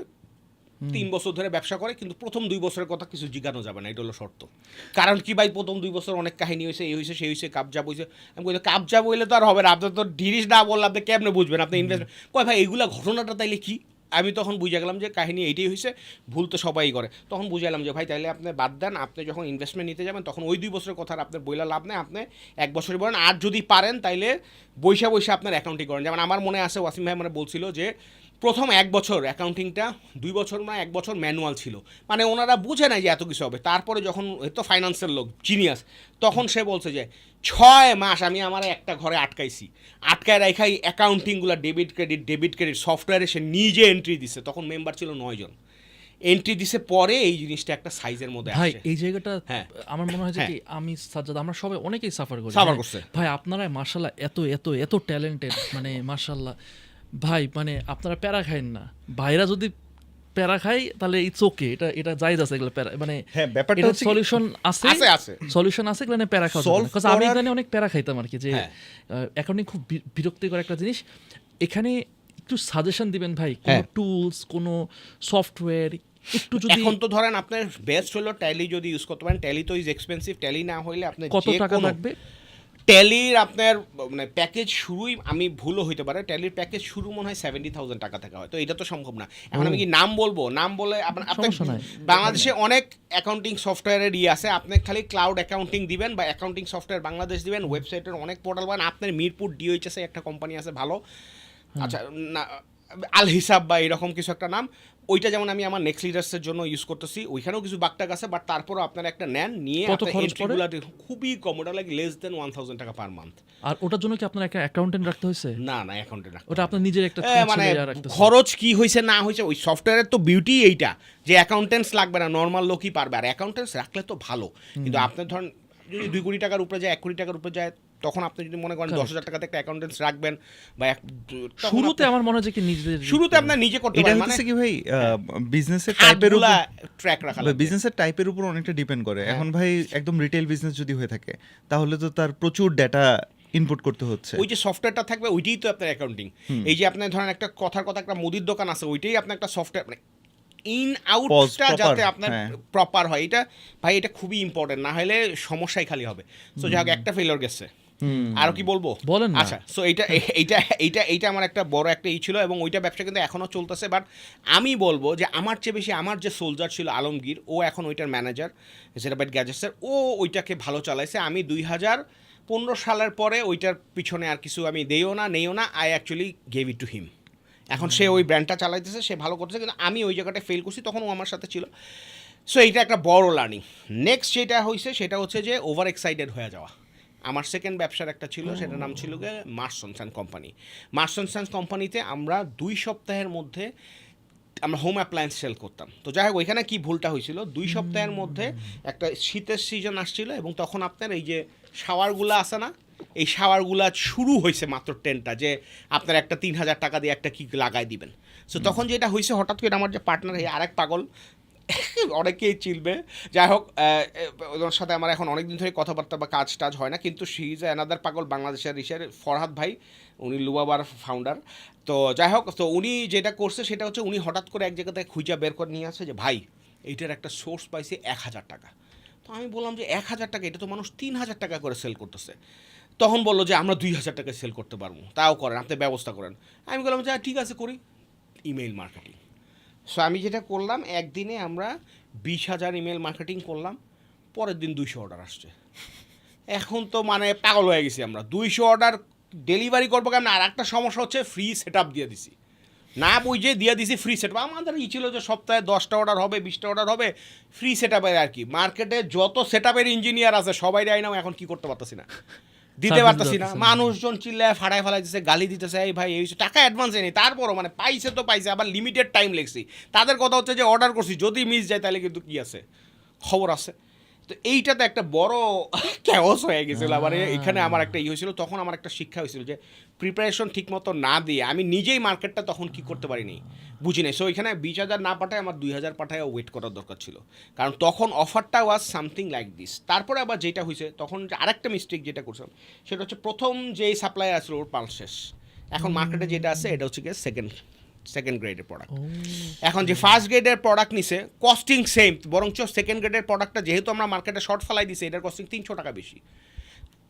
Speaker 1: 3 বছর ধরে ব্যবসা করে, কিন্তু প্রথম 2 বছরের কথা কিছু জিজ্ঞানো যাবে না, এটা হলো শর্ত। কারণ কি ভাই, প্রথম 2 বছর অনেক কাহিনী হয়েছে, এই হয়েছে সেই হয়েছে, কাবজাব হয়েছে। আমি বলি কাবজাব হইলে তো আর হবে না, আপনার তো ডিরিস না বললে আপনি কেমনে বুঝবেন আপনি ইনভেস্টমেন্ট কয় ভাই, এইগুলা ঘটনাটা তাইলে কি। আমি তখন বুঝে গেলাম যে কাহিনী এইটাই হয়েছে, ভুল তো সবাই করে। তখন বুঝে গেলাম যে ভাই তাইলে আপনি বাদ দেন, আপনি যখন ইনভেস্টমেন্ট নিতে যাবেন তখন ওই 2 বছরের কথা আপনার বইলা লাভ নেই, আপনি 1 বছরই বলেন। আর যদি পারেন তাইলে বৈশা আপনার অ্যাকাউন্টিং করেন। যেমন আমার মনে আছে ওয়াসিম ভাই মানে বলছিল যে প্রথম 1 বছর অ্যাকাউন্টিংটা, 2 বছর না 1 বছর ম্যানুয়াল ছিল, মানে ওনারা বুঝে নাই যে এত কিছু হবে। তারপরে যখন তো ফাইন্যান্সের লোক জিনিয়াস, তখন সে বলছে যে 6 মাস আমি আমার একটা ঘরে আটকায় রাখাই অ্যাকাউন্টিংগুলো, ডেবিট ক্রেডিট সফটওয়্যারে সে নিজে এন্ট্রি দিছে। তখন মেম্বার ছিল 9 জন, এন্ট্রি দিছে। পরে এই জিনিসটা একটা সাইজের মধ্যে
Speaker 5: ভাই
Speaker 1: আসে।
Speaker 5: এই জায়গাটা
Speaker 1: হ্যাঁ।
Speaker 5: আমার মনে হয় যে
Speaker 1: হ্যাঁ।
Speaker 5: কি, আমি সাজ্জাদ, আমরা সবাই অনেকেই সাফার করি,
Speaker 1: সাফার
Speaker 5: হ্যাঁ।
Speaker 1: করছে।
Speaker 5: ভাই আপনারা মার্শাল্লাহ এত এত এত ট্যালেন্টেড, মানে মার্শাল্লাহ ভাই, মানে আপনারা প্যারা খাইন না। ভাইরা যদি প্যারা খাই তাহলে ইটস ওকে, এটা জায়েজ আছে, এগুলো প্যারা মানে
Speaker 4: হ্যাঁ, ব্যাপারটা
Speaker 5: এটা
Speaker 4: হচ্ছে কি-
Speaker 5: সলিউশন আছে,
Speaker 1: আছে।
Speaker 5: সলিউশন আছে, এগুলো নিয়ে প্যারা খাওয়া যাবে
Speaker 4: Solve
Speaker 5: না। 'Cause আমি
Speaker 4: করার-
Speaker 5: জানি অনেক প্যারা খাইতাম আর কি, যে
Speaker 1: হ্যাঁ।
Speaker 5: অ্যাকাউন্টিং খুব বিরক্তিকর একটা জিনিস। এখানে একটু সাজেশন দিবেন ভাই, কোনো
Speaker 1: হ্যাঁ।
Speaker 5: টুলস, কোনো সফটওয়্যার একটু যদি।
Speaker 1: এখন তো ধরেন আপনার বেস্ট হলো ট্যালি যদি ইউজ করতে পারেন। ট্যালি তো ইজ এক্সপেন্সিভ, ট্যালি না হইলে আপনি
Speaker 5: কত টাকা লাগবে?
Speaker 1: ট্যালির আপনার মানে প্যাকেজ শুরুই, আমি ভুলও হইতে পারে, ট্যালির প্যাকেজ শুরু মনে হয় 70,000 টাকা থেকে হয়। তো এটা তো সম্ভব না। এখন আমি কি নাম বলবো? নাম বলে আপনার
Speaker 5: সমস্যা নাই।
Speaker 1: বাংলাদেশে অনেক অ্যাকাউন্টিং সফটওয়্যারের আছে। আপনি খালি ক্লাউড অ্যাকাউন্টিং দিবেন বা অ্যাকাউন্টিং সফটওয়্যার বাংলাদেশ দিবেন, ওয়েবসাইটের অনেক পোর্টাল পান। আপনার মিরপুর ডিওএইচএসে একটা কোম্পানি আছে ভালো, আচ্ছা না, আল হিসাব বা এরকম কিছু একটা নাম, ওইটা যেমন আমি আমার নেক্সট লিডার্সের জন্য ইউজ করতেছি। ওইখানেও কিছু বাগটাগ আছে, বাট তারপরও আপনারা একটা নেন, নিয়ে
Speaker 5: কত খরচ পড়ে?
Speaker 1: খুবই কম, ওটা লাগে লেস দেন 1,000 টাকা পার মান্থ।
Speaker 5: আর ওটার জন্য কি আপনার একটা অ্যাকাউন্টেন্ট রাখতে হয়েছে?
Speaker 1: না অ্যাকাউন্টে রাখতে
Speaker 5: ওটা আপনার নিজের একটা
Speaker 1: মানে
Speaker 5: রাখতে
Speaker 1: খরচ কি হয়েছে না হয়েছে, ওই সফটওয়্যারের তো বিউটি এইটা যে অ্যাকাউন্টেন্টস লাগবে না, নর্মাল লোকই পারবে। আর অ্যাকাউন্টেন্টস রাখলে তো ভালো, কিন্তু আপনার ধরেন যদি 2 কোটি টাকার উপরে যায়, 1 কোটি টাকার উপরে যায়, তখন আপনি যদি মনে করেন 10,000 টাকাতে একটা অ্যাকাউন্টেন্টস রাখবেন বা তখন
Speaker 5: শুরুতে
Speaker 1: আপনি-
Speaker 5: আমার মনে হয় যে কি নিজেদের
Speaker 1: শুরুতে আপনার নিজে করতে
Speaker 4: এটা
Speaker 1: পারেন, মানে
Speaker 4: হচ্ছে কি ভাই, বিজনেসের টাইপের
Speaker 1: হাতগুলা
Speaker 4: উপর,
Speaker 1: ট্র্যাক রাখা লাগবে।
Speaker 4: বিজনেসের টাইপের উপর অনেকটা ডিপেন্ড করে। এখন ভাই একদম রিটেল বিজনেস যদি হয়ে থাকে, তাহলে তো তার প্রচুর ডেটা ইনপুট করতে হচ্ছে।
Speaker 1: ওই যে সফটওয়্যারটা থাকবে ওইটাই তো আপনার অ্যাকাউন্টিং। এই যে আপনার ধরেন একটা কথার কথা একটা মুদির দোকান আছে, ওইটাই আপনার একটা সফটওয়্যার, মানে ইন আউটটা
Speaker 4: proper,
Speaker 1: যাতে আপনার
Speaker 4: হ্যাঁ।
Speaker 1: প্রপার হয়। এটা ভাই এটা খুবই ইম্পর্টেন্ট, না হলে সমস্যাই খালি হবে। সো যাই হোক, একটা ফেলিওর গেছে, আরো কি বলবো
Speaker 5: বলেন না।
Speaker 1: আচ্ছা, সো এইটা আমার একটা বড় একটা ছিল, এবং ওইটা ব্যবসা কিন্তু এখনো চলতেছে। বাট আমি বলবো যে আমার চেয়ে বেশি আমার যে সোলজার ছিল আলমগীর, ও এখন ওইটার ম্যানেজার জেরাবাইট গ্যাজেটসের, ও ওইটাকে ভালো চালাইছে। আমি 2015 সালের পরে ওইটার পিছনে আর কিছু আমি নেইও না, I actually gave it to him. এখন সে ওই ব্র্যান্ডটা চালাইতেছে, সে ভালো করতেছে, কিন্তু আমি ওই জায়গাটায় ফেল করছি, তখন ও আমার সাথে ছিল। সো এইটা একটা বড় লার্নিং। নেক্সট যেটা হয়েছে সেটা হচ্ছে যে ওভার এক্সাইটেড হয়ে যাওয়া। আমার সেকেন্ড ব্যবসার একটা ছিল, সেটার নাম ছিল গিয়ে মার্সন্স অ্যান্ড কোম্পানি। মার্সন্স অ্যান্ড কোম্পানিতে আমরা 2 সপ্তাহের মধ্যে আমরা হোম অ্যাপ্লায়েন্স সেল করতাম। তো যাই হোক, ওইখানে কী ভুলটা হয়েছিল, 2 সপ্তাহের মধ্যে একটা শীতের সিজন আসছিল, এবং তখন আপনার এই যে শাওয়ারগুলো আছে না, এই শাওয়ারগুলা শুরু হয়েছে মাত্র 10টা, যে আপনার একটা 3,000 টাকা দিয়ে একটা কি লাগাই দিবেন। সো তখন যেটা হয়েছে, হঠাৎ করে আমার যে পার্টনার, এই আরেক পাগল, অনেকেই চিনবে, যাই হোক, ওর সাথে আমার এখন অনেক দিন ধরে কথাবার্তা বা কাজ টাজ হয় না, কিন্তু শি ইজ অ্যানাদার পাগল, বাংলাদেশের ফরহাদ ভাই, উনি লুবাবার ফাউন্ডার। তো যাই হোক, তো উনি যেটা করছে সেটা হচ্ছে, উনি হঠাৎ করে এক জায়গাতে খুঁজা বের করে নিয়ে আসে যে ভাই এইটার একটা সোর্স পাইছে 1,000 টাকা। তো আমি বললাম যে 1,000 টাকা, এটা তো মানুষ 3,000 টাকা করে সেল করতেছে। তখন বললো যে আমরা 2,000 টাকায় সেল করতে পারবো, তাও করেন, আপনি ব্যবস্থা করেন। আমি বললাম যে ঠিক আছে করি, ইমেইল মার্কেটিং। সো আমি যেটা করলাম, একদিনে আমরা 20,000 ইমেল মার্কেটিং করলাম, পরের দিন 200 অর্ডার আসছে। এখন তো মানে পাগল হয়ে গেছি আমরা, 200 অর্ডার ডেলিভারি করবো কেমন। আর একটা সমস্যা হচ্ছে ফ্রি সেট আপ দিয়ে দিছি, না বুঝে দিয়ে দিছি ফ্রি সেট আপ। আমাদের ই ছিল যে সপ্তাহে 10টা অর্ডার হবে, 20টা অর্ডার হবে, ফ্রি সেট আপের আর কি। মার্কেটে যত সেট আপের ইঞ্জিনিয়ার আছে সবাই আইনাও এখন কি করতে পারতেছি না, দিতে
Speaker 5: Service
Speaker 1: পারতেছি না।
Speaker 5: দিতেছে না।
Speaker 1: মানুষজন চিল্লায় ফাটায় ফেলাইতেছে, গালি দিতেছে, এই ভাই এই টাকা অ্যাডভান্সে নেই, তারপরও মানে পাইছে তো পাইছে, আবার লিমিটেড টাইম লেগছি। তাদের কথা হচ্ছে যে অর্ডার করছি, যদি মিস যায় তাহলে কিন্তু কি আছে, খবর আছে। তো এইটাতে একটা বড় ক্যাওস হয়ে গেছিলো। আবার এখানে আমার একটা হয়েছিল, তখন আমার একটা শিক্ষা হয়েছিল যে প্রিপারেশন ঠিক মতো না দিয়ে আমি নিজেই মার্কেটটা তখন কি করতে পারিনি, বুঝি নাই। সো এখানে 20,000 না পাঠায় আমার 2,000 পাঠায় ওয়েট করার দরকার ছিল, কারণ তখন অফারটা ওয়াজ সামথিং লাইক দিস। তারপরে আবার যেটা হয়েছে তখন আরেকটা মিস্টেক যেটা করছিলাম সেটা হচ্ছে, প্রথম যেই সাপ্লাই আসলো ওর পাল শেষ। এখন মার্কেটে যেটা আছে এটা হচ্ছে গিয়ে সেকেন্ড গ্রেডের প্রোডাক্ট। এখন যে ফার্স্ট গ্রেডের প্রোডাক্ট নিছে কস্টিং সেম, বরঞ্চ সেকেন্ড গ্রেডের প্রোডাক্টটা যেহেতু আমরা মার্কেটে শর্ট ফেলাই দিছি, এটার কস্টিং 300 টাকা বেশি।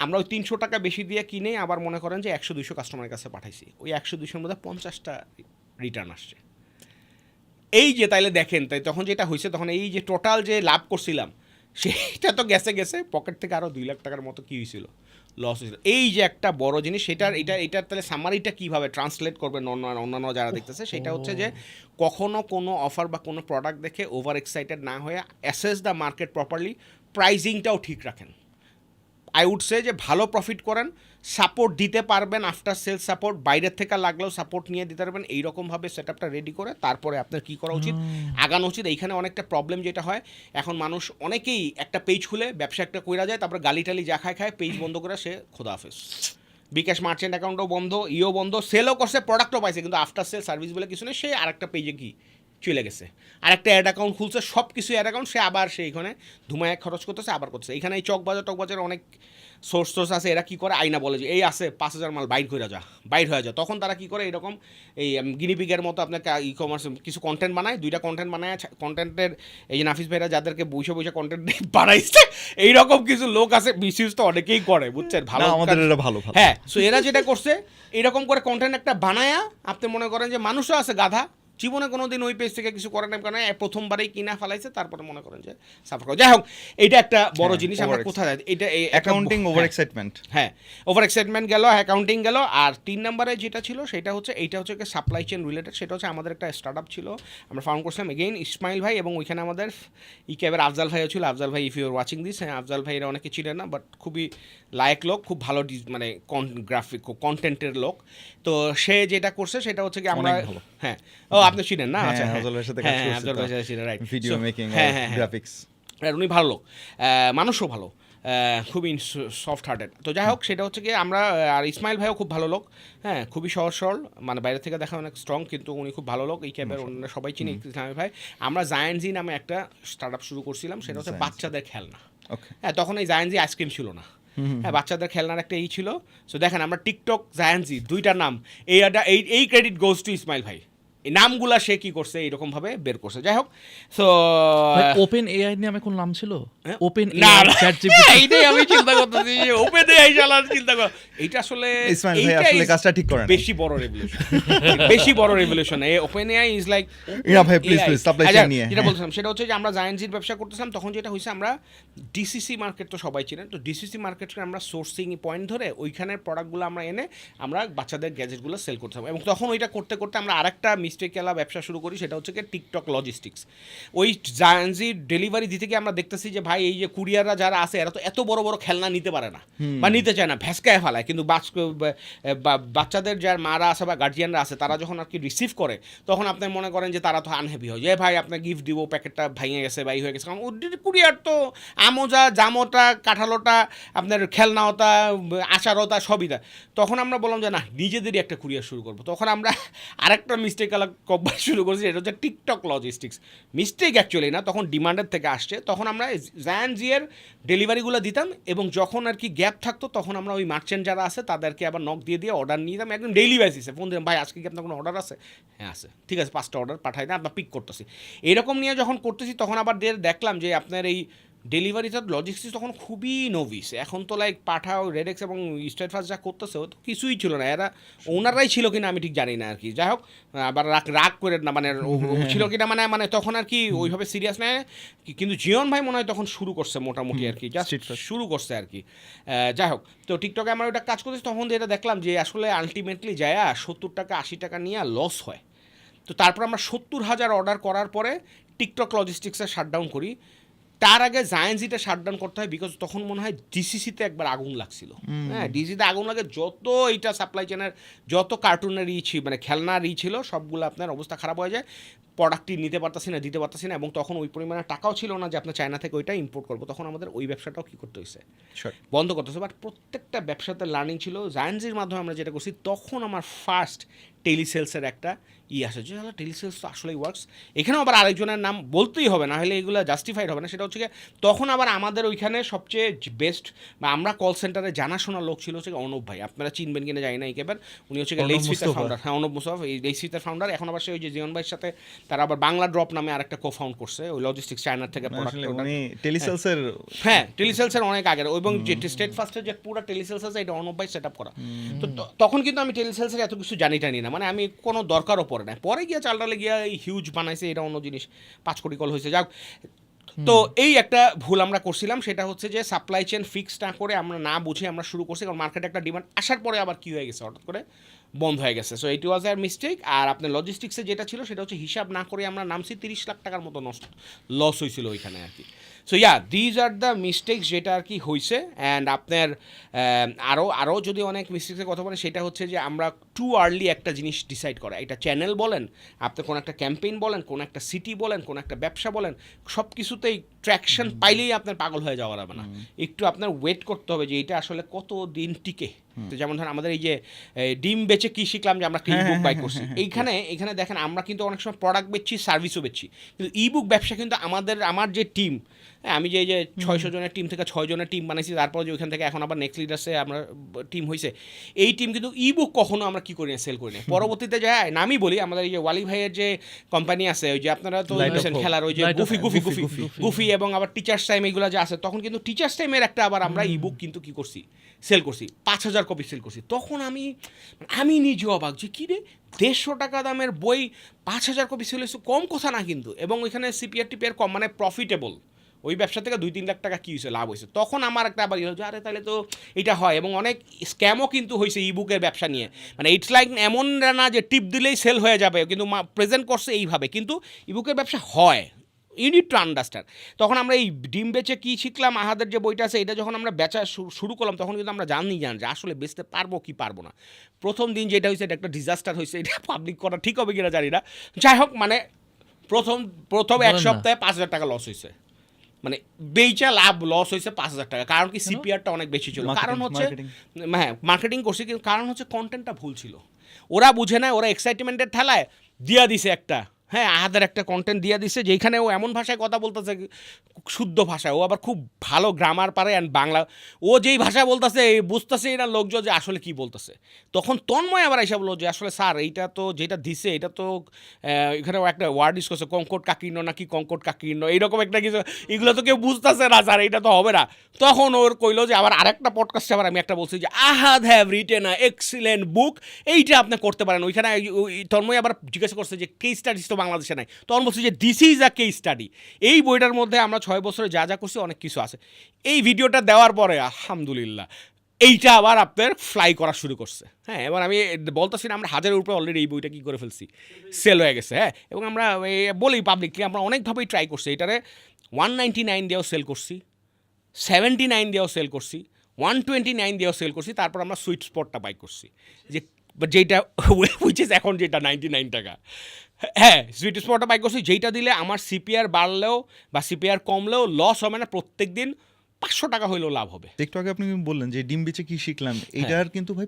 Speaker 1: আমরা ওই 300 টাকা বেশি দিয়ে কিনে আবার মনে করেন যে 100-200 কাস্টমারের কাছে পাঠাইছি, ওই 100-200-র মধ্যে 50টা রিটার্ন আসছে। এই যে তাইলে দেখেন, তাই তখন যেটা হয়েছে, তখন এই যে টোটাল যে লাভ করছিলাম সেটা তো গেছে পকেট থেকে আরও 2 লাখ টাকার মতো কী হয়েছিল, লস হয়েছিল। এই যে একটা বড় জিনিস, এটার তাহলে সামারিটা কীভাবে ট্রান্সলেট করবে অন্যান্য যারা দেখতেছে, সেটা হচ্ছে যে কখনো কোনো অফার বা কোনো প্রোডাক্ট দেখে ওভার এক্সাইটেড না হয়ে অ্যাসেস দ্য মার্কেট প্রপারলি, প্রাইজিংটাও ঠিক রাখেন। আই উড সে যে ভালো প্রফিট করেন, সাপোর্ট দিতে পারবেন, আফটার সেল সাপোর্ট বাইরের থেকে লাগলেও সাপোর্ট নিয়ে দিতে পারবেন, এইরকমভাবে সেট আপটা রেডি করে তারপরে আপনার কী করা উচিত, আগানো উচিত। এইখানে অনেকটা প্রবলেম যেটা হয়, এখন মানুষ অনেকেই একটা পেজ খুলে ব্যবসা একটা কইরা যায়, তারপরে গালি টালি যা খায় পেজ বন্ধ করে সে খোদা হাফেজ, বিকাশ মার্চেন্ট অ্যাকাউন্টও বন্ধ, বন্ধ, সেলও করছে, প্রোডাক্টও পাইছে, কিন্তু আফটার সেল সার্ভিস বলে কিছু নেই, সে আরেকটা পেজে কি চলে গেছে, আরেকটা অ্যাড অ্যাকাউন্ট খুলছে, সব কিছু অ্যাড অ্যাকাউন্ট, সে আবার এইখানে ধুমায় খরচ করতেছে, আবার করতেছে। এখানে এই চকবাজার অনেক সোর্স আছে, এরা কী করে আইনা বলে যে এই আছে 5,000 মাল বাইর হয়ে যা, তখন তারা কী করে এরকম এই গিনিপিগের মতো আপনাকে ই কমার্স কিছু কন্টেন্ট বানায়, 2টা কন্টেন্ট বানায়, কন্টেন্টের এই যে নাফিস ভাইরা যাদেরকে বসে কন্টেন্ট বানাইছে, এইরকম কিছু লোক আছে, মিসইউজ তো অনেকেই করে, বুঝছেন, ভালো
Speaker 4: আমাদের এটা ভালো
Speaker 1: হ্যাঁ। সো এরা যেটা করছে, এরকম করে কন্টেন্ট একটা বানায়া, আপনি মনে করেন যে মানুষও আছে গাধা, জীবনে কোনো দিন ওই পেজ থেকে কিছু করে না, কারণ প্রথমবারেই কিনা ফেলাইছে, তারপরে মনে করেন যে সাফার করে। যাই হোক, এটা একটা বড় জিনিস। আমরা কোথায় এটা
Speaker 4: অ্যাকাউন্টিং ওভার এক্সাইটমেন্ট,
Speaker 1: হ্যাঁ ওভার এক্সাইটমেন্ট গেল, অ্যাকাউন্টিং গেল। আর 3 নম্বরে যেটা ছিল সেটা হচ্ছে এইটা হচ্ছে সাপ্লাই চেন রিলেটেড। সেটা হচ্ছে আমাদের একটা স্টার্ট আপ ছিল, আমরা ফাউন্ড করছিলাম এগেইন ইসমাইল ভাই, এবং ওইখানে আমাদের ক্যাবের আফজাল ভাইও ছিল। আফজাল ভাই, if you are watching this, হ্যাঁ আফজাল ভাই এরা অনেকে ছিলেন না, বাট খুবই লায়ক লোক, খুব ভালো মানে গ্রাফিক কন্টেন্টের লোক। তো সে যেটা করছে সেটা হচ্ছে কি, আমরা হ্যাঁ আপনি ছিলেন না, আচ্ছা
Speaker 4: আফজাল ভাইয়ের সাথে কাজ করছি,
Speaker 1: আফজাল ভাইয়ের সাথে ছিলেন, রাইট,
Speaker 4: ভিডিও মেকিং, গ্রাফিক্স,
Speaker 1: উনি ভালো লোক, মানুষও ভালো, খুবই সফট হার্টেড। তো যাই হোক, সেটা হচ্ছে কি আমরা, আর ইসমাইল ভাইও খুব ভালো লোক, হ্যাঁ খুবই সহজ সরল, মানে বাইরে থেকে দেখা অনেক স্ট্রং, কিন্তু উনি খুব ভালো লোক। এই ক্যাবের অন্যান্য সবাই চিনি ইসমাইল ভাই। আমরা জায়ান্টজি নামে একটা স্টার্ট আপ শুরু করছিলাম, সেটা হচ্ছে বাচ্চাদের খেলনা। হ্যাঁ তখন এই জায়ান্টজি আইসক্রিম ছিল না, হ্যাঁ বাচ্চাদের খেলনার একটা ছিল। সো দেখেন, আমরা টিকটক, জায়ান্টজি, 2টা নাম, এই ক্রেডিট গোজ টু ইসমাইল ভাই, এই নামগুলা সে কি করছে এইরকম ভাবে বের করছে। যাই হোক, সো
Speaker 5: ওপেন এআই নিয়ে আমি কোন নাম ছিল, ওপেন
Speaker 1: না
Speaker 5: এইটাই
Speaker 1: আমি চিন্তা করতেছি যে ওপেন এআই চালার চিন্তা কর, এইটা আসলে
Speaker 4: ইসমাইল ভাই আসলে কাজটা ঠিক করেন,
Speaker 1: বেশি বড় রেভলিউশন। এই ওপেন এআই ইজ লাইক,
Speaker 4: ইয়া ভাই প্লিজ সাপ্লাই চেইন নিয়ে
Speaker 1: যেটা বলছিলাম সেটা হচ্ছে যে আমরা জায়ান্টজির ব্যবসা করতেছিলাম। তখন যেটা হয়েছে, আমরা ডিসিসি মার্কেট তো সবাই চিনেন, তো ডিসিসি মার্কেটকে আমরা সোর্সিং পয়েন্ট ধরে ওইখানের প্রোডাক্টগুলো আমরা এনে আমরা বাচ্চাদের গ্যাজেটগুলো সেল করতাম। এবং তখন ওইটা করতে করতে আমরা আরেকটা মিস্টেকেলা ব্যবসা শুরু করি, সেটা হচ্ছে কি টিকটক লজিস্টিক্স। ওই জায়ান্টজির ডেলিভারি দিতে গিয়ে আমরা দেখতেছি যে ভাই এই যে কুরিয়াররা যারা আছে, এরা তো এত বড় বড় খেলনা নিতে পারে না বা নিতে চায় না, ভ্যাসকায় ফেলায়, কিন্তু বাচ্চাদের যার মারা আছে বা গার্জিয়ানরা আছে, তারা যখন আর কি রিসিভ করে, তখন আপনি মনে করেন যে তারা তো আনহ্যাপি হয়, যে ভাই আপনার গিফট দিব, প্যাকেটটা ভেঙে গেছে বা হয়ে গেছে, কারণ কুরিয়ার তো আমোজা জামোটা কাঁঠালোটা আপনার খেলনাওটা আচারতা সবই দেয়। তখন আমরা বললাম যে না, নিজেদেরই একটা কুরিয়ার শুরু করবো। তখন আমরা আরেকটা মিস্টেক কোম্পানি শুরু করেছি, এটা হচ্ছে টিকটক লজিস্টিক্স। মিস্টেক অ্যাকচুয়ালি না, তখন ডিমান্ডের থেকে আসছে। তখন আমরা জায়ান্টজির ডেলিভারিগুলো দিতাম, এবং যখন আর কি গ্যাপ থাকতো তখন আমরা ওই মার্চেন্ট যারা আছে তাদেরকে আবার নক দিয়ে অর্ডার নিয়ে দিতাম, একদম ডেইলি বেসিসে ফোন দিলাম, ভাই আজকে কি আপনার কোনো অর্ডার আছে? হ্যাঁ আছে, ঠিক আছে 5টা অর্ডার পাঠাই দেন, আপনার পিক করতেছি। এরকম নিয়ে যখন করতেছি, তখন আবার দেখলাম যে আপনার এই ডেলিভারিতে লজিস্টিক্স তখন খুবই নভিস। এখন তো লাইক পাঠাও, রেডেক্স এবং স্টেট ফার্স্ট যা করতেছে ও তো কিছুই ছিল না, এরা ওনারাই ছিল কিনা আমি ঠিক জানি না আর কি। যাই হোক, আবার রাগ করে না, মানে ছিল কিনা মানে তখন আর কি ওইভাবে সিরিয়াস নেয়। কিন্তু জিয়ন ভাই মনে হয় তখন শুরু করছে মোটামুটি আর কি, জাস্ট শুরু করছে আর কি। যাই হোক, তো টিকটকে আমরা ওটা কাজ করতেছি, তখন যেটা দেখলাম যে আসলে আলটিমেটলি যায় 70 টাকা 80 টাকা নিয়ে লস হয়। তো তারপর আমরা 70,000 অর্ডার করার পরে টিকটক লজিস্টিক্সে শাটডাউন করি। তার আগে জায়ান্সিটা শাটডাউন করতে হয়, বিকজ তখন মনে হয় ডিসিসিতে একবার আগুন লাগছিল। হ্যাঁ, ডিসিতে আগুন লাগে, যত এইটা সাপ্লাই চেনের যত কার্টুনের মানে খেলনার ছিল সবগুলো আপনার অবস্থা খারাপ হয়ে যায়। প্রোডাক্টটি নিতে পারতাছি না, দিতে পারতাছি না, এবং তখন ওই পরিমাণে টাকাও ছিল না যে আপনার চায়না থেকে ওইটা ইম্পোর্ট করবো। তখন আমাদের ওই ব্যবসাটাও কী করতে হয়েছে, বন্ধ করতে হয়েছে। বাট প্রত্যেকটা ব্যবসাতে লার্নিং ছিল। জায়ান্সির মাধ্যমে আমরা যেটা করছি, তখন আমার ফার্স্ট টেলিসেলসের একটা আসে যে টেলিসেলস তো আসলেই ওয়ার্কস। এখানেও আবার আরেকজনের নাম বলতেই হবে, না হলে এগুলো জাস্টিফাইড হবে না। সেটা হচ্ছে তখন আবার আমাদের ওইখানে সবচেয়ে বেস্ট বা আমরা কল সেন্টারে জানাশোনা লোক ছিল হচ্ছে অনুপ ভাই, আপনারা চিনবেন কিনা জানি না একেবারে। উনি হচ্ছে লেইসফিতার ফাউন্ডার। হ্যাঁ, অনুপ মুস্তফা, এই লেইসফিতার ফাউন্ডার। এখন আবার সে ওই যে জিয়ন ভাইয়ের সাথে তারা আবার বাংলা ড্রপ নামে আরেকটা কো-ফাউন্ড করছে, ওই লজিস্টিক্স চায়নার থেকে প্রোডাক্ট।
Speaker 4: টেলিসেলসের,
Speaker 1: হ্যাঁ, টেলিসেলসের অনেক আগের, এবং যে স্টেট ফার্স্টের যে পুরো টেলিসেলস আছে এটা অনুপ ভাই সেট আপ করা। তো তখন কিন্তু আমি টেলিসেলসের এত কিছু জানি না, মানে আমি কোনো দরকারও পড়ে না। পরে গিয়ে চালডালে গিয়া এই হিউজ বানাইছে, এটা অন্য জিনিস, 5 কোটি কল হয়েছে। যাক, তো এই একটা ভুল আমরা করছিলাম, সেটা হচ্ছে যে সাপ্লাই চেন ফিক্স না করে আমরা না বুঝে আমরা শুরু করছি, কারণ মার্কেটে একটা ডিমান্ড আসার পরে আবার কী হয়ে গেছে, হঠাৎ করে বন্ধ হয়ে গেছে। So it was R mistake. আর আপনার লজিস্টিক্সে যেটা ছিল সেটা হচ্ছে হিসাব না করে আমরা নামছি, 30 লাখ টাকার মতো লস হয়েছিল ওইখানে আর কি। So these are the mistakes যেটা আর কি হয়েছে। অ্যান্ড আপনার আরও যদি অনেক মিস্টেক্সের কথা বলে, সেটা হচ্ছে যে আমরা টু আর্লি একটা জিনিস ডিসাইড করা। এটা চ্যানেল বলেন, আপনি কোনো একটা ক্যাম্পেইন বলেন, কোনো একটা সিটি বলেন, কোনো একটা ব্যবসা বলেন, সব কিছুতেই ট্র্যাকশন পাইলেই আপনার পাগল হয়ে যাওয়া যাবে না। একটু আপনার ওয়েট করতে হবে যে এটা আসলে কত দিন টিকে। তো যেমন ধরেন আমাদের এই যে ডিম বেচে কি শিখলাম, যে আমরা ই বুক বাই করছি, এইখানে দেখেন আমরা কিন্তু অনেক সময় প্রোডাক্ট বেচছি, সার্ভিসও বেচছি, কিন্তু ই বুক ব্যবসা কিন্তু আমার যে টিম, আমি যে 600 জনের টিম থেকে 6 জনের টিম বানাইছি, তারপর যে ওইখান থেকে এখন আবার নেক্সট লিডার্সে আমরা টিম হয়েছে, এই টিম কিন্তু ই বুক কখনো আমরা কি করি না, সেল করি না। পরবর্তীতে যায় না, আমি বলি আমাদের এই যে ওয়ালি ভাইয়ের যে কোম্পানি আছে, ওই যে আপনারা তো খেলার ওই যে গুফি এবং আবার টিচার্স টাইম এইগুলো যে আছে, তখন কিন্তু টিচার্স টাইমের একটা আবার আমরা ই বুক কিন্তু কি করছি, সেল করছি, 5,000 কপি সেল করছি। তখন আমি নিজেও অবাক যে কী রে, 150 টাকা দামের বই 5,000 কপি সেল হয়েছে, কম কথা না কিন্তু। এবং ওইখানে সিপিআর টিপিআর কম, মানে প্রফিটেবল। ওই ব্যবসা থেকে 2-3 লাখ টাকা কী হয়েছে, লাভ হয়েছে। তখন আমার একটা আবার যে আরে তাহলে তো এটা হয়। এবং অনেক স্ক্যামও কিন্তু হয়েছে ইবুকের ব্যবসা নিয়ে, মানে ইটস লাইক এমন না যে টিপ দিলেই সেল হয়ে যাবে, কিন্তু প্রেজেন্ট করছে এইভাবে, কিন্তু ইবুকের ব্যবসা হয়। You need to understand. তখন আমরা এই ডিম বেচে কী শিখলাম, আহাদের যে বইটা আছে, এটা যখন আমরা বেচা শুরু করলাম, তখন কিন্তু আমরা জানি যে আসলে বেচতে পারবো কি পারবো না। প্রথম দিন যেটা হয়েছে, এটা একটা ডিজাস্টার হয়েছে, এটা পাবলিক করা ঠিক হবে কিনা জানি না। যাই হোক, মানে প্রথম 1 সপ্তাহে 5,000 টাকা লস হয়েছে, মানে বেচা লাভ লস হয়েছে 5,000 টাকা। কারণ কি, সিপিআরটা অনেক বেশি ছিল। কারণ হচ্ছে হ্যাঁ, মার্কেটিং করছে, কিন্তু কারণ হচ্ছে কন্টেন্টটা ভুল ছিল। ওরা বুঝে না, ওরা এক্সাইটমেন্টের ঠেলায় দিয়া দিছে একটা, হ্যাঁ, আহাদের একটা কন্টেন্ট দিয়ে দিচ্ছে, যেখানে ও এমন ভাষায় কথা বলতেছে, শুদ্ধ ভাষায়, ও আবার খুব ভালো গ্রামার পারে, অ্যান্ড বাংলা ও যেই ভাষায় বলতেছে বুঝতেছে না লোকজন যে আসলে কি বলতেছে। তখন তন্ময় আবার এসে বললো যে আসলে স্যার এইটা তো যেটা দিছে, এটা তো এখানে একটা ওয়ার্ড ইউজ করছে, কঙ্কট কাকীর্ণ নাকি কঙ্কট কাকীর্ণ, এইরকম একটা কিছু, এগুলো তো কেউ বুঝতেছে না স্যার, এইটা তো হবে না। তখন ওর কইলো যে আবার আরেকটা পডকাস্টে আবার আমি একটা বলছি যে আহাদ হ্যাভ রিটেন আ এক্সিলেন্ট বুক, এইটা আপনি করতে পারেন। ওইখানে তন্ময় আবার জিজ্ঞাসা করছে যে কেস স্টাডিজ তো বাংলাদেশে নাই, তখন বলছি যে this is a case study. এই বইটার মধ্যে আমরা 6 বছরে যা যা করছি অনেক কিছু আছে। এই ভিডিওটা দেওয়ার পরে আলহামদুলিল্লাহ এইটা আবার আপনার ফ্লাই করা শুরু করছে। হ্যাঁ, এবার আমি বলতেছি না, আমরা 1000-এর উপরে অলরেডি এই বইটা কী করে ফেলছি, সেল হয়ে গেছে। হ্যাঁ, এবং আমরা বলি পাবলিকলি আমরা অনেকভাবেই ট্রাই করছি। এটারে 199 দিয়েও সেল করছি, 79 দিয়েও সেল করছি, 129 দিয়েও সেল করছি, তারপর আমরা সুইট স্পটটা বাই করছি, যেটা উইচ ইজ এখন যেটা 99 টাকা। হ্যাঁ, সুইট স্পটটা বাই করছি, যেইটা দিলে আমার সিপিআর বাড়লেও বা সিপিআর কমলেও লস হবে না, প্রত্যেক দিন 500 টাকা হইলেও লাভ হবে।
Speaker 4: একটু আগে আপনি বললেন যে ডিম বেচে কি শিখলাম, এটার কিন্তু ভাই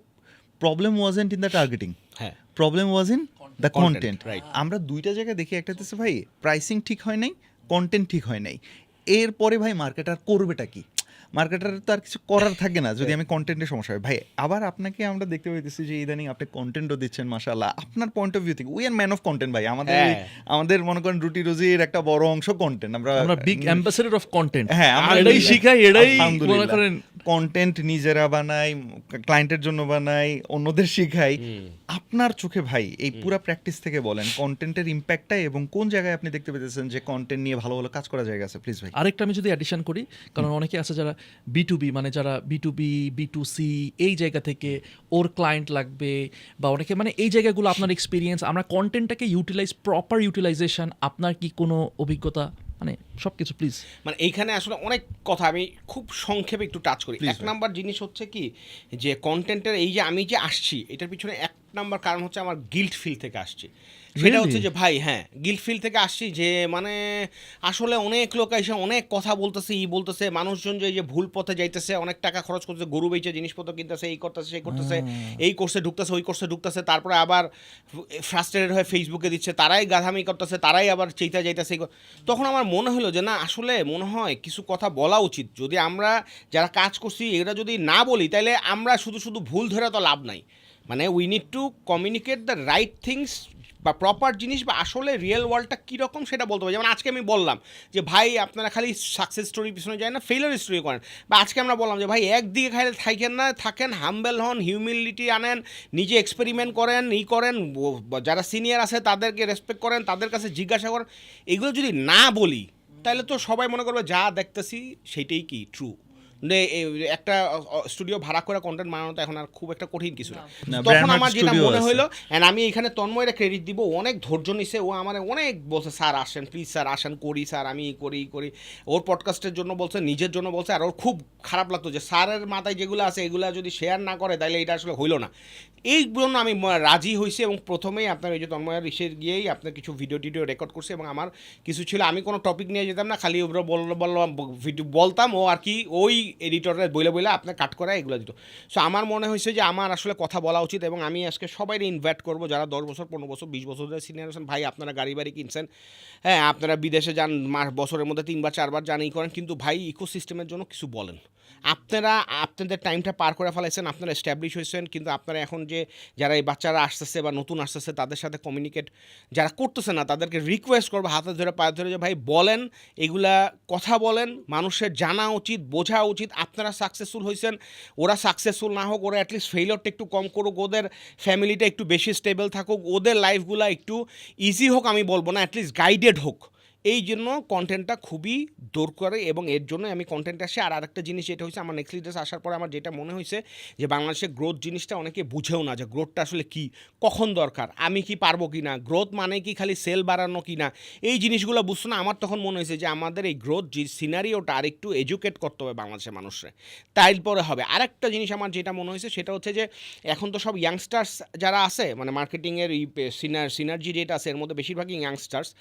Speaker 4: problem wasn't in the targeting,
Speaker 1: হ্যাঁ,
Speaker 4: problem was in the content.
Speaker 1: Right.
Speaker 4: আমরা দুইটা জায়গায় দেখি, একটাতে ভাই প্রাইসিং ঠিক হয় নাই, কন্টেন্ট ঠিক হয় নাই, এরপরে ভাই মার্কেটার করবেটা কি? মার্কেটারের তো আর কিছু করার থাকে না যদি আমি কন্টেন্টের সমস্যা হয়। ভাই আবার আপনাকে আমরা দেখতে পাইতেছি যে ইদানিং আপনি কন্টেন্টও দিচ্ছেন মাশাআল্লাহ, আপনার পয়েন্ট অফ ভিউ থেকে we are man of content ভাই। আমাদের মনে করেন রুটি রুজির একটা বড় অংশ কন্টেন্ট।
Speaker 5: আমরা বিগ অ্যাম্বাসেডর অফ কন্টেন্ট,
Speaker 4: হ্যাঁ আমরা
Speaker 5: এটাই শিখাই, এটাই মনে করেন
Speaker 4: কন্টেন্ট নিজেরা বানাই, ক্লায়েন্টের জন্য বানাই, অন্যদের শিখাই। আপনার চোখে ভাই এই পুরো প্র্যাকটিস থেকে বলেন কন্টেন্টের ইম্প্যাক্টটা এবং কোন জায়গায় আপনি দেখতে পেতেছেন যে কন্টেন্ট নিয়ে ভালো ভালো কাজ করা জায়গা আছে, প্লিজ ভাই।
Speaker 5: আরেকটা আমি যদি অ্যাডিশন করি, কারণ অনেকে আছে যারা B2B মানে যারা B2B B2C এই জায়গা থেকে ওর ক্লায়েন্ট লাগবে, বা অনেকে মানে এই জায়গাগুলো আপনার এক্সপিরিয়েন্স, আমরা কন্টেন্টটাকে প্রপার ইউটিলাইজেশন, আপনার কি কোনো অভিজ্ঞতা, মানে সব কিছু প্লিজ।
Speaker 1: মানে এইখানে আসলে অনেক কথা আমি খুব সংক্ষেপে একটু টাচ করি। এক নাম্বার জিনিস হচ্ছে কি যে কন্টেন্টের এই যে আমি যে আসছি এটার পিছনে এক নাম্বার কারণ হচ্ছে আমার গিল্ট ফিল থেকে আসছি। সেটা হচ্ছে যে ভাই হ্যাঁ গিল্ট ফিল থেকে আসছি যে মানে আসলে অনেক লোক এসে অনেক কথা বলতেছে, বলতেছে মানুষজন যে এই যে ভুল পথে যাইতেছে, অনেক টাকা খরচ করতেছে, গরু বেচে জিনিসপত্র কিনতেছে, এই করতেছে সেই করতেছে, এই কোর্সে ঢুকতেছে ওই কোর্সে ঢুকতেছে, তারপরে আবার ফ্রাস্ট্রেটেড হয়ে ফেসবুকে দিচ্ছে, তারাই গাধামি করতেছে, তারাই আবার চেইতা যাইতেছে। তখন আমার মনে হলো যে না আসলে মনে হয় কিছু কথা বলা উচিত। যদি আমরা যারা কাজ করছি এরা যদি না বলি তাহলে আমরা শুধু শুধু ভুল ধরে তো লাভ নাই। মানে we need to communicate the right things বা প্রপার জিনিস, বা আসলে রিয়েল ওয়ার্ল্ডটা কীরকম সেটা বলতে পারি। যেমন আজকে আমি বললাম যে ভাই আপনারা খালি সাকসেস স্টোরির পিছনে যায় না, ফেইলিওর স্টোরি করেন। বা আজকে আমরা বললাম যে ভাই একদিকে খালি থাকেন না, থাকেন হাম্বেল হন, হিউমিলিটি আনেন, নিজে এক্সপেরিমেন্ট করেন, করেন, যারা সিনিয়র আছে তাদেরকে রেসপেক্ট করেন, তাদের কাছে জিজ্ঞাসা করেন। এগুলো যদি না বলি তাহলে তো সবাই মনে করবে যা দেখতেছি সেটাই কি ট্রু। একটা স্টুডিও ভাড়া করে কন্টেন্ট বানানো তো এখন আর খুব একটা কঠিন কিছু না। তখন আমার যেটা মনে হলো, এন্ড আমি এখানে তন্ময়ের ক্রেডিট দিব, অনেক ধৈর্য নিছে ও, আমার অনেক বলছে স্যার আসেন প্লিজ স্যার আসেন, করি স্যার আমি করি। ওর পডকাস্টের জন্য বলছে, নিজের জন্য বলছে, আর ওর খুব খারাপ লাগতো যে স্যারের মাথায় যেগুলো আছে এগুলো যদি শেয়ার না করে তাহলে এটা আসলে হইলো না। এই জন্য আমি রাজি হয়েছি এবং প্রথমেই আপনার এই যে তন্ময়ের ইসের গিয়েই আপনার কিছু ভিডিও রেকর্ড করছি, এবং আমার কিছু ছিল আমি কোনো টপিক নিয়ে যেতাম না, খালি ওরা বললাম ভিডিও বলতাম, ও আর কি ওই এডিটরের বইলে আপনার কাট করা এগুলো দিত। সো আমার মনে হয়েছে যে আমার আসলে কথা বলা উচিত, এবং আমি আজকে সবাই ইনভাইট করবো যারা 10 বছর 15 বছর 20 বছর ধরে সিনিয়র আছেন। ভাই আপনারা গাড়ি বাড়ি কিনছেন, হ্যাঁ আপনারা বিদেশে যান, বছরের মধ্যে 3 বার 4 বার জানি করেন, কিন্তু ভাই ইকোসিস্টেমের জন্য কিছু বলেন। আপনারা আপনাদের টাইমটা পার করে ফেলাইছেন, আপনারা এস্টাবলিশ হয়েছেন, কিন্তু আপনারা এখন যে যারা এই বাচ্চারা আসতেছে বা নতুন আসতেছে তাদের সাথে কমিউনিকেট যারা করতেছে না তাদেরকে রিকোয়েস্ট করবো হাতে ধরে পায়ে ধরে যে ভাই বলেন, এগুলা কথা বলেন, মানুষের জানা উচিত, বোঝা উচিত। আপনারা সাকসেসফুল হয়েছেন, ওরা সাকসেসফুল না হোক, ওরা অ্যাটলিস্ট ফেইলিওরটা একটু কম করুক, ওদের ফ্যামিলিটা একটু বেশি স্টেবল থাকুক, ওদের লাইফগুলো একটু ইজি হোক, আমি বলবো না অ্যাটলিস্ট গাইডেড হোক। এই জন্য কন্টেন্টটা খুবই দরকার, এবং এর জন্য আমি কন্টেন্ট আসে। আর আরেকটা জিনিস যেটা হয়েছে আমার নেক্সট লিডার্স আসার পরে আমার যেটা মনে হয়েছে যে বাংলাদেশের গ্রোথ জিনিসটা অনেকে বুঝেও না, যে গ্রোথটা আসলে কি, কখন দরকার, আমি কি পারবো কি না, গ্রোথ মানে কি খালি সেল বাড়ানো কি না, এই জিনিসগুলো বুঝতো না। আমার তখন মনে হয়েছে যে আমাদের এই গ্রোথ যে সিনারিওটা আর একটু এডুকেট করতে হবে বাংলাদেশের মানুষরা, তারপরে হবে। আরেকটা জিনিস আমার যেটা মনে হয়েছে সেটা হচ্ছে যে এখন তো সব ইয়াংস্টার্স যারা আছে, মানে মার্কেটিংয়ের এই সিনার্জি যেটা আছে এর মধ্যে বেশিরভাগই ইয়াংস্টার্স,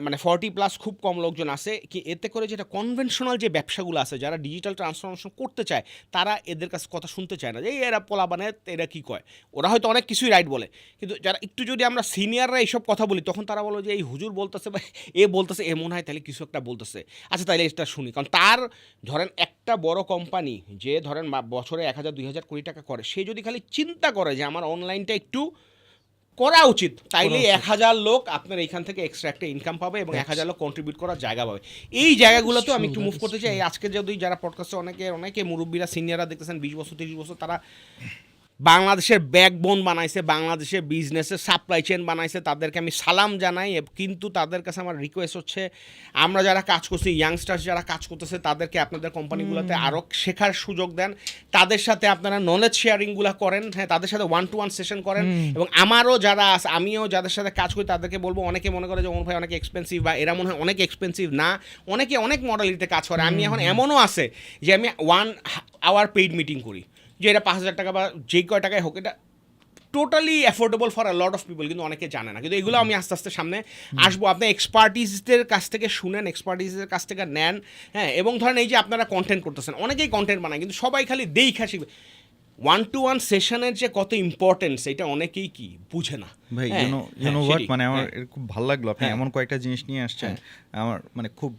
Speaker 1: মানে 40+ খুব কম লোকজন আছে কি। এতে করে যেটা কনভেনশনাল যে ব্যবসাগুলো আছে, যারা ডিজিটাল ট্রান্সফরমেশন করতে চায় তারা এদের কাছে কথা শুনতে চায় না, যে এরা পোলা বানায়, এরা কী কয়, ওরা হয়তো অনেক কিছুই রাইট বলে, কিন্তু যারা একটু যদি আমরা সিনিয়ররা এইসব কথা বলি তখন তারা বলো যে এই হুজুর বলতেছে বা এ বলতেছে, এ মনে হয় তাহলে কিছু একটা বলতেছে, আচ্ছা তাহলে এটা শুনি। কারণ তার ধরেন একটা বড় কোম্পানি যে ধরেন বছরে 1000-2000 কোটি টাকা করে, সে যদি খালি চিন্তা করে যে আমার অনলাইনটা একটু করা উচিত, তাইলে 1000 লোক আপনার এইখান থেকে এক্সট্রা একটা ইনকাম পাবে এবং 1000 লোক কন্ট্রিবিউট করার জায়গা পাবে। এই জায়গাগুলোতে আমি একটু মুভ করতে চাই। আজকে যদি যারা পডকাস্টে অনেকে মুরব্বীরা সিনিয়ররা দেখতেছেন 20 বছর 30 বছর, তারা বাংলাদেশের ব্যাকবোন বানাইছে, বাংলাদেশের বিজনেসের সাপ্লাই চেন বানাইছে, তাদেরকে আমি সালাম জানাই। কিন্তু তাদের কাছে আমার রিকোয়েস্ট হচ্ছে, আমরা যারা কাজ করছি, ইয়াংস্টার্স যারা কাজ করতেছে, তাদেরকে আপনাদের কোম্পানিগুলোতে আরও শেখার সুযোগ দেন, তাদের সাথে আপনারা নলেজ শেয়ারিংগুলো করেন, হ্যাঁ তাদের সাথে 1-to-1 সেশন করেন। এবং আমারও যারা আছে, আমিও যাদের সাথে কাজ করি তাদেরকে বলবো, অনেকে মনে করে যে ওর ভাই অনেক এক্সপেন্সিভ, বা এরা মনে হয় অনেক এক্সপেন্সিভ না, অনেকে অনেক মডেলিটিতে কাজ করে। আমি এখন এমনও আছে যে আমি 1 আওয়ার পেইড মিটিং করি, যে এটা 5000 টাকা বা যে কয় টাকায় হোক, এটা totally affordable for a lot of people, কিন্তু অনেকে জানে না। কিন্তু এগুলো আমি আস্তে আস্তে সামনে আসবো, আপনি এক্সপার্টিসদের কাছ থেকে শুনেন, এক্সপার্টিসদের কাছ থেকে নেন, হ্যাঁ। এবং ধরেন এই যে আপনারা কন্টেন্ট করতেছেন, অনেকেই কন্টেন্ট বানায় কিন্তু সবাই খালি দেখা শিখবে। 1-to-1 সেশনের যে কত ইম্পর্টেন্স এটা অনেকেই কি বুঝে না
Speaker 4: ভাই। ইউনো হোয়াট, মানে আমার খুব ভালো লাগলো আপনি এমন কয়েকটা জিনিস নিয়ে আসছেন, আমার মানে খুব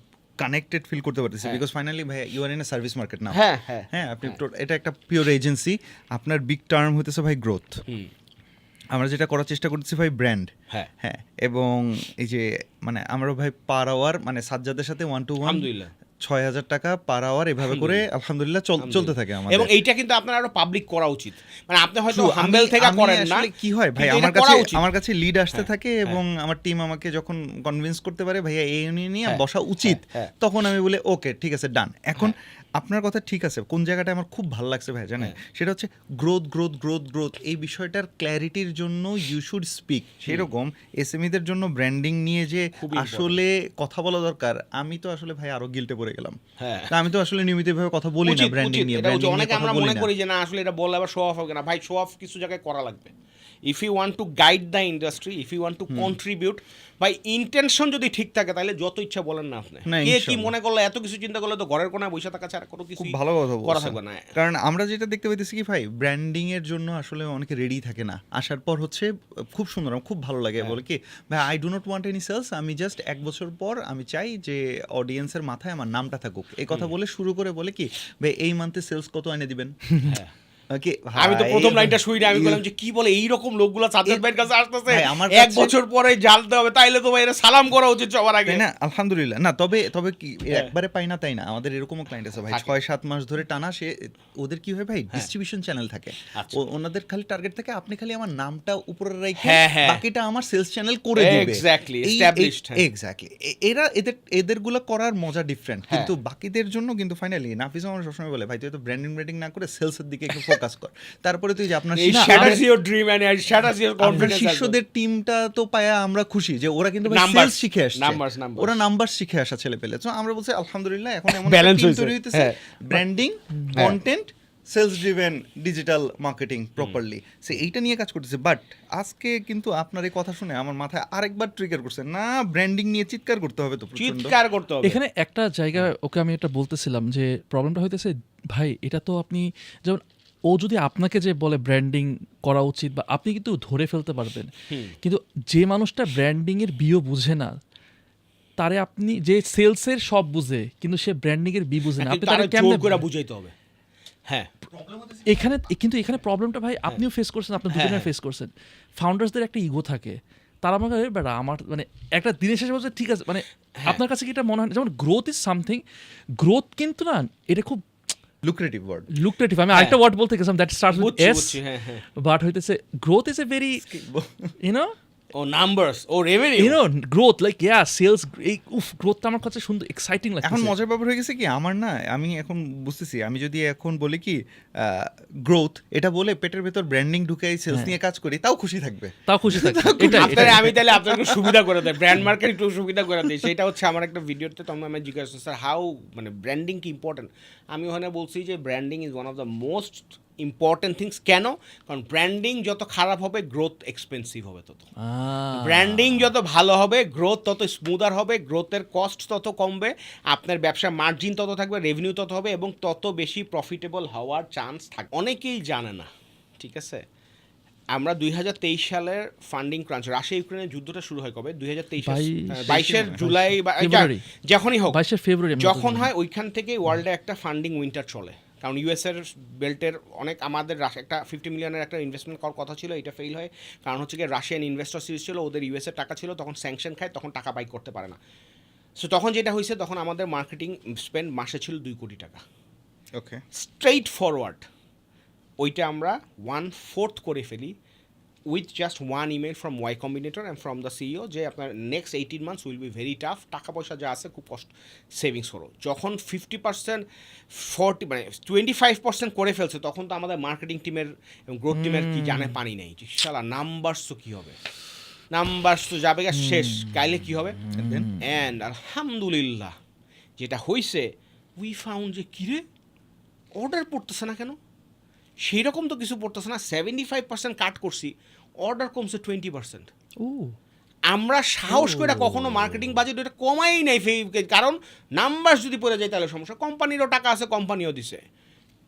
Speaker 4: কানেক্টেড ফিল করতে পারতেছি,
Speaker 1: হ্যাঁ।
Speaker 4: বিকজ ফাইনালি ভাই you are in a service market না।
Speaker 1: হ্যাঁ হ্যাঁ
Speaker 4: হ্যাঁ, আপনি এটা একটা পিওর এজেন্সি, আপনার বিগ টার্ম হইতেছে ভাই গ্রোথ।
Speaker 1: হুম,
Speaker 4: আমরা যেটা করার চেষ্টা করতেছি ভাই ব্র্যান্ড।
Speaker 1: হ্যাঁ
Speaker 4: হ্যাঁ, এবং এই যে মানে আমরা ভাই পার আওয়ার মানে সাজ্জাদের সাথে 1 to 1
Speaker 1: আলহামদুলিল্লাহ
Speaker 4: 6,000 টাকা পার আওয়ার এভাবে করে আলহামদুলিল্লাহ চলতে থাকে আমাদের।
Speaker 1: এবং এইটা কিন্তু আপনার আরো পাবলিক করা উচিত, মানে আপনি হয়তো
Speaker 4: True,
Speaker 1: হাম্বেল থেকে
Speaker 4: আমি
Speaker 1: করেন না,
Speaker 4: আসলে কি হয় ভাই,
Speaker 1: কিন্তু
Speaker 4: আমার
Speaker 1: এটা করা
Speaker 4: কাছে
Speaker 1: উচিত।
Speaker 4: আমার কাছে লিড আসতে
Speaker 1: হ্যাঁ,
Speaker 4: থাকে এবং আমার টিম আমাকে যখন কনভিন্স করতে পারে ভাইয়া এই নিয়ে
Speaker 1: হ্যাঁ,
Speaker 4: বসা উচিত,
Speaker 1: হ্যাঁ।
Speaker 4: তখন আমি বলি ওকে ঠিক আছে ডান। এখন আপনার কথা ঠিক আছে, কোন জায়গাটা আমার খুব ভালো লাগছে ভাই জানেন, সেটা হচ্ছে গ্রোথ গ্রোথ গ্রোথ গ্রোথ, এই বিষয়টার ক্ল্যারিটির জন্য ইউ শুড স্পিক। সেরকম এসএমইদের জন্য ব্র্যান্ডিং নিয়ে যে
Speaker 1: খুবই
Speaker 4: আসলে কথা বলা দরকার, আমি তো আসলে ভাই আরো গিল্টে পড়ে গেলাম।
Speaker 1: হ্যাঁ।
Speaker 4: তা আমি তো আসলে নিয়মিতভাবে কথা বলি না
Speaker 1: উচিত,
Speaker 4: ব্র্যান্ডিং
Speaker 1: উচিত,
Speaker 4: নিয়ে,
Speaker 1: এটা উচিত।
Speaker 4: ব্র্যান্ডিং নিয়ে
Speaker 1: অনেকে
Speaker 4: কথা
Speaker 1: আমরা
Speaker 4: বলি
Speaker 1: মনে
Speaker 4: না।
Speaker 1: করি যে না আসলে এটা বললে আবার শো অফ হবে না, ভাই শো অফ কিছু জায়গায় করা লাগবে। If you want to guide the industry, if you want to contribute, ভাই ইন্টেনশন যদি ঠিক থাকে তাহলে যত ইচ্ছা বলেন না আপনি।
Speaker 4: না,
Speaker 1: কে কি
Speaker 4: ইনশাআল্লাহ।
Speaker 1: মনে করলো, এত কিছু চিন্তা করলে তো ঘরের কোনায় বসে থাকা ছাড়া কোনো কিছু
Speaker 4: খুব ভালো কথা
Speaker 1: করা
Speaker 4: বলছেন।
Speaker 1: থাকবে না।
Speaker 4: কারণ আমরা যেটা দেখতে পাইতেছি কি ভাই, ব্র্যান্ডিং এর জন্য আসলে অনেকে রেডি থাকে না, আসার পর হচ্ছে খুব সুন্দর, আমার খুব ভালো লাগে, বলে কি ভাই I do not want any sales, আমি জাস্ট 1 বছর পর আমি চাই যে অডিয়েন্সের মাথায় আমার নামটা থাকুক, এই কথা বলে শুরু করে বলে কি ভাই এই মান্থে সেলস কত এনে দিবেন। Okay,
Speaker 1: আমি তো
Speaker 4: ভাই,
Speaker 1: প্রথম লাইনটা শুই না, আমি
Speaker 4: you-
Speaker 1: বললাম যে কি বলে এইরকম লোকগুলো সাজ্জাদ ভাইয়ের কাছে আসতেছে
Speaker 4: ভাই, আমার
Speaker 1: 1
Speaker 4: কাছে-
Speaker 1: বছর পরে জানতে হবে, তাইলে তো ভাই এটা সালাম করা উচিত সবার আগে।
Speaker 4: তাই না, আলহামদুলিল্লাহ। না তবে তবে কি একবারে পাই না তাই না, আমাদের এরকমও ক্লায়েন্ট আছে ভাই
Speaker 1: থাকে।
Speaker 4: 6-7 মাস ধরে টানা, সে ওদের কি হয় ভাই ডিস্ট্রিবিউশন চ্যানেল থাকে,
Speaker 1: আচ্ছা।
Speaker 4: ওনাদের খালি টার্গেট থাকে আপনি খালি আমার নামটা উপরে রেখে
Speaker 1: হ্যাঁ, হ্যাঁ।
Speaker 4: বাকিটা আমার সেলস চ্যানেল করে দিবে।
Speaker 1: Exactly, established, হ্যাঁ।
Speaker 4: এক্স্যাক্টলি, এরা এদেরগুলো করার মজা ডিফারেন্ট, কিন্তু বাকিদের জন্য কিন্তু ফাইনালি নাফিস আমার সবসময় বলে ভাই তুই তো ব্র্যান্ডিং না করে সেলসের দিকে একটু ফোকাস কর, তারপরে তুই যে আপনার
Speaker 1: এই
Speaker 4: না,
Speaker 1: shatters your dream and it shatters your
Speaker 4: আপনার
Speaker 1: confidence as well.
Speaker 4: শিষ্যদের টিমটা তো পায়া আমরা খুশি যে ওরা কিন্তু
Speaker 1: Numbers,
Speaker 4: সেলস শিখে আসছে,
Speaker 1: numbers.
Speaker 4: ওরা নাম্বার শিখে আসা ছেলে পেলে। তো আমরা বলছি আলহামদুলিল্লাহ এখন এমন
Speaker 1: Balance
Speaker 4: টিম
Speaker 1: হয়েছে,
Speaker 4: তৈরি হইতেছে,
Speaker 1: হ্যাঁ।
Speaker 4: Branding, content, sales driven, digital marketing properly, সে এইটা নিয়ে কাজ করতেছে। বাট আজকে কিন্তু আপনার এই কথা শুনে আমার মাথায় আরেকবার ট্রিগার করছে, না ব্র্যান্ডিং নিয়ে চিৎকার করতে হবে তো প্রচন্ড।
Speaker 1: চিৎকার করতে হবে।
Speaker 5: এখানে একটা জায়গায় ওকে আমি এটা বলতেছিলাম যে প্রবলেমটা হইতেছে ভাই, এটা তো আপনি যেমন ও যদি আপনাকে যে বলে ব্র্যান্ডিং করা উচিত, বা আপনি কিন্তু ধরে ফেলতে পারবেন, কিন্তু যে মানুষটা ব্র্যান্ডিং এর বিও বুঝে না, তারে আপনি যে সেলসের সব বুঝে কিন্তু সে ব্র্যান্ডিং এর বি বুঝে না, আপনি
Speaker 1: কিন্তু
Speaker 5: তারে
Speaker 1: আরো জোর
Speaker 5: কেমনে
Speaker 1: করে বুঝাইতে হবে। হ্যাঁ,
Speaker 5: এখানে কিন্তু এখানে প্রবলেমটা ভাই আপনিও ফেস করছেন, আপনার দুজনে ফেস করছেন। ফাউন্ডার্সদের একটা ইগো থাকে, তারা মনে করে বেটা আমার মানে একটা দিনের শেষে বলছে ঠিক আছে, মানে আপনার কাছে কি এটা মনে হয় না? যেমন গ্রোথ ইজ সামথিং, গ্রোথ কিন্তু না এটা খুব
Speaker 4: লুক্রেটিভ ওয়ার্ড।
Speaker 5: লুক্রেটিভ। আমি আরেকটা ওয়ার্ড বলতে গেছিলাম দ্যাট স্টার্টস উইথ
Speaker 1: বুঝছি,
Speaker 5: এস,
Speaker 1: বুঝছি, হ্যাঁ, হ্যাঁ।
Speaker 5: বাট হইতেছে growth is a very you know
Speaker 1: ও নাম্বারস, ও revenue.
Speaker 5: You know growth like yeah sales, এই উফ গ্রোথটা আমার কাছে সুন্দর এক্সাইটিং লাগে।
Speaker 4: এখন মজার ব্যাপার হয়ে গেছে কি আমার, না আমি এখন বুঝতেছি, আমি যদি এখন বলি কি গ্রোথ এটা বলে পেটের ভেতর ব্র্যান্ডিং ঢুকাই সেলস নিয়ে কাজ করি, তাও খুশি থাকবে।
Speaker 5: তাও খুশি থাকবে।
Speaker 1: আপনারা আমি তাহলে আপনাকে সুবিধা করে দেয়, ব্র্যান্ড মার্কেট একটু সুবিধা করে দিই। সেটা হচ্ছে আমার একটা ভিডিওতে তখন আমি জিজ্ঞাসা করছি স্যার হাউ মানে ব্র্যান্ডিং কি ইম্পর্টেন্ট। আমি ওখানে বলছি যে branding is one of the most important things. কেন? কারণ ব্র্যান্ডিং যত খারাপ হবে গ্রোথ এক্সপেন্সিভ হবে তত, ব্র্যান্ডিং যত ভালো হবে গ্রোথ তত স্মুদার হবে, গ্রোথের কস্ট তত কমবে, আপনার ব্যবসার মার্জিন তত থাকবে, রেভিনিউ তত হবে এবং তত বেশি প্রফিটেবল হওয়ার চান্স থাকে। অনেকেই জানে না, ঠিক আছে। আমরা 2023 সালের ফান্ডিং ক্রাঞ্চ, রাশিয়া ইউক্রেনের যুদ্ধটা শুরু হয় কবে? 2023 জুলাই বা
Speaker 5: ফেব্রুয়ারি,
Speaker 1: যখনই হোক,
Speaker 5: 22 ফেব্রুয়ারি
Speaker 1: যখন হয় ওইখান থেকে ওয়ার্ল্ডে একটা ফান্ডিং উইন্টার চলে। কারণ ইউএসের বেল্টের অনেক আমাদের একটা 50 মিলিয়নের একটা ইনভেস্টমেন্ট করার কথা ছিল, এটা ফেল হয়। কারণ হচ্ছে কি রাশিয়ান ইনভেস্টর সিরিজ ছিল, ওদের ইউএসের টাকা ছিল, তখন স্যাংশন খায়, তখন টাকা বাই করতে পারে না। সো তখন যেটা হয়েছে, তখন আমাদের মার্কেটিং স্পেন্ড মাসে ছিল 2 কোটি টাকা।
Speaker 4: ওকে,
Speaker 1: স্ট্রেইট ফরওয়ার্ড ওইটা আমরা 1/4 করে ফেলি with just one email from Y Combinator and from the CEO যে আপনার next 18 months will be very tough, টাকা পয়সা যা আছে খুব কষ্ট সেভিংস করো। যখন 50% 40 মানে 25% করে ফেলছে, তখন তো আমাদের মার্কেটিং টিমের এবং গ্রোথ টিমের কি জানে পানি নেই, যে শালা নাম্বারস তো কী হবে, নাম্বারস তো যাবে গা শেষ, কাইলে কী হবে। অ্যান্ড আলহামদুলিল্লাহ যেটা হয়েছে, উই ফাউন্ড যে কিরে অর্ডার পড়তেছে না কেন, সেই রকম তো কিছু পড়তেছে না। 75% কাট করছি, অর্ডার কমছে 20%।
Speaker 5: ও
Speaker 1: আমরা সাহস করে কখনো মার্কেটিং বাজেট এটা কমাই নাই, কারণ নাম্বার যদি পড়ে যায় তাহলে সমস্যা। কোম্পানিরও টাকা আছে, কোম্পানিও দিছে।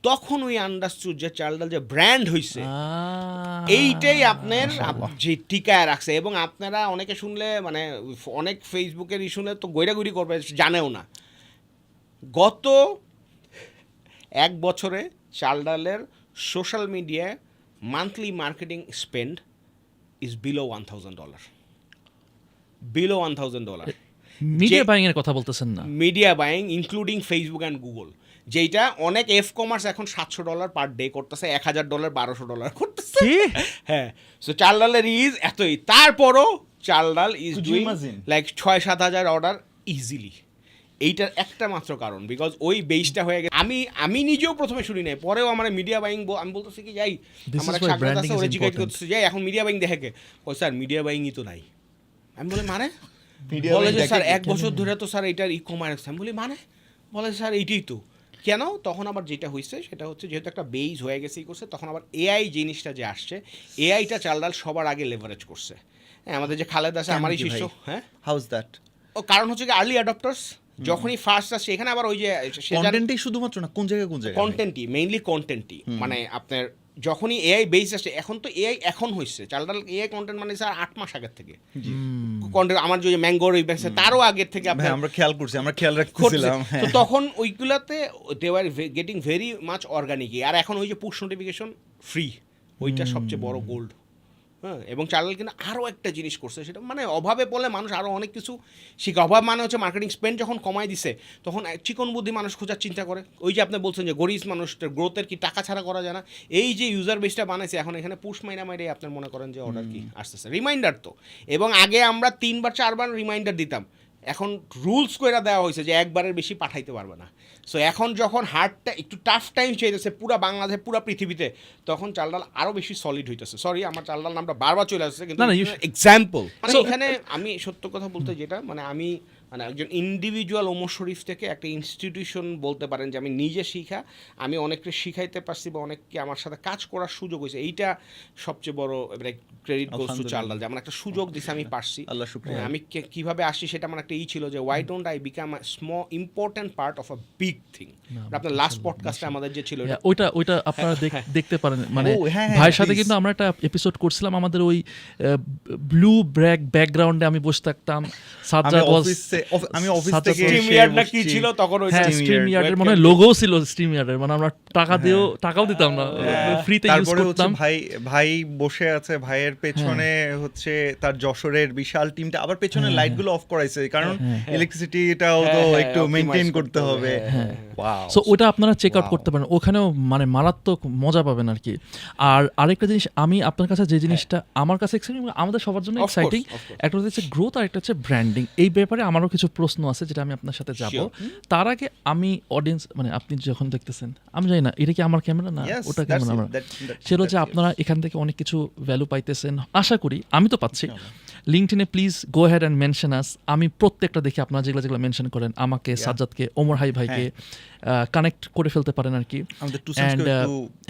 Speaker 1: তখন ওই আন্ডারস্টুড যে চালডাল যে ব্র্যান্ড হয়েছে, এইটাই আপনার যে টিকায় রাখছে। এবং আপনারা অনেকে শুনলে মানে অনেক ফেসবুকের শুনলে তো গৈরাগুড়ি করবে, জানেও না গত 1 বছরে চাল ডালের সোশ্যাল মিডিয়ায় monthly marketing spend is below $1,000, below $1,000
Speaker 5: media buying এর কথা বলতেছেন না?
Speaker 1: Media buying including Facebook and Google, যেটা অনেক কমার্স এখন $700 পার ডে করতেছে, $1,000 $1,200 করতেছে। হ্যাঁ, সো চাল ডালের ইজ এতই, তারপরও চাল ডাল ইজ ডুইং লাইক 6-7 হাজার অর্ডার ইজিলি। এইটার একটা মাত্র কারণ বিকজ ওই বেসটা হয়ে গেছে। আমি নিজেও প্রথমে শুনি নাই, পরেও আমার মিডিয়া বাইং আমি বলতেছি কি যাই আমার এক সাক্ষাৎ আছে, ওরা জিজ্ঞাসা করতেছে যাই এখন মিডিয়া বাইং দেখে কে, ওই স্যার মিডিয়া বাইংই তো নাই। আমি বলি মানে, বলে যে স্যার 1 বছর ধরে তো স্যার এটার ই-কমার্স। আমি বলি মানে, বলে স্যার এইটাই তো। কেন? তখন আবার যেটা হয়েছে সেটা হচ্ছে যেহেতু একটা বেস হয়ে গেছে করছে, তখন আবার এআই জিনিসটা যে আসছে, এআইটা চাল ডাল সবার আগে লেভারেজ করছে। হ্যাঁ, আমাদের যে খালেদ আছে আমারই শিষ্য। হ্যাঁ,
Speaker 4: হাউজ দ্যাট?
Speaker 1: ও কারণ হচ্ছে কি আর্লি অ্যাডাপ্টার্স যখনই ফার্স্ট আসছে, এখানে আবার ওই যে
Speaker 4: কন্টেন্টই শুধুমাত্র না, কোন জায়গায়
Speaker 1: কন্টেন্টই, মেইনলি কন্টেন্টই, মানে আপনার যখনই এআই বেস আসছে, এখন তো এআই এখন হয়েছে চাল ডাল এআই কন্টেন্ট মানে স্যার 8 মাস আগের থেকে কন্টেন্ট। আমার যে ম্যাঙ্গোর ওই ব্যাংক তারও আগের থেকে
Speaker 4: আমরা খেয়াল করছি, আমরা খেয়াল রাখতেছিলাম।
Speaker 1: তো তখন ওইগুলাতে they are getting very much organic. আর এখন ওই যে পুশ নোটিফিকেশন ফ্রি, ওইটা সবচেয়ে বড় গোল্ড। হ্যাঁ, এবং চাল ডাল কিন্তু আরও একটা জিনিস করছে, সেটা মানে অভাবে বলে মানুষ আরও অনেক কিছু শিখে। অভাব মানে হচ্ছে মার্কেটিং স্পেন্ড যখন কমাই দিছে, তখন চিকন বুদ্ধি মানুষ খোঁজার চিন্তা করে। ওই যে আপনি বলছেন যে গরিব মানুষটার গ্রোথের কি টাকা ছাড়া করা যায় না, এই যে ইউজার বেসটা বানাইছে এখন এখানে পুশ মাইনা মাইরে আপনার মনে করেন যে অর্ডার কি আসতেছে, রিমাইন্ডার তো। এবং আগে আমরা 3-4 রিমাইন্ডার দিতাম, এখন রুলস করে দেওয়া হয়েছে যে একবারের বেশি পাঠাইতে পারবে না। সো এখন যখন হার্ডটা একটু টাফ টাইম চাইতেছে পুরা বাংলাদেশে পুরা পৃথিবীতে, তখন চাল ডাল আরও বেশি সলিড হইতেছে। সরি আমার চাল ডাল নামটা বারবার চলে আসছে, কিন্তু এক্সাম্পল মানে এখানে আমি সত্য কথা বলতে যেটা মানে আমি মানে একজন ইন্ডিভিজুয়াল ওমর শরীফ থেকে একটা ইনস্টিটিউশন বলতে পারেন যে আমি নিজে শিখা, আমি অনেককে শিখাইতে পারছি বা অনেককে আমার সাথে কাজ করার সুযোগ হয়েছে, এইটা সবচেয়ে বড় ক্রেডিট গোস টু চাল ডাল, যেমন একটা সুযোগ দিছে আমি পারছি।
Speaker 4: আল্লাহ শুকরিয়া।
Speaker 1: আমি কিভাবে আসছি সেটা আমার একটা ছিল যে why don't I become a small important part of a big thing. আপনার লাস্ট পডকাস্টে আমাদের যে ছিল
Speaker 5: ওইটা আপনারা দেখতে পারেন, মানে
Speaker 4: হ্যাঁ,
Speaker 5: ভাইয়ের সাথে
Speaker 4: please।
Speaker 5: কিন্তু আমরা একটা এপিসোড করছিলাম, আমাদের ওই ব্লু ব্যাকগ্রাউন্ডে আমি বসে থাকতাম, সাজ্জাদ
Speaker 4: আমি অফিস
Speaker 5: সাজ্জাদ
Speaker 4: থেকে
Speaker 1: স্ট্রিমইয়ার্ড না কি ছিল তখন, ওই
Speaker 5: হ্যাঁ স্ট্রিমইয়ার্ডের মনে হয় লোগো ছিল স্ট্রিমইয়ার্ডের, মানে আমরা টাকাও দিতাম না, ফ্রিতে ইউজ
Speaker 4: তারপরে হচ্ছে
Speaker 5: করতাম।
Speaker 4: ভাই বসে আছে, ভাইয়ের পেছনে হচ্ছে তার যশোরের বিশাল টিমটা, আবার পেছনে লাইটগুলো অফ করাইছে কারণ ইলেকট্রিসিটিটাও তো একটু মেইনটেইন করতে হবে। ওয়াও,
Speaker 5: সো ওটা আপনারা চেক আউট করতে পারেন, ওখানেও মানে মারাত্মক মজা পাবেন আর কি। আর আরেকটা জিনিস আমি আপনার কাছে যে জিনিসটা আমার কাছে এক্সাইটিং, আমাদের সবার জন্য এক্সাইটিং, একটা হচ্ছে গ্রোথ আর একটা হচ্ছে ব্র্যান্ডিং। এই ব্যাপারে আমারও কিছু প্রশ্ন আছে যেটা আমি আপনার সাথে যাব। তার আগে আমি অডিয়েন্স মানে আপনি যখন দেখতেছেন, আমি জানি না এটা কি আমার ক্যামেরা না ওটা ক্যামেরা আমার, সেটা হচ্ছে আপনারা এখান থেকে অনেক কিছু ভ্যালু পাইতেছেন আশা করি, আমি তো পাচ্ছি। লিঙ্কডইনে please go ahead and mention us. আমি প্রত্যেকটা দেখি আপনারা যেগুলো মেনশন করেন, আমাকে, সাজ্জাদকে, ওমর ভাইকে কানেক্ট করে ফেলতে পারেন আর কি।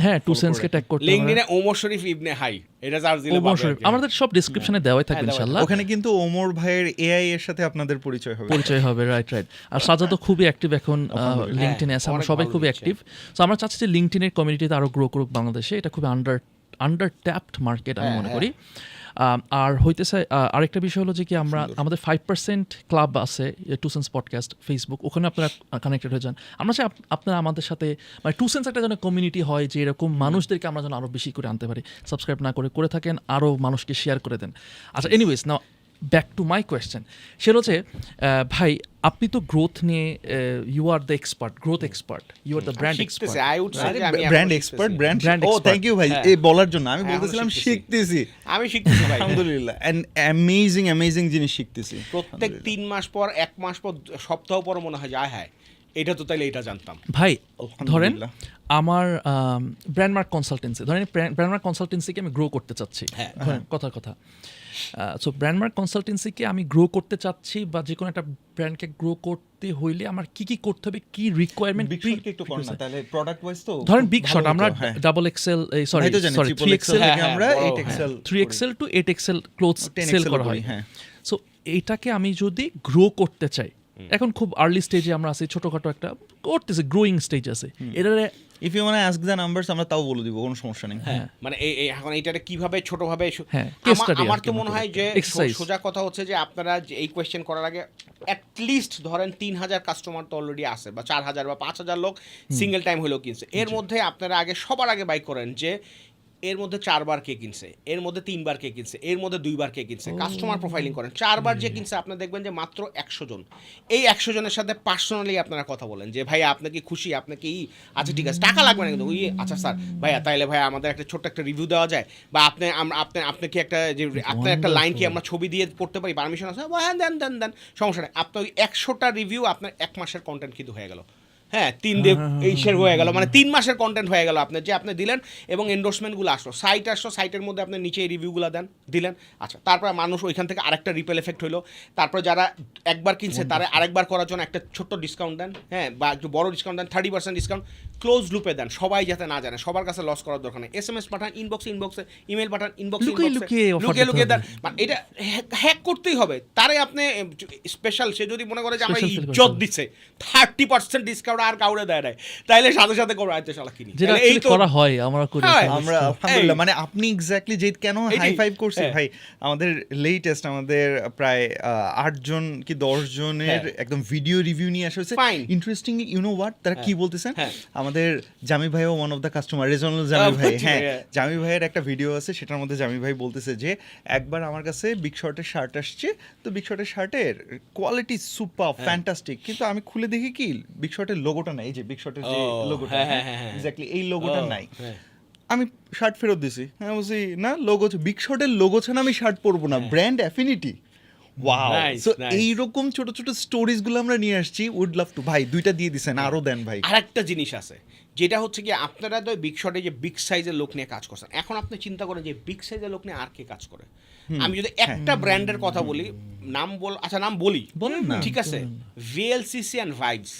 Speaker 5: হ্যাঁ, 2 সেন্সকে ট্যাগ করতে পারেন।
Speaker 1: লিঙ্কডইনে ওমর শরীফ ইবনে হাই এটা সার্চ দিলে পাবেন।
Speaker 5: আমাদের সব ডেসক্রিপশনে দেওয়াই থাকবে ইনশাআল্লাহ।
Speaker 4: ওখানে কিন্তু ওমর ভাইয়ের এআই এর সাথে আপনাদের পরিচয় হবে। রাইট। আর সাজ্জাদ তো খুবই অ্যাক্টিভ এখন লিঙ্কডইনে আছে, আমরা সবাই খুবই অ্যাক্টিভ। সো আমরা চাচ্ছি যে লিঙ্কডইনের কমিউনিটিতে আরো গ্রো করুক বাংলাদেশে, এটা খুবই আন্ডার ট্যাপড মার্কেট আমি মনে করি। আর হইতেছে আরেকটা বিষয় হলো যে কি আমাদের 5% ক্লাব আছে 2 সেন্স পডকাস্ট ফেসবুক, ওখানে আপনারা কানেক্টেড হয়ে যান। আমরা চাই আপনারা আমাদের সাথে মানে 2 সেন্স একটা যেন কমিউনিটি হয়, যে এরকম মানুষদেরকে আমরা যেন আরও বেশি করে আনতে পারি। সাবস্ক্রাইব না করে থাকেন, আরও মানুষকে শেয়ার করে দেন। আচ্ছা, anyways now back to my question, সেটা হচ্ছে ভাই আপনি তো গ্রোথ নিয়ে you are the expert, growth expert, you are the brand expert. Brand expert, ও থ্যাংক ইউ ভাই এই বলার জন্য। আমি বলতেছিলাম
Speaker 1: আমি শিখতেছি ভাই,
Speaker 4: আলহামদুলিল্লাহ, এন্ড অ্যামেজিং জিনিস শিখতেছি
Speaker 1: প্রত্যেক 3 মাস পর 1 মাস পর সপ্তাহ পর মনে হয় যায় হ্যাঁ এটা তো তাইলে এটা জানতাম
Speaker 5: ভাই। ধরেন আমার ব্র্যান্ডমার্ক কনসালটেন্সি, ধরেন ব্র্যান্ডমার্ক কনসালটেন্সিকে আমি গ্রো করতে চাচ্ছি, কথা সো ব্র্যান্ডমার্ক কনসালটেন্সিকে আমি গ্রো করতে চাচ্ছি, বা যে কোনো একটা ব্র্যান্ডকে গ্রো করতে হইলে আমার কি করতে হবে, কি রিকোয়ারমেন্ট,
Speaker 4: একটু কর না তাহলে প্রোডাক্ট ওয়াইজ তো
Speaker 5: ধরেন বিগ শট আমরা ডাবল এক্সেল সরি 3XL
Speaker 4: থেকে আমরা 8XL
Speaker 5: 3XL to 8XL clothes sell করা হয়। সো এইটাকে আমি যদি গ্রো করতে চাই, এখন খুব আর্লি স্টেজে আমরা আছি, ছোটখাটো একটা করতেছে, গ্রোয়িং স্টেজ আছে এটারে।
Speaker 4: If you want ask the numbers আমরা তাও বলে দিব, কোনো সমস্যা নেই।
Speaker 5: হ্যাঁ
Speaker 1: মানে এই এখন এইটাকে কিভাবে ছোটভাবে
Speaker 5: হ্যাঁ, case study
Speaker 1: আমার
Speaker 5: আর কি
Speaker 1: তো মনে
Speaker 5: আমাদের
Speaker 1: হয়
Speaker 5: একটা
Speaker 1: যে
Speaker 5: exercise।
Speaker 1: সোজা কথা হচ্ছে যে আপনারা যে এই কোয়েশ্চেন করার আগে অ্যাটলিস্ট ধরেন 3,000 কাস্টমার তো অলরেডি আছে, বা 4,000 বা 5,000 লোক সিঙ্গেল টাইম হলেও কিনছে। এর মধ্যে আপনারা আগে সবার আগে বাই করেন যে এর মধ্যে 4 বার কে কিনছে, এর মধ্যে 3 বার কে কিনছে, এর মধ্যে 2 বার কে কিনছে। কাস্টমার প্রোফাইলিং করেন, 4 বার যে কিনছে আপনারা দেখবেন যে মাত্র 100 জন। এই 100 জনের সাথে পার্সোনালি আপনারা কথা বলেন যে ভাই আপনি কি খুশি, আপনি কি আচ্ছা ঠিক আছে টাকা লাগবে না কিন্তু ওই আচ্ছা স্যার ভাইয়া তাইলে ভাইয়া আমাদের একটা ছোট্ট একটা রিভিউ দেওয়া যায়, বা আপনি কি একটা যে আপনার একটা লাইন কি আমরা ছবি দিয়ে পড়তে পারি, পারমিশন আছে, হ্যাঁ দেন সমস্যা নেই। আপনার ওই 100টা রিভিউ আপনার 1 মাসের কন্টেন্ট কিন্তু হয়ে গেল। হ্যাঁ 3 দিন এই শেয়ার হয়ে গেল, মানে 3 মাসের কন্টেন্ট হয়ে গেল আপনার, যে আপনি দিলেন এবং এন্ডোর্সমেন্টগুলো আসলো, সাইটের মধ্যে আপনি নিচে এই রিভিউগুলো দিলেন। আচ্ছা তারপর মানুষ ওইখান থেকে আরেকটা রিপেল এফেক্ট হলো, তারপর যারা একবার কিনছে তারা আরেকবার করার জন্য একটা ছোট্ট ডিসকাউন্ট দেন, হ্যাঁ বা একটু বড় ডিসকাউন্ট দেন, 30% ডিসকাউন্ট ক্লোজ লুপে দেন, সবাই যাতে না জানে, সবার কাছে লস করার দরকার নেই। SMS পাঠান ইনবক্সে, ইমেল পাঠান ইনবক্সে, লুকিয়ে দেন, মানে এটা হ্যাক করতেই হবে তারে। আপনি স্পেশাল, সে যদি মনে করে যে আমরা ইজ্জত দিচ্ছে 30% ডিসকাউন্ট আর কাউরে দেয় নাই, তাইলে সাথে সাথে করে আইতে শালা কিনি,
Speaker 5: যেটা
Speaker 1: এই তো
Speaker 5: করা হয় আমরা করি।
Speaker 4: আমরা আলহামদুলিল্লাহ, মানে আপনি এক্স্যাক্টলি যে কেন হাই ফাইভ করছি ভাই, আমাদের লেটেস্ট আমাদের প্রায় 8 জন কি 10 জনের একদম ভিডিও রিভিউ নিয়ে আসা হয়েছে। ইন্টারেস্টিংলি ইউ নো হোয়াট, তারা কি বলতেছেন, আমাদের জামি ভাইও ওয়ান অফ দ্য কাস্টমার, রেজনাল জামি ভাই, হ্যাঁ জামি ভাইয়ের একটা ভিডিও আছে, সেটার মধ্যে জামি ভাই বলতেছে যে একবার আমার কাছে বিগ শর্টের শার্ট আসছে, তো বিগ শর্টের শার্টের কোয়ালিটি সুপার ফ্যান্টাস্টিক, কিন্তু আমি খুলে দেখি কি বিগ শর্টের লোগোটা নাই, এই যে বিগ শর্টের যে লোগোটা, এক্স্যাক্টলি এই লোগোটা নাই। আমি শার্ট ফেরত দিছি, হ্যাঁ বলছি না লোগো বিগ শর্টের লোগো ছাড়া আমি শার্ট পরবো না, ব্র্যান্ড অ্যাফিনিটি। ওয়াও, সো এইরকম ছোট ছোট স্টোরিজ গুলো আমরা নিয়ে আসছি। উড লাভ টু ভাই 2টা দিয়ে দিছেন, আরো দেন ভাই।
Speaker 1: আরেকটা জিনিস আছে যেটা হচ্ছে কি, আপনারা তো বিগ শটে যে বিগ সাইজের লোক নিয়ে কাজ করছেন, এখন আপনি চিন্তা করেন যে বিগ সাইজের লোক নিয়ে আর কে কাজ করে। আমি যদি একটা ব্র্যান্ডের কথা বলি, নাম বলি, ঠিক আছে, VLCC এন্ড ভাইবস।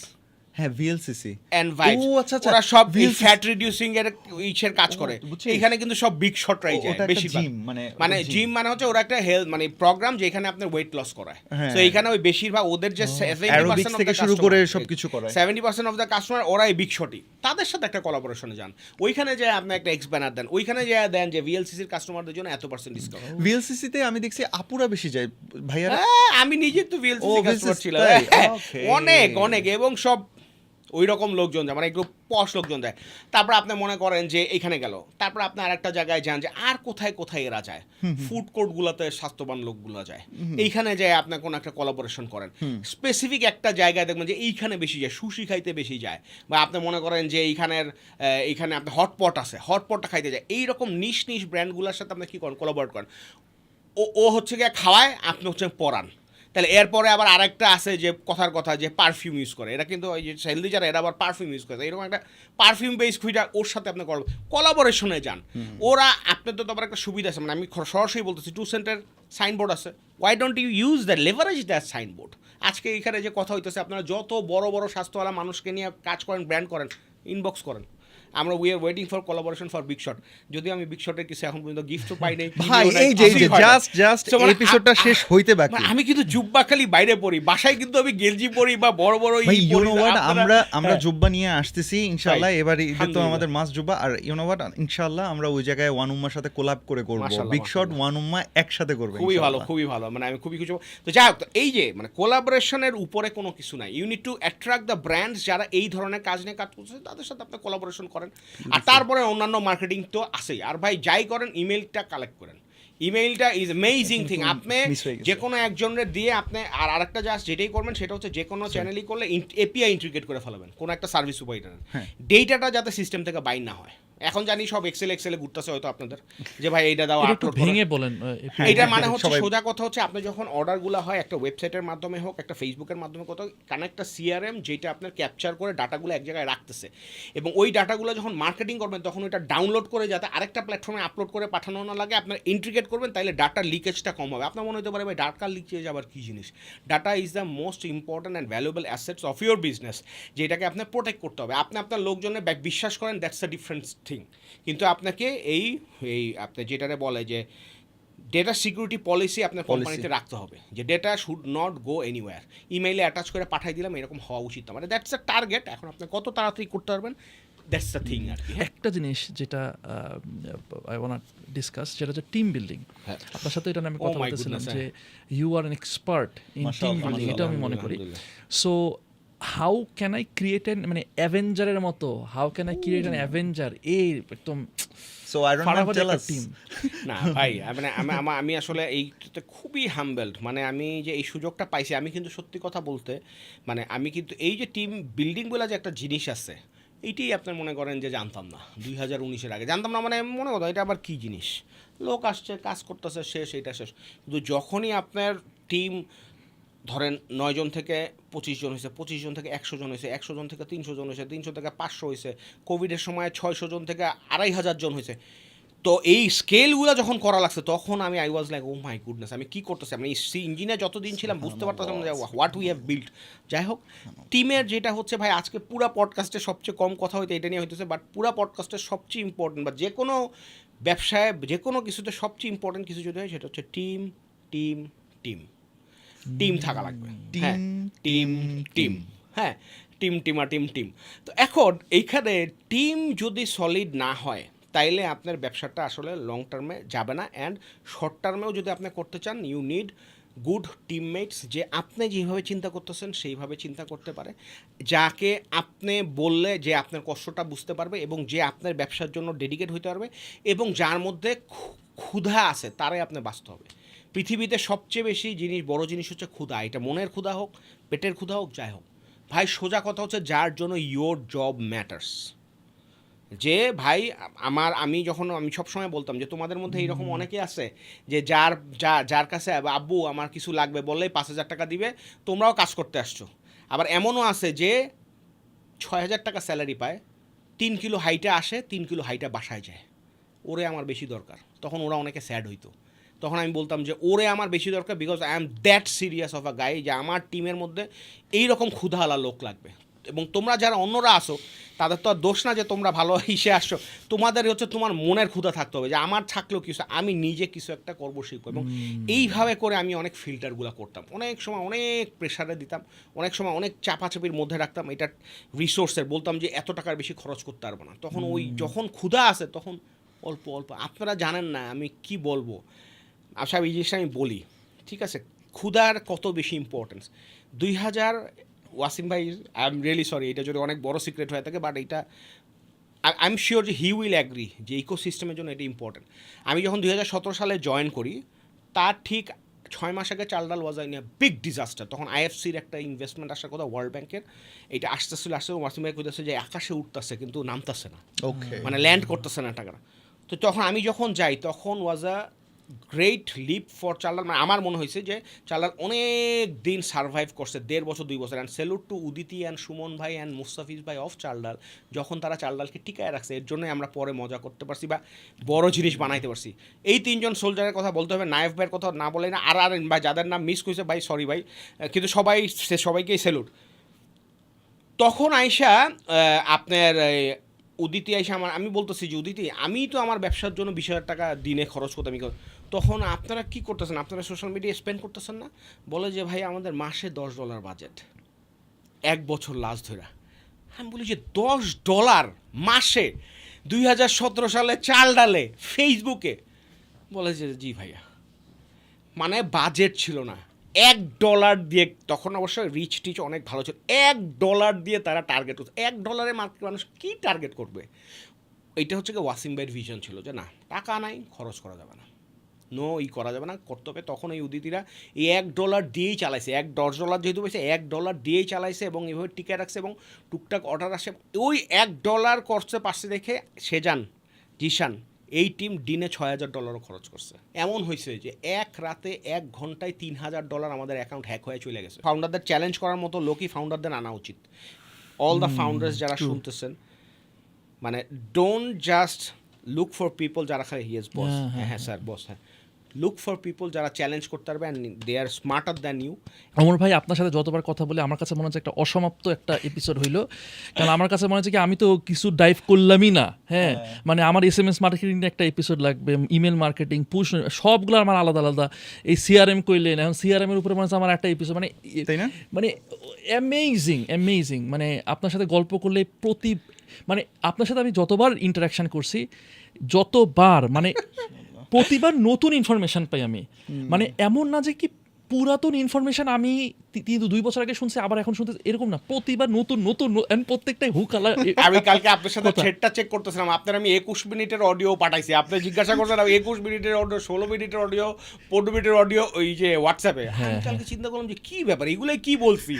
Speaker 4: হ্যাঁ ভিএলসিসি
Speaker 1: এন্ড ভাইবস, ওরা সব ফ্যাট রিডিউসিং এর ইচ্ছের কাজ করে। এখানে কিন্তু সব বিগ শটরাই যায় বেশি, মানে জিম মানে হচ্ছে ওরা একটা হেলথ মানে প্রোগ্রাম যেখানে আপনার ওয়েট লস করায়। তো এখানে ওই বেশিরভাগ ওদের যে 70%
Speaker 4: থেকে শুরু করে সবকিছু করায়,
Speaker 1: 70% অফ দ্য কাস্টমার ওরাই বিগ শটই, তাদের সাথে একটা কোলাবোরেশনে যান, ওইখানে যায় আপনি একটা এক্স ব্যানার দেন, ওইখানে যায় দেন যে ভিএলসিসির কাস্টমারদের জন্য এত% ডিসকাউন্ট।
Speaker 4: ভিএলসিসি তে আমি দেখছি আপুরা বেশি যায় ভাইয়ারা।
Speaker 1: আমি নিজে তো ভিএলসিসি কাস্টমার ছিলাম, অনেক এবং সব ওই রকম লোকজন যায়, মানে একটু পশ লোকজন যায়। তারপর আপনি মনে করেন যে এখানে গেল, তারপর আপনি আরেকটা জায়গায় যান যে আর কোথায় কোথায় এরা যায়, ফুড কোর্টগুলোতে স্বাস্থ্যবান লোকগুলো যায়, এইখানে যায় আপনি কোনো একটা কোলাবোরেশন করেন, স্পেসিফিক একটা জায়গায় দেখবেন যে এইখানে বেশি যায়, সুশি খাইতে বেশি যায়, বা আপনি মনে করেন যে এইখানে আপনি হটপট আছে, হটপটটা খাইতে যায়। এইরকম নিশ ব্র্যান্ডগুলোর সাথে আপনি কী করেন, কোলাবোরেট করেন। ও হচ্ছে গিয়ে খাওয়ায়, আপনি হচ্ছে পরান। তাহলে এরপরে আবার আরেকটা আছে যে কথার কথা যে পারফিউম ইউজ করে, এরা কিন্তু ওই যে হেলদি যারা এরা আবার পারফিউম ইউজ করে, এরকম একটা পারফিউম বেস খুঁজা ওর সাথে আপনি কোলাবোরেশনে যান। ওরা আপনার তো আবার একটা সুবিধা আছে, মানে আমি সরাসরি বলতেছি 2 সেন্টের সাইনবোর্ড আছে, why don't you use the leverage that signboard. আজকে এখানে যে কথা হইতেছে, আপনারা যত বড় বড় স্বাস্থ্যওয়ালা মানুষকে নিয়ে কাজ করেন, ব্র্যান্ড করেন, ইনবক্স করেন, আমরা we are waiting for collaboration for big shot. যদিও আমি বিগ শটের কিছু এখন পর্যন্ত গিফটও পাই নাই
Speaker 4: ভাই, এই যে জাস্ট এপিসোডটা শেষ হইতে বাকি।
Speaker 1: আমি কিন্তু জুব্বা খালি বাইরে পরি, বাসায় কিন্তু আমি গেঞ্জি পরি বা বড় বড়
Speaker 4: ভাই ইউ নো হোয়াট, আমরা জুব্বা নিয়ে আসতেছি ইনশাআল্লাহ, এবারে ঈদে তো আমাদের মাস জুব্বা, আর ইউ নো হোয়াট ইনশাআল্লাহ আমরা ওই জায়গায় ওয়ান উম্মার সাথে কোলাব করে করব, বিগ শট ওয়ান উম্মা একসাথে করবে,
Speaker 1: খুবই ভালো, মানে আমি খুবই খুশি। তো যাই হোক, এই যে মানে কোলাবোরেশনের উপরে কোনো কিছু নাই, you need to attract the brands যারা এই ধরনের কাজ নিয়ে কাজ করছে, তাদের সাথে আপনি কোলাবোরেশন করেন। আর তারপরে অন্যান্য মার্কেটিং তো আছেই। আর ভাই যাই করেন, ইমেইলটা কালেক্ট করেন, ইমেইলটা ইজ অ্যামেজিং থিং। আপনি যে কোনো একজনের দিয়ে আপনি আর আরেকটা যেটাই করবেন সেটা হচ্ছে যে কোনো চ্যানেলই করলে এপিআই ইন্টিগ্রেট করে ফেলাবেন কোনো একটা সার্ভিস প্রোভাইডারের, ডেটাটা যাতে সিস্টেম থেকে বাইর না হয়। এখন জানি সব এক্সেলে ঘুরতেছে হয়তো আপনাদের যে ভাই এইটা দাও, আপলোড
Speaker 5: ভেঙে বলেন।
Speaker 1: এইটা মানে হচ্ছে সোজা কথা হচ্ছে, আপনি যখন অর্ডারগুলো হয় একটা ওয়েবসাইটের মাধ্যমে হোক, একটা ফেসবুকের মাধ্যমে কত কানেক্টটা সিআরএম যেটা আপনার ক্যাপচার করে ডাটাগুলো এক জায়গায় রাখতেছে, এবং ওই ডাটাগুলো যখন মার্কেটিং করবেন তখন ওইটা ডাউনলোড করে যাতে আরেকটা প্ল্যাটফর্মে আপলোড করে পাঠানো না লাগে, আপনার ইন্টিগ্রেট করবেন, তাহলে ডাটা লিকেজটা কম হবে। আপনার মনে হতে পারে ভাই ডাটা লিকেজ আবার কী জিনিস? Data is the most important and valuable assets of your business, যেটাকে আপনার প্রোটেক্ট করতে হবে। আপনি আপনার লোকজনের বিশ্বাস করেন, দ্যাটস আ ডিফারেন্ট থিং, কিন্তু আপনাকে এই আপনি যেটারে বলে যে ডেটা সিকিউরিটি পলিসি আপনার
Speaker 4: Policy.
Speaker 1: কোম্পানিতে রাখতে হবে যে data should not go anywhere. ইমেইলে অ্যাটাচ করে পাঠাই দিলাম, এরকম হওয়া উচিত না। মানে দ্যাটস আ টার্গেট। এখন আপনি কত তাড়াতাড়ি করতে পারবেন, দ্যাটস দ্য থিং আর কি।
Speaker 5: একটা জিনিস যেটা আই ওয়ান্ট ডিসকাস, সেটা হচ্ছে টিম বিল্ডিং।
Speaker 1: হ্যাঁ।
Speaker 5: আপনার সাথে এটা নিয়ে আমি
Speaker 1: Oh
Speaker 5: কথা
Speaker 1: my
Speaker 5: বলতেছিলাম
Speaker 1: goodness,
Speaker 5: যে you are an expert in team
Speaker 4: মাশাআল্লাহ,
Speaker 5: বিল্ডিং, এটা আমি মনে করি।
Speaker 1: আলহামদুলিল্লাহ।
Speaker 5: So how can I create an, মানে অ্যাভেঞ্জারের মতো, how can I create an avenger, এই একদম
Speaker 4: সো আই ডোন্ট
Speaker 5: ফাটাফাটি একটা
Speaker 4: জেলাস
Speaker 5: টিম।
Speaker 1: না ভাই, মানে আমি আসলে এইটাতে খুবই হাম্বেলড। মানে আমি যে এই সুযোগটা পাইছি, আমি কিন্তু সত্যি কথা বলতে মানে আমি কিন্তু এই যে টিম বিল্ডিং বলে যে একটা জিনিস আছে, এইটাই আপনার মনে করেন যে জানতাম না 2019-এর আগে জানতাম না। মানে মনে কথা এটা আবার কী জিনিস, লোক আসছে কাজ করতেছে শেষ, এটা শেষ। কিন্তু যখনই আপনার টিম ধরেন 9 জন থেকে 25 জন হয়েছে, 25 জন থেকে 100 জন হয়েছে, 100 জন থেকে 300 জন হয়েছে, 300 থেকে 500 হয়েছে, কোভিডের সময় 600 জন থেকে 2500 জন হয়েছে, তো এই স্কেলগুলো যখন করা লাগছে তখন আমি I was like oh my goodness, আমি কী করতেছি। আমি ইঞ্জিনিয়ার যতদিন ছিলাম বুঝতে পারতাম যে হোয়াট উই হ্যাভ বিল্ড। যাই হোক, টিমের যেটা হচ্ছে ভাই, আজকে পুরা পডকাস্টে সবচেয়ে কম কথা হইতে এটা নিয়ে হইতেছে, বাট পুরা পডকাস্টের সবচেয়ে ইম্পর্টেন্ট বা যে কোনো ব্যবসায় যে কোনো কিছুতে সবচেয়ে ইম্পর্টেন্ট কিছু যদি হয় সেটা হচ্ছে টিম টিম টিম টিম থাকা লাগবে। হ্যাঁ, টিম টিম হ্যাঁ, টিম। তো এখন এইখানে টিম যদি সলিড না হয় তাইলে আপনার ব্যবসাটা আসলে লং টার্মে যাবে না। অ্যান্ড শর্ট টার্মেও যদি আপনি করতে চান, ইউ নিড গুড টিমমেটস, যে আপনি যেভাবে চিন্তা করতেছেন সেইভাবে চিন্তা করতে পারে, যাকে আপনি বললে যে আপনার কষ্টটা বুঝতে পারবে এবং যে আপনার ব্যবসার জন্য ডেডিকেট হইতে পারবে এবং যার মধ্যে ক্ষুধা আছে তারাই আপনি বাঁচতে হবে। পৃথিবীতে সবচেয়ে বেশি জিনিস, বড় জিনিস হচ্ছে ক্ষুধা। এটা মনের ক্ষুধা হোক, পেটের ক্ষুধা হোক, যাই হোক ভাই, সোজা কথা হচ্ছে যার জন্য ইয়োর জব ম্যাটার্স। যে ভাই আমি সবসময় বলতাম যে তোমাদের মধ্যে এইরকম অনেকে আছে যে যার কাছে আব্বু আমার কিছু লাগবে বললেই 5,000 টাকা দিবে, তোমরাও কাজ করতে আসছো। আবার এমনও আছে যে 6,000 টাকা স্যালারি পায়, 3 কিলো হাইটা আসে, 3 কিলো হাইটা বাসায় যায়, ওরে আমার বেশি দরকার। তখন ওরা অনেকে স্যাড হইতো। তখন আমি বলতাম যে ওরে আমার বেশি দরকার, because I am that serious of a guy যে আমার টিমের মধ্যে এইরকম ক্ষুধাওয়ালা লোক লাগবে। এবং তোমরা যারা অন্যরা আসো তাদের তো আর দোষ না যে তোমরা ভালো হিসে আসছো, তোমাদের হচ্ছে তোমার মনের ক্ষুধা থাকতে হবে যে আমার থাকলেও কিছু, আমি নিজে কিছু একটা করবো, শিখবো। এবং এইভাবে করে আমি অনেক ফিল্টারগুলো করতাম, অনেক সময় অনেক প্রেশারে দিতাম, অনেক সময় অনেক চাপাচাপির মধ্যে রাখতাম। এটা রিসোর্সের বলতাম যে এত টাকার বেশি খরচ করতে পারবো না। তখন ওই যখন ক্ষুধা আসে তখন অল্প অল্প, আপনারা জানেন না আমি কি বলবো। আচ্ছা, এই জিনিসটা আমি বলি, ঠিক আছে, ক্ষুধার কত বেশি ইম্পর্টেন্স। 2000 ওয়াসিম ভাই, আই এম রিয়েলি সরি, এটা যদি অনেক বড় সিক্রেট হয়ে থাকে, বাট এটা আই এম শিওর যে হি উইল অ্যাগ্রি যে ইকোসিস্টেমের জন্য এটা ইম্পর্টেন্ট। আমি যখন 2017 সালে জয়েন করি, তার ঠিক 6 মাস আগে চাল ডাল was in a big disaster. তখন আইএফসির একটা ইনভেস্টমেন্ট আসার কথা, ওয়ার্ল্ড ব্যাংকের, এটা আসতে ওয়াসিম ভাই কইতেছে যে আকাশে উঠতেছে কিন্তু নামতেছে না,
Speaker 4: ওকে,
Speaker 1: মানে ল্যান্ড করতেছে না টাকাটা। তো তখন আমি যখন যাই তখন ওয়াজ আ গ্রেট লিপ ফর চালডাল। মানে আমার মনে হয়েছে যে চালডাল অনেক দিন সার্ভাইভ করছে, 1.5 বছর 2 বছর। And salute to Uditi and Suman ভাই অ্যান্ড মুস্তাফিজ ভাই অফ চালডাল, যখন তারা চালডালকে টিকায় রাখছে, এর জন্যই আমরা পরে মজা করতে পারছি বা বড় জিনিস বানাইতে পারছি। এই 3 জন সোলজারের কথা বলতে হবে, নায়েফ ভাইয়ের কথা না বলে না, আর ভাই যাদের নাম মিস করেছে ভাই সরি ভাই, কিন্তু সবাইকেই স্যালুট। তখন আইসা আপনার উদিতি আইসা আমি বলতেছি যে উদিতি, আমি তো আমার ব্যবসার জন্য 20,000 টাকা দিনে খরচ করতে আমি, তখন আপনারা কি করতেছেন, আপনারা সোশ্যাল মিডিয়া স্পেন্ড করতেছেন না? বলে যে ভাই আমাদের মাসে $10 বাজেট, 1 বছর লাস্ট ধরে। আমি বলি যে $10 মাসে 2017 সালে চাল ডালে ফেসবুকে? বলে যে জি ভাইয়া, মানে বাজেট ছিল না, $1 দিয়ে, তখন অবশ্য রিচ টিচ অনেক ভালো ছিল, $1 দিয়ে তারা টার্গেট করছে। $1 মার্কেট মানুষ কী টার্গেট করবে? এইটা হচ্ছে কি ওয়াসিম ভাইয়ের ভিশন ছিল যে না, টাকা নাই, খরচ করা যাবে না, করা যাবে না, করতে হবে। তখন এই উদিতিরা এই $1 দিয়েই চালাইছে, $10 যেহেতু পেয়েছে $1 দিয়েই চালাইছে এবং এভাবে টিকে রাখছে এবং টুকটাক অর্ডার আসে। ওই $1 করতে পারছে দেখে সেজান, জিশান, এই টিম দিনে $6,000 খরচ করছে। এমন হয়েছে যে এক রাতে 1 ঘন্টায় $3,000 আমাদের অ্যাকাউন্ট হ্যাক হয়ে চলে গেছে। ফাউন্ডারদের চ্যালেঞ্জ করার মতো লোকই ফাউন্ডারদের আনা উচিত। অল দ্য ফাউন্ডার্স যারা শুনতেছেন, মানে don't just look for people যারা খালি ইয়েস বস, হ্যাঁ স্যার বস, হ্যাঁ, লুক ফর পিপল যারা চ্যালেঞ্জ করতে পারবে and they are smarter than you.
Speaker 5: Amar ভাই, আপনার সাথে যতবার কথা বলে আমার কাছে মনে হচ্ছে একটা অসমাপ্ত একটা এপিসোড হইলো, কারণ আমার কাছে মনে হচ্ছে কি আমি তো কিছু ডাইভ করলামই না। হ্যাঁ, মানে আমার SMS মার্কেটিং একটা এপিসোড লাগবে, ইমেল মার্কেটিং, পুশ, সবগুলো আমার আলাদা আলাদা। এই CRM কইলেন, এখন CRM এর উপরে মনে হচ্ছে আমার একটা এপিসোড, মানে
Speaker 4: তাই না?
Speaker 5: মানে অ্যামেজিং। মানে আপনার সাথে গল্প করলে মানে আপনার সাথে আমি যতবার ইন্টারাকশন করছি, যতবার মানে প্রতিবার নতুন ইনফরমেশন পাই আমি। মানে এমন না যে কি পুরাতন ইনফরমেশন আমি 2 বছর আগে শুনছি আবার এখন শুনতে, এরকম না, প্রতিবার নতুন প্রত্যেকটাই হুক আলা।
Speaker 1: আমি কালকে আপনার সাথে থ্রেডটা চেক করতেছিলাম, আপনার আমি 21 মিনিটের অডিও পাঠাইছি, আপনি জিজ্ঞাসা করছেন 21 মিনিটের অডিও, 16 মিনিটের অডিও, 15 মিনিটের অডিও ওই যে হোয়াটসঅ্যাপে। আমি কালকে চিন্তা করলাম যে কি ব্যাপার, এগুলো কি বলছি,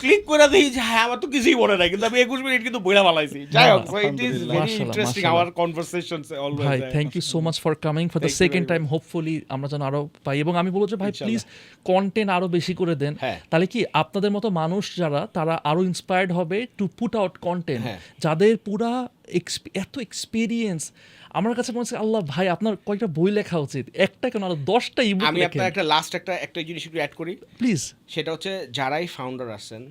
Speaker 1: ক্লিক করে দেখি যে হ্যাঁ আমার তো কিছুই মনে নাই, কিন্তু আমি 21 মিনিট কিন্তু বইলা ফেলাইছি। যাই হোক, so it is very interesting our conversations always.
Speaker 5: ভাই thank you so much for coming for the
Speaker 1: Thank you
Speaker 5: second
Speaker 1: very
Speaker 5: time, hopefully আমরা যেন আরো পাই। এবং আমি বলবো যে ভাই প্লিজ কন্টেন্ট আরো বেশি করে দেন,
Speaker 1: হ্যাঁ।
Speaker 5: তাহলে কি আপনাদের মতো মানুষ যারা তারা আরো ইন্সপায়ার্ড হবে টু পুট আউট কন্টেন্ট,
Speaker 1: হ্যাঁ।
Speaker 5: যাদের পুরা এত এক্সপিরিয়েন্স। আমার কাছে মনে হচ্ছে আল্লাহ ভাই আপনার কয়েকটা বই লেখা উচিত, একটা কেন আরো 10টা ইবুক
Speaker 1: আমি
Speaker 5: লেখেন
Speaker 1: আপনার একটা লাস্ট একটা জিনিস একটু অ্যাড করি,
Speaker 5: প্লিজ।
Speaker 1: সেটা হচ্ছে যারাই ফাউন্ডার আছেন,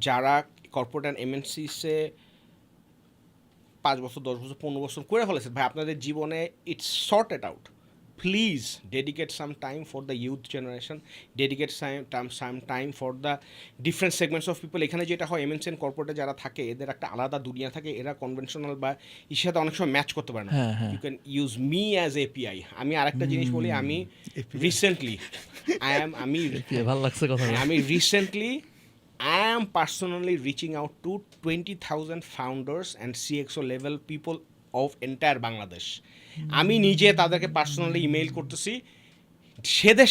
Speaker 1: যারা কর্পোরেট অ্যান্ড এমএনসিসে 5 বছর 10 বছর 15 বছর করে ফেলেছেন, ভাই আপনাদের জীবনে it's sorted out, please dedicate some time for the youth generation, dedicate some time for the different segments of people. এখানে যেটা হয় এমএনসি এন্ড কর্পোরেটে যারা থাকে এদের একটা আলাদা দুনিয়া থাকে, এরা কনভেনশনাল বা এর সাথে অনেক সময় ম্যাচ করতে পারে না। You can use me as API. আমি আরেকটা জিনিস বলি, আমি রিসেন্টলি
Speaker 5: ভালো লাগছে কথা।
Speaker 1: আমি recently I am personally reaching out to 20,000 founders and CXO level people of entire Bangladesh. আমি নিজে তাদেরকে পার্সোনালি ইমেইল করতেছি সেদে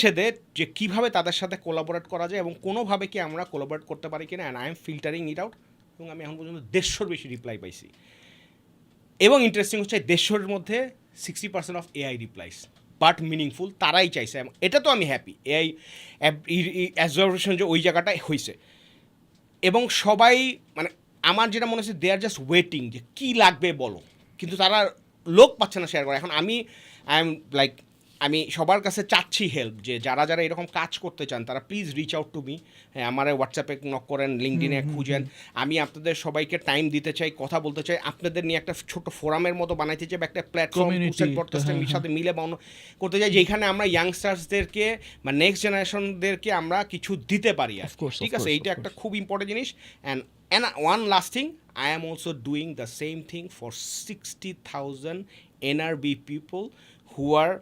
Speaker 1: যে কীভাবে তাদের সাথে কোলাবোরেট করা যায় এবং কোনোভাবে কি আমরা কোলাবোরেট করতে পারি কিনা, and I M filtering it out. এবং আমি এখন পর্যন্ত 150-র বেশি রিপ্লাই পাইছি। এবং ইন্টারেস্টিং হচ্ছে 150-র মধ্যে 60% of AI replies, but meaningful, তারাই চাইছে। এটা তো আমি হ্যাপি, এআই অ্যাবজর্ভেশন যে ওই জায়গাটায় হয়েছে। এবং সবাই মানে আমার যেটা মনে হচ্ছে দে আর জাস্ট ওয়েটিং যে কী লাগবে বলো, কিন্তু তারা লোক পাচ্ছে না শেয়ার করে। এখন আমি আমি সবার কাছে চাচ্ছি হেল্প, যে যারা এরকম কাজ করতে চান তারা please reach out to me. হ্যাঁ, আমার হোয়াটসঅ্যাপে নক করেন, লিঙ্কডিনে খুঁজেন। আমি আপনাদের সবাইকে টাইম দিতে চাই, কথা বলতে চাই, আপনাদের নিয়ে একটা ছোট ফোরামের মতো বানাইতে চাই, একটা প্ল্যাটফর্ম পডকাস্টের সাথে মিলে করতে চাই, যেখানে আমরা ইয়াংস্টার্সদেরকে বা নেক্সট জেনারেশনদেরকে আমরা কিছু দিতে পারি। ঠিক আছে, এইটা একটা খুব ইম্পর্টেন্ট জিনিস। And one last thing, I am also doing the same thing for 60,000 NRB people who are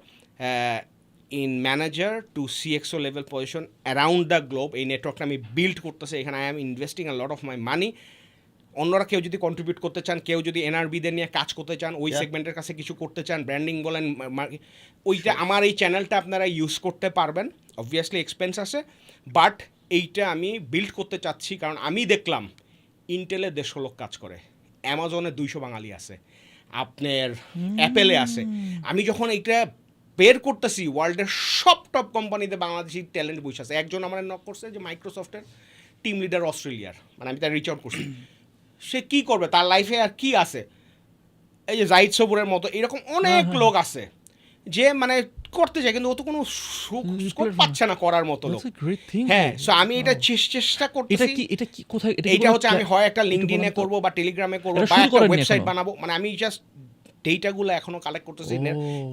Speaker 1: in manager to CXO level position around the globe. এই নেটওয়ার্কটা আমি বিল্ড করতেছি, এখানে I am investing a lot of my money. অন্যরা কেউ যদি contribute করতে চান, কেউ যদি এনআরবিদের নিয়ে কাজ করতে চান, ওই সেগমেন্টের কাছে কিছু করতে চান, ব্র্যান্ডিং বলেন, ওইটা আমার এই চ্যানেলটা আপনারা ইউজ করতে পারবেন। অবভিয়াসলি এক্সপেন্স আছে, বাট এইটা আমি বিল্ড করতে চাচ্ছি, কারণ আমি দেখলাম ইন্টেলে 150 লোক কাজ করে, অ্যামাজনে 200 বাঙালি আছে, আপনার অ্যাপেলে আছে। আমি যখন এইটা বের করতেছি, ওয়ার্ল্ডের সব টপ কোম্পানিতে বাংলাদেশি ট্যালেন্ট বসে আছে। একজন আমার নক করছে যে মাইক্রোসফটের টিম লিডার অস্ট্রেলিয়ার, মানে আমি তার রিচ আউট করছি। সে কী করবে, তার লাইফে আর কি আছে, এই যে জাহিদ সবুরের মতো এরকম অনেক লোক আছে যে মানে করতে চায়, কিন্তু ও তো কোনো স্কোপ পাচ্ছে না করার মতো লোক। হ্যাঁ, সো আমি এটা চেষ্টা করতেছি। এটা হচ্ছে আমি হয় একটা লিঙ্কডিনে করবো বা টেলিগ্রামে করবো বা একটা ওয়েবসাইট বানাবো, মানে আমি জাস্ট ডেটাগুলো এখনো কালেক্ট করতেছি,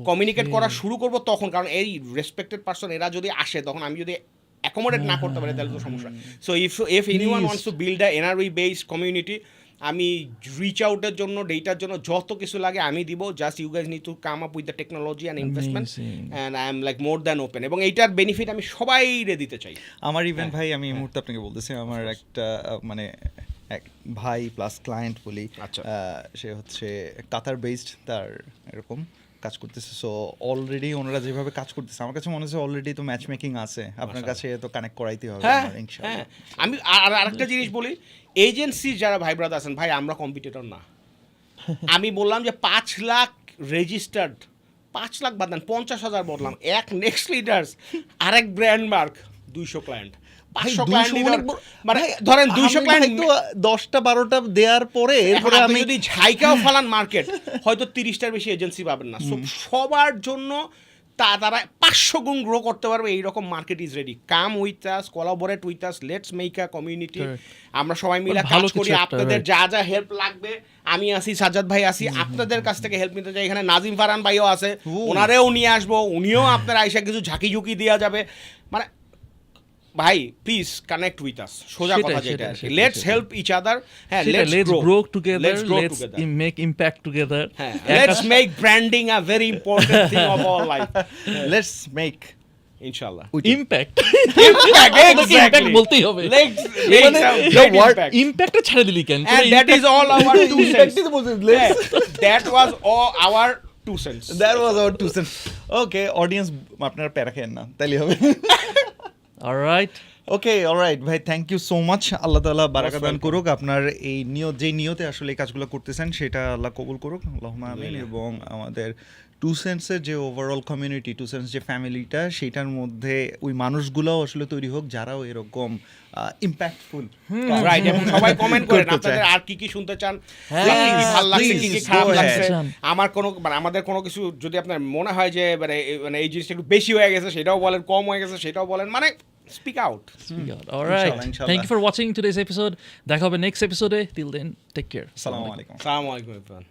Speaker 1: কমিউনিকেট করা শুরু করবো তখন। কারণ এই রেসপেক্টেড পারসন এরা যদি আসে, তখন আমি যদি অ্যাকোমোডেট না করতে পারি তাহলে তো সমস্যা। So if anyone wants to build a NRB based community, আমি রিচ আউটের জন্য, ডেটার জন্য যত কিছু লাগে আমি দিব। Just you guys need to come up with the technology and investment, and I am like more than open. এবং এইটার বেনিফিট আমি সবাইরে দিতে চাই।
Speaker 4: আমার ইভেন্ট ভাই, আমি এই মুহূর্তে আপনাকে বলতেছি, আমার একটা মানে এক ভাই প্লাস ক্লায়েন্ট বলি, সে হচ্ছে কাতার বেসড, তার এরকম কাজ করতেছে। সো অলরেডি ওনারা যেভাবে কাজ করতেছে, আমার কাছে মনে হচ্ছে অলরেডি তো ম্যাচ মেকিং আছে, আপনার কাছে তো কানেক্ট করাইতে হবে।
Speaker 1: হ্যাঁ, আমি আরেকটা জিনিস বলি, এজেন্সি যারা ভাই ব্রাদার আছেন, ভাই আমরা কম্পিটিটর না। আমি বললাম যে 5 লাখ রেজিস্টার্ড, 5 লাখ বাদ দেন, 50,000 বললাম, এক নেক্সট লিডার্স, আরেক ব্র্যান্ড মার্ক, 200 ক্লায়েন্ট, 500 ক্লায়েন্ট, মানে ধরেন 200 ক্লায়েন্ট
Speaker 4: তো 10টা-12টা দেওয়ার পরে এরপরে
Speaker 1: আমি যদি ঝাইকাও ফালান মার্কেট, হয়তো 30টার বেশি এজেন্সি পাবেন না। সবার জন্য তারা 500 গুণ গ্রো করতে পারবে, এইরকম market is ready. Come with us, collaborate with us, let's make a community. আমরা সবাই মিলে কাজ
Speaker 5: ভালো
Speaker 1: করি,
Speaker 5: কিছু একটা,
Speaker 1: আপনাদের
Speaker 5: right.
Speaker 1: যা যা হেল্প লাগবে আমি আসি, সাজ্জাদ ভাই আসি, আপনাদের কাছ থেকে হেল্প নিতে চাই। এখানে নাজিম ফারহান ভাইও আছে, ওনারেও নিয়ে আসবো, উনিও আপনার আইসা কিছু ঝাঁকি ঝুঁকি দেওয়া যাবে। মানে ভাই প্লিজ কানেক্ট উইথ আস, সোজা কথা যেটা, লেটস হেল্প ইচ আদার। হ্যাঁ,
Speaker 5: let's grow together,
Speaker 1: let's grow
Speaker 5: let's
Speaker 1: together,
Speaker 5: make impact together.
Speaker 1: হ্যাঁ, let's make branding a very important thing of all life,
Speaker 4: let's make
Speaker 1: ইনশাআল্লাহ।
Speaker 5: Impact
Speaker 1: Exactly.
Speaker 5: বলতেই হবে,
Speaker 1: Let's make some great impact.
Speaker 5: ইমপ্যাক্টটা ছেড়ে দিলি কেন?
Speaker 1: And that is all our 2 cents. Yeah, that was all our 2 cents.
Speaker 4: That was our 2 cents. Okay audience, আপনারা প্যারা খেয়েন না, তাইলে হবে।
Speaker 5: অলরাইট,
Speaker 4: ওকে অলরাইট ভাই, থ্যাংক ইউ সো মাচ। আল্লাহ তাআলা বারাকা দান
Speaker 1: welcome.
Speaker 4: করুক। আপনার এই যেই নিয়তে আসলে এই কাজগুলো করতেছেন সেটা আল্লাহ কবুল করুক, আল্লাহুম্মা আমিন। এবং আমাদের 2 সেন্টসের যে ওভারঅল কমিউনিটি, 2 সেন্টস যে ফ্যামিলিটা, সেটার মধ্যে ওই মানুষগুলোও আসলে তৈরি হোক যারাও এরকম ইম্প্যাক্টফুল।
Speaker 1: Right, এবং সবাই কমেন্ট করেন
Speaker 4: করতে
Speaker 1: আপনাদের
Speaker 4: চায়।
Speaker 1: আর কি কি শুনতে চান,
Speaker 5: হ্যাঁ,
Speaker 1: কি কি ভালো লাগছে, কি কি
Speaker 4: please,
Speaker 1: খারাপ
Speaker 4: go ahead.
Speaker 1: লাগছে।
Speaker 5: চান।
Speaker 1: আমার কোনো মানে আমাদের কোনো কিছু যদি আপনার মনে হয় যে মানে এই জিনিসটা একটু বেশি হয়ে গেছে সেটাও বলেন, কম হয়ে গেছে সেটাও বলেন, মানে স্পিক আউট।
Speaker 5: অলরাইট,
Speaker 4: ইনশাআল্লাহ।
Speaker 5: Thank you for watching today's episode. দেখা হবে নেক্সট এপিসোডে, টিল দেন টেক কেয়ার।
Speaker 4: আসসালামু আলাইকুম।
Speaker 1: আসসালামু আলাইকুম এভরিওয়ান।